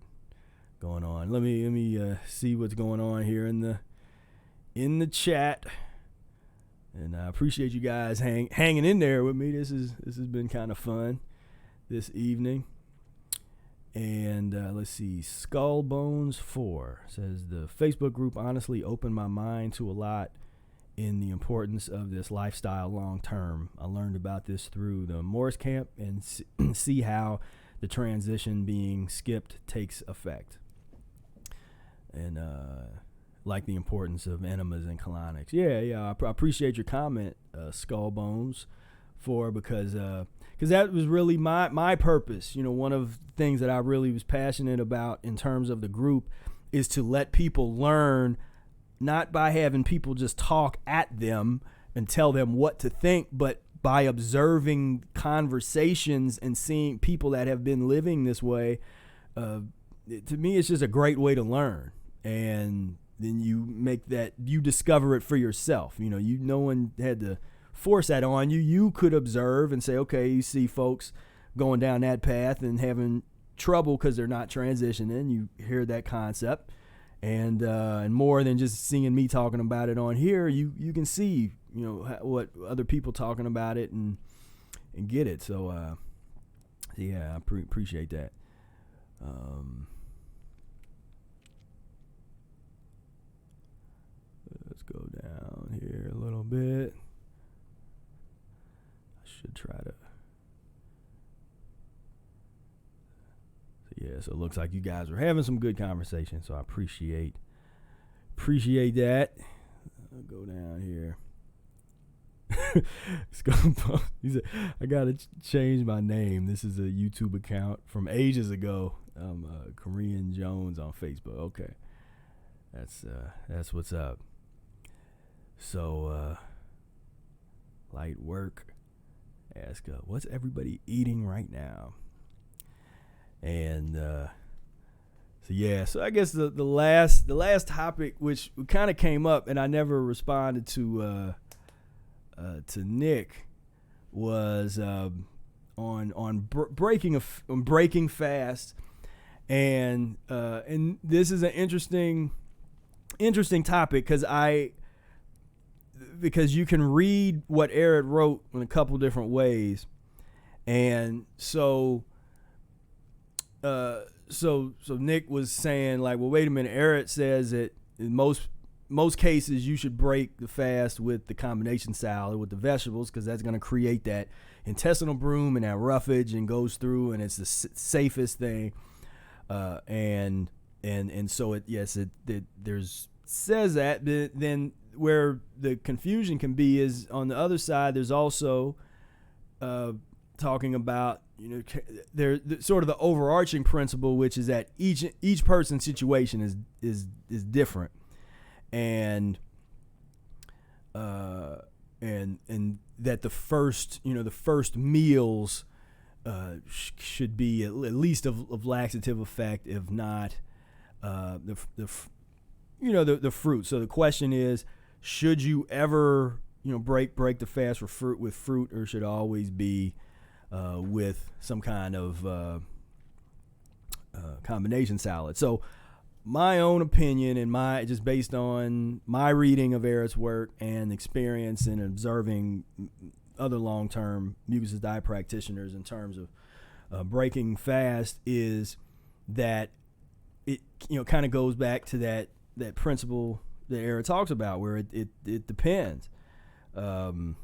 going on. Let me see what's going on here in the chat. And I appreciate you guys hanging in there with me. This has been kind of fun this evening. And let's see. Skullbones4 says, the Facebook group honestly opened my mind to a lot in the importance of this lifestyle long term. I learned about this through the Morris camp and see how the transition being skipped takes effect. And like the importance of enemas and colonics. Yeah, I appreciate your comment, Skullbones, because that was really my purpose. One of the things that I really was passionate about in terms of the group is to let people learn, not by having people just talk at them and tell them what to think, but by observing conversations and seeing people that have been living this way. To me, it's just a great way to learn. And then you discover it for yourself. No one had to force that on you. You could observe and say, okay, you see folks going down that path and having trouble because they're not transitioning. You hear that concept, and more than just seeing me talking about it on here, you can see what other people talking about it and get it. So yeah, I appreciate that. Let's go down here a little bit. I should try to. Yeah, so it looks like you guys are having some good conversation, so I appreciate that. I'll go down here. He said, I gotta change my name. This is a YouTube account from ages ago. Korean Jones on Facebook. Okay, that's what's up. So light work. Ask what's everybody eating right now? And So I guess the last topic, which kind of came up and I never responded to Nick, was on breaking fast, and this is an interesting topic because you can read what Eric wrote in a couple different ways, and so Nick was saying, like, well, wait a minute. Eric says that in most cases you should break the fast with the combination salad with the vegetables, because that's going to create that intestinal broom and that roughage and goes through, and it's the safest thing. And so there's says that, but then where the confusion can be is on the other side. There's also talking about, there sort of the overarching principle, which is that each person's situation is different, and that the first meals should be at least of laxative effect, if not the fruit. So the question is, should you ever break the fast with fruit, or should it always be with some kind of combination salad? So my own opinion, and just based on my reading of Eric's work and experience in observing other long-term mucusless diet practitioners in terms of breaking fast, is that it kind of goes back to that principle that Eric talks about, where it depends. Let's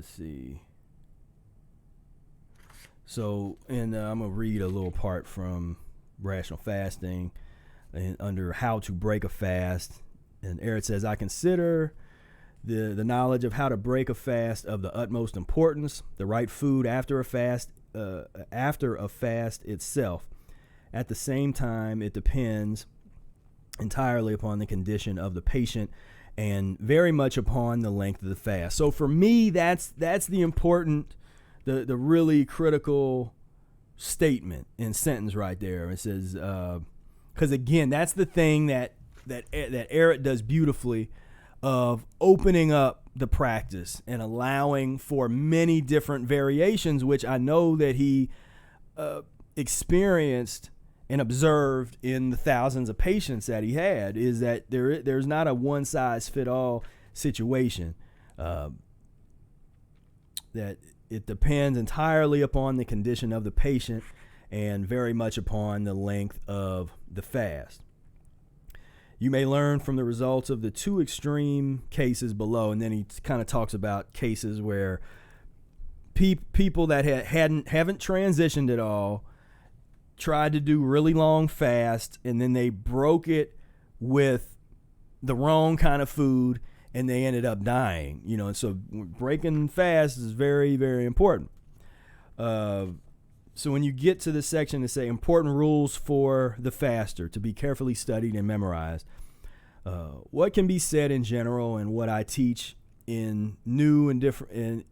see. So, and I'm going to read a little part from Rational Fasting and under how to break a fast. And Eric says, I consider the knowledge of how to break a fast of the utmost importance. The right food after a fast itself. At the same time, it depends entirely upon the condition of the patient and very much upon the length of the fast. So for me, that's the important, the really critical statement and sentence right there. It says, because again, that's the thing that Eric does beautifully, of opening up the practice and allowing for many different variations, which I know that he experienced and observed in the thousands of patients that he had, is that there's not a one-size-fit-all situation. That it depends entirely upon the condition of the patient and very much upon the length of the fast. You may learn from the results of the two extreme cases below, and then he kind of talks about cases where people that haven't transitioned at all tried to do really long fast, and then they broke it with the wrong kind of food, and they ended up dying. And so breaking fast is very, very important. So when you get to the section to say important rules for the faster to be carefully studied and memorized, what can be said in general and what I teach in new and different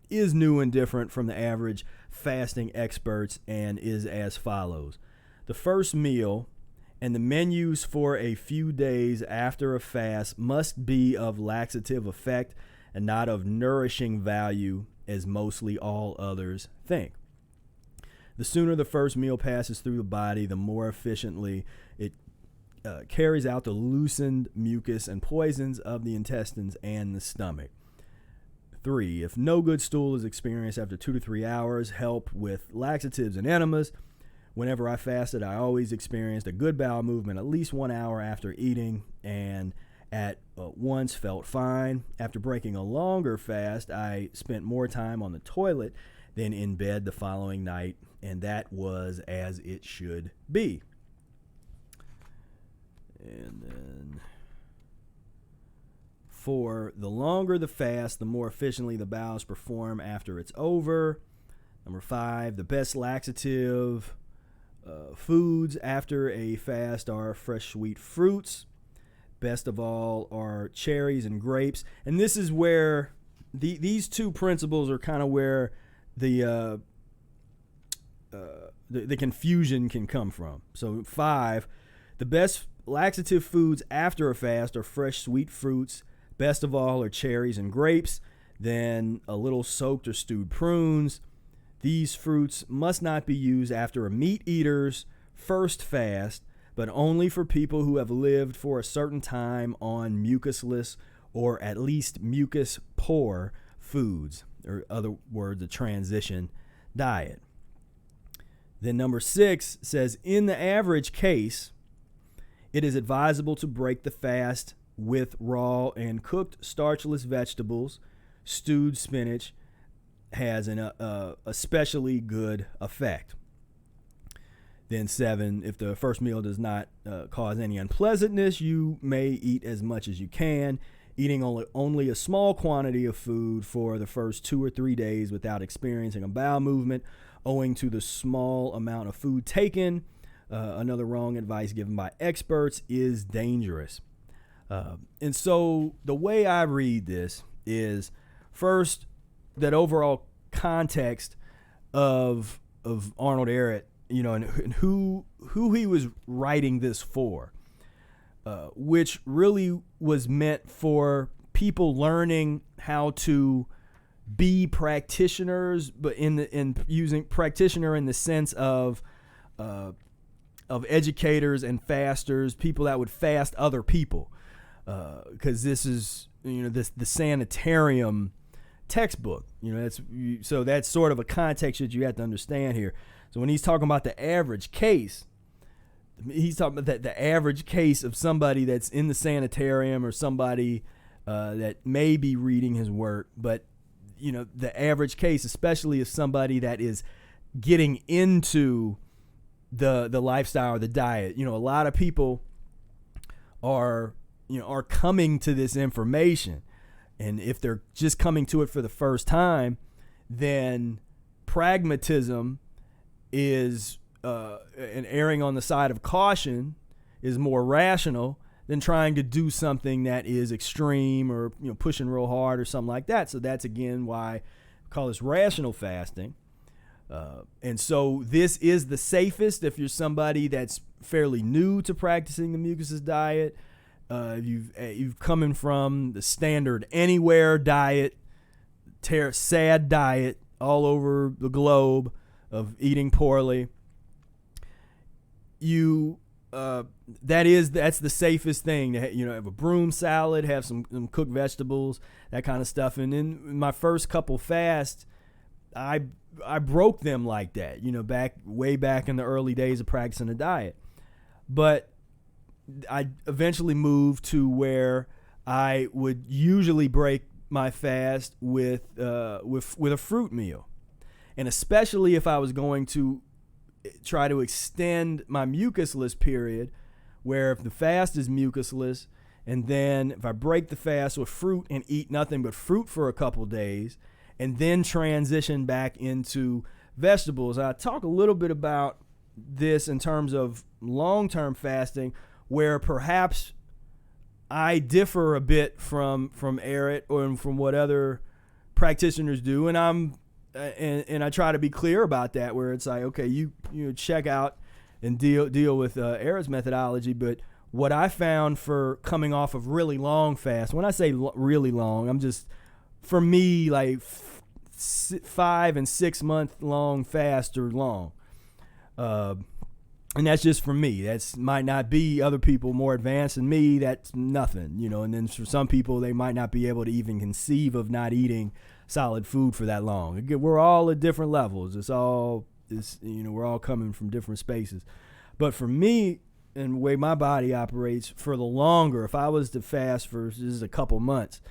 is new and different from the average fasting experts, and is as follows. The first meal and the menus for a few days after a fast must be of laxative effect and not of nourishing value, as mostly all others think. The sooner the first meal passes through the body, the more efficiently it carries out the loosened mucus and poisons of the intestines and the stomach. 3. If no good stool is experienced after 2 to 3 hours, help with laxatives and enemas. Whenever I fasted, I always experienced a good bowel movement at least 1 hour after eating, and at once felt fine. After breaking a longer fast, I spent more time on the toilet than in bed the following night, and that was as it should be. And then 4, the longer the fast, the more efficiently the bowels perform after it's over. Number 5, the best laxative foods after a fast are fresh sweet fruits. Best of all are cherries and grapes. And this is where these two principles are kind of where the the confusion can come from. So 5, the best laxative foods after a fast are fresh sweet fruits. Best of all are cherries and grapes, then a little soaked or stewed prunes. These fruits must not be used after a meat eater's first fast, but only for people who have lived for a certain time on mucusless or at least mucus-poor foods, or other words, a transition diet. Then number 6 says, in the average case, it is advisable to break the fast with raw and cooked starchless vegetables. Stewed spinach has an especially good effect. Then 7, if the first meal does not cause any unpleasantness, you may eat as much as you can. Eating only a small quantity of food for the first 2 or 3 days without experiencing a bowel movement owing to the small amount of food taken, another wrong advice given by experts, is dangerous. And so the way I read this is, first, that overall context of Arnold Ehret, you know, and who he was writing this for, which really was meant for people learning how to be practitioners, but in using practitioner in the sense of educators and fasters, people that would fast other people, because this is, you know, the sanitarium textbook, you know, so that's sort of a context that you have to understand here. So when he's talking about the average case, he's talking about the average case of somebody that's in the sanitarium or somebody that may be reading his work. But, you know, the average case, especially if somebody that is getting into the lifestyle or the diet, you know, a lot of people are coming to this information. And if they're just coming to it for the first time, then pragmatism is and erring on the side of caution is more rational than trying to do something that is extreme or, you know, pushing real hard or something like that. So that's again why I call this rational fasting. And so this is the safest if you're somebody that's fairly new to practicing the Mucusless diet. You've coming from the standard anywhere diet, sad diet all over the globe of eating poorly. That's the safest thing to, you know, have a broom salad, have some cooked vegetables, that kind of stuff. And in my first couple fasts, I broke them like that, you know, way back in the early days of practicing the diet. But I eventually moved to where I would usually break my fast with a fruit meal. And especially if I was going to try to extend my mucusless period, where if the fast is mucusless, and then if I break the fast with fruit and eat nothing but fruit for a couple days, and then transition back into vegetables. I talk a little bit about this in terms of long-term fasting, where perhaps I differ a bit from Ehret or from what other practitioners do, and I try to be clear about that, where it's like, okay, you check out and deal with Ehret's methodology. But what I found for coming off of really long fast, when I say really long, I'm just, for me, like 5 and 6 month long fast are long. And that's just for me. That's might not be other people more advanced than me. That's nothing, you know. And then for some people, they might not be able to even conceive of not eating solid food for that long. Again, we're all at different levels. We're all coming from different spaces. But for me, and the way my body operates, for the longer, if I was to fast for just a couple months,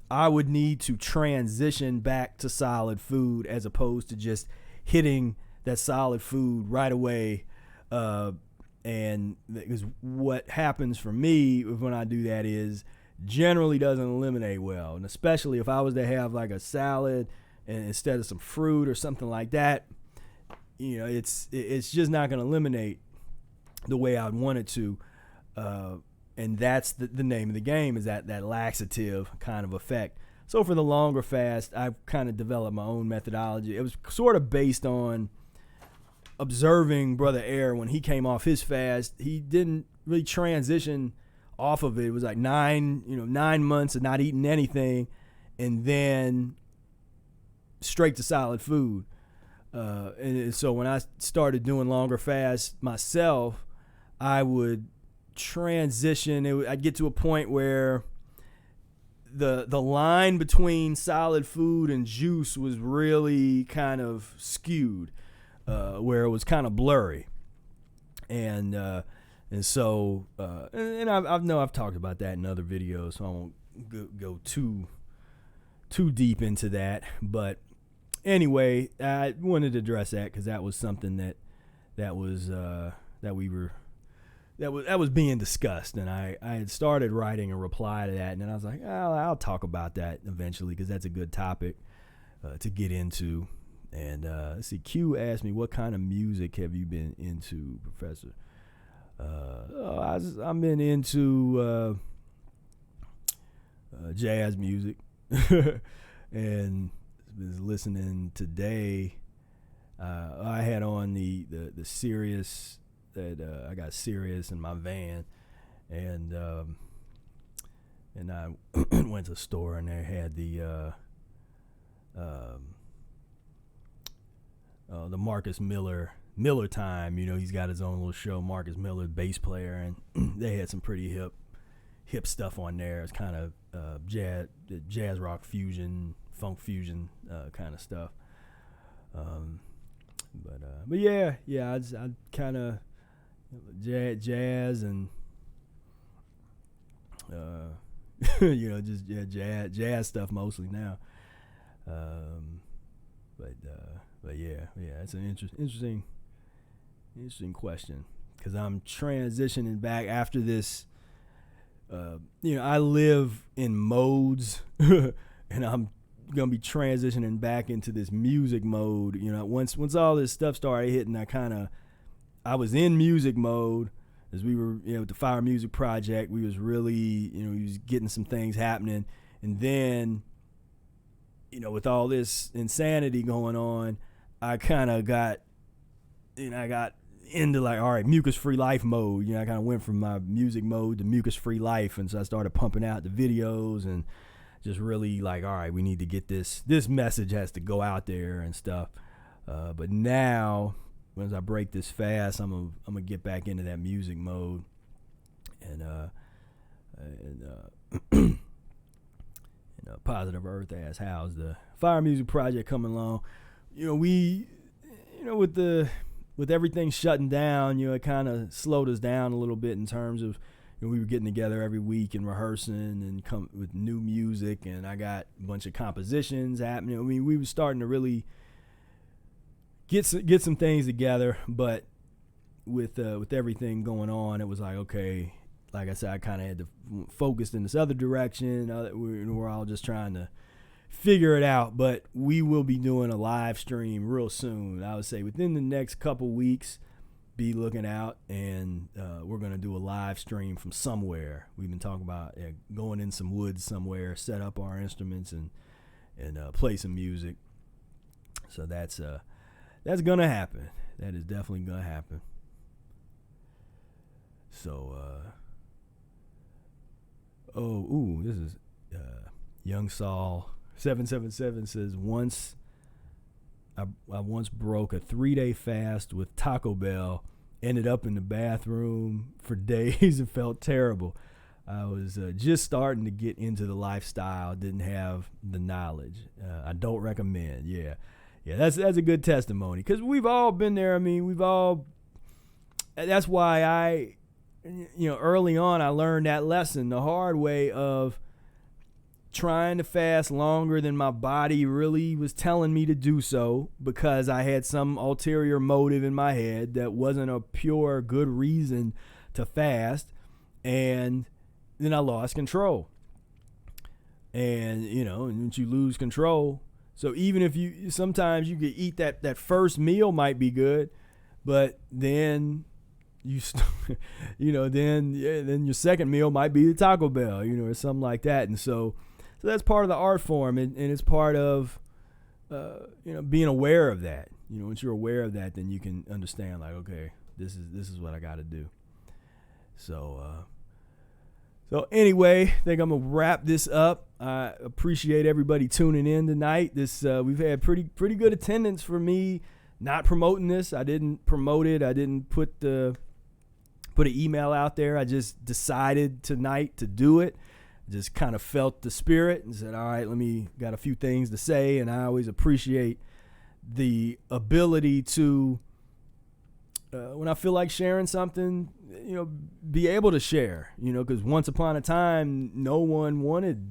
I would need to transition back to solid food as opposed to just hitting that solid food right away. And because what happens for me when I do that is generally doesn't eliminate well. And especially if I was to have like a salad and instead of some fruit or something like that, you know, it's just not going to eliminate the way I'd want it to. And that's the name of the game, is that laxative kind of effect. So for the longer fast, I've kind of developed my own methodology. It was sort of based on observing Brother Air when he came off his fast, he didn't really transition off of it. It was like 9 months of not eating anything, and then straight to solid food. And so when I started doing longer fasts myself, I would transition. I'd get to a point where the line between solid food and juice was really kind of skewed, where it was kind of blurry. And so I've talked about that in other videos, so I won't go too deep into that. But anyway, I wanted to address that because that was something that was being discussed, and I had started writing a reply to that, and then I was like, I'll talk about that eventually because that's a good topic to get into. And let's see, Q asked me, what kind of music have you been into, Professor? I've been into jazz music, and was listening today. I had on the Sirius that I got Sirius in my van, and I went to the store and they had the Marcus Miller Time. He's got his own little show, Marcus Miller, bass player, and they had some pretty hip stuff on there. It's kind of jazz rock fusion, funk fusion kind of stuff. But yeah, I kind of jazz and jazz stuff mostly now. But yeah, it's an interesting question because I'm transitioning back after this. I live in modes, and I'm gonna be transitioning back into this music mode. Once all this stuff started hitting, I was in music mode as we were, with the Fire Music Project. We was really, we was getting some things happening, and then, with all this insanity going on, I kind of got, I got into like, all right, mucus-free life mode. I kind of went from my music mode to mucus-free life, and so I started pumping out the videos and just really like, all right, we need to get this message has to go out there and stuff. But now, once I break this fast, I'm gonna get back into that music mode, and Positive Earth asks, how's the Fire Music Project coming along? With everything shutting down, it kind of slowed us down a little bit in terms of, we were getting together every week and rehearsing and come with new music, and I got a bunch of compositions happening. We were starting to really get some things together, but with everything going on, it was like, okay, like I said, I kind of had to focus in this other direction. We're all just trying to figure it out, but we will be doing a live stream real soon. I would say within the next couple weeks, be looking out, and we're going to do a live stream from somewhere. We've been talking about going in some woods somewhere, set up our instruments, and play some music. So that's going to happen. That is definitely going to happen. So, this is Young Saul 777 says, I once broke a 3-day fast with Taco Bell, ended up in the bathroom for days and felt terrible. I was just starting to get into the lifestyle, didn't have the knowledge. I don't recommend. Yeah, that's a good testimony because we've all been there. I mean, that's why early on I learned that lesson the hard way of trying to fast longer than my body really was telling me to do so, because I had some ulterior motive in my head that wasn't a pure good reason to fast, and then I lost control. And once you lose control, so even if sometimes you could eat that first meal might be good, but then then your second meal might be the Taco Bell, or something like that. And so that's part of the art form, and it's part of being aware of that. Once you're aware of that, then you can understand, like, okay, this is what I got to do. So anyway, I think I'm gonna wrap this up. I appreciate everybody tuning in tonight. We've had pretty good attendance for me not promoting this. I didn't promote it. I didn't put an email out there. I just decided tonight to do it. Just kind of felt the spirit and said, all right, got a few things to say. And I always appreciate the ability to, when I feel like sharing something, be able to share, because once upon a time, no one wanted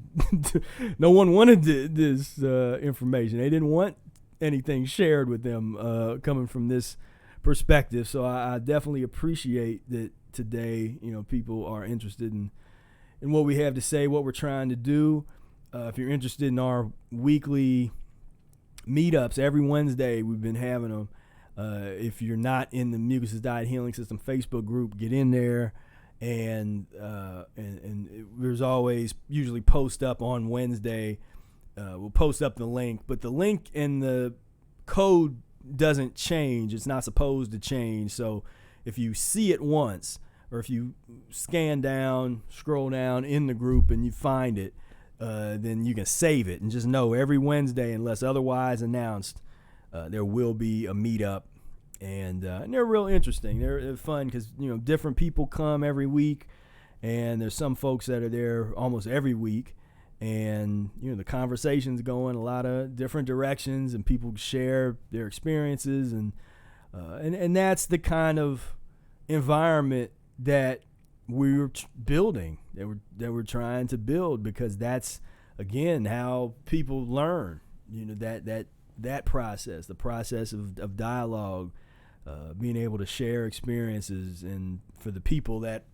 this information. They didn't want anything shared with them coming from this perspective. So I definitely appreciate that today, people are interested in what we have to say, what we're trying to do. If you're interested in our weekly meetups, every Wednesday we've been having them. If you're not in the Mucusless Diet Healing System Facebook group, get in there, and there's always usually post up on Wednesday. We'll post up the link, but the link and the code doesn't change. It's not supposed to change. So if you see it once, or if you scroll down in the group and you find it, then you can save it and just know every Wednesday, unless otherwise announced, there will be a meetup, and they're real interesting. They're fun because different people come every week, and there's some folks that are there almost every week, and the conversation's going a lot of different directions, and people share their experiences, and that's the kind of environment that we're building, that we're trying to build, because that's again how people learn. That process, the process of dialogue, being able to share experiences, and for the people that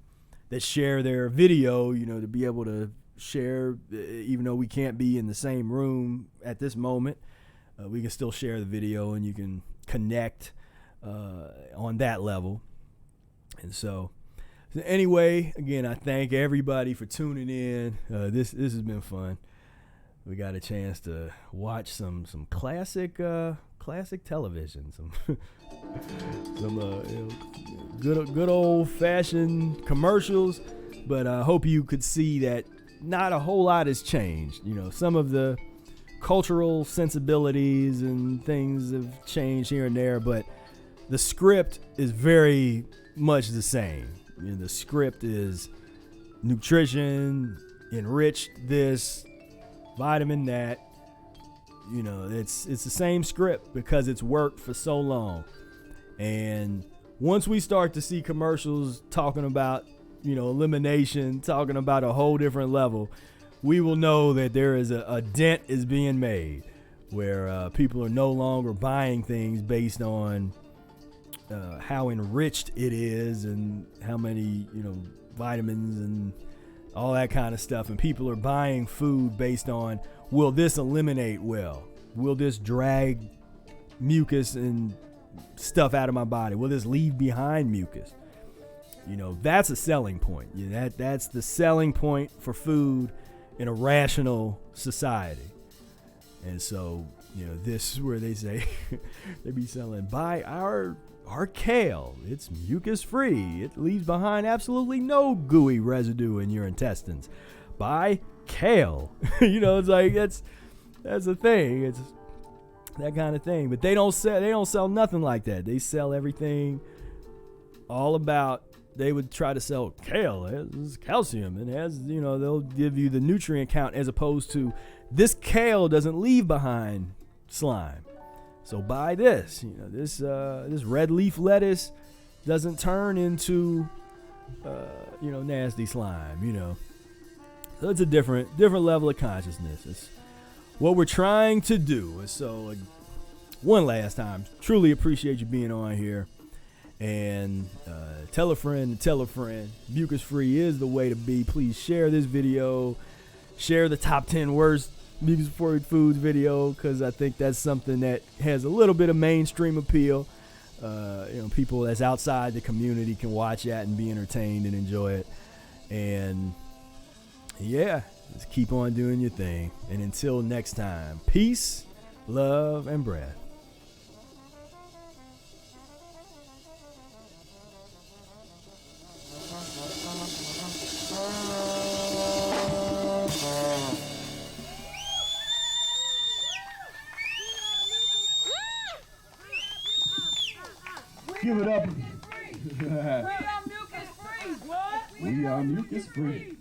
share their video, to be able to share, even though we can't be in the same room at this moment, we can still share the video, and you can connect on that level. And so anyway, again, I thank everybody for tuning in. This has been fun. We got a chance to watch some classic television, some good old fashioned commercials. But I hope you could see that not a whole lot has changed. Some of the cultural sensibilities and things have changed here and there, but the script is very much the same. The script is nutrition, enriched this, vitamin that. It's the same script because it's worked for so long. And once we start to see commercials talking about, elimination, talking about a whole different level, we will know that there is a dent is being made, where people are no longer buying things based on how enriched it is and how many, vitamins and all that kind of stuff. And people are buying food based on, will this eliminate well? Will this drag mucus and stuff out of my body? Will this leave behind mucus? That's a selling point. That's the selling point for food in a rational society. And so, this is where they say they be selling, buy our kale. It's mucus-free. It leaves behind absolutely no gooey residue in your intestines. Buy kale. It's like that's the thing. It's that kind of thing. But they don't sell nothing like that. They sell everything all about. They would try to sell kale. It has calcium. It has, they'll give you the nutrient count, as opposed to this kale doesn't leave behind slime. So buy this. This red leaf lettuce doesn't turn into nasty slime. So it's a different level of consciousness. It's what we're trying to do. So one last time, truly appreciate you being on here. And tell a friend. Mucus-free is the way to be. Please share this video. Share the top 10 worst mucus-free foods video, because I think that's something that has a little bit of mainstream appeal. People that's outside the community can watch that and be entertained and enjoy it. And yeah, just keep on doing your thing. And until next time, peace, love, and breath. Give it up. We are mucus-free. What? We are mucus-free.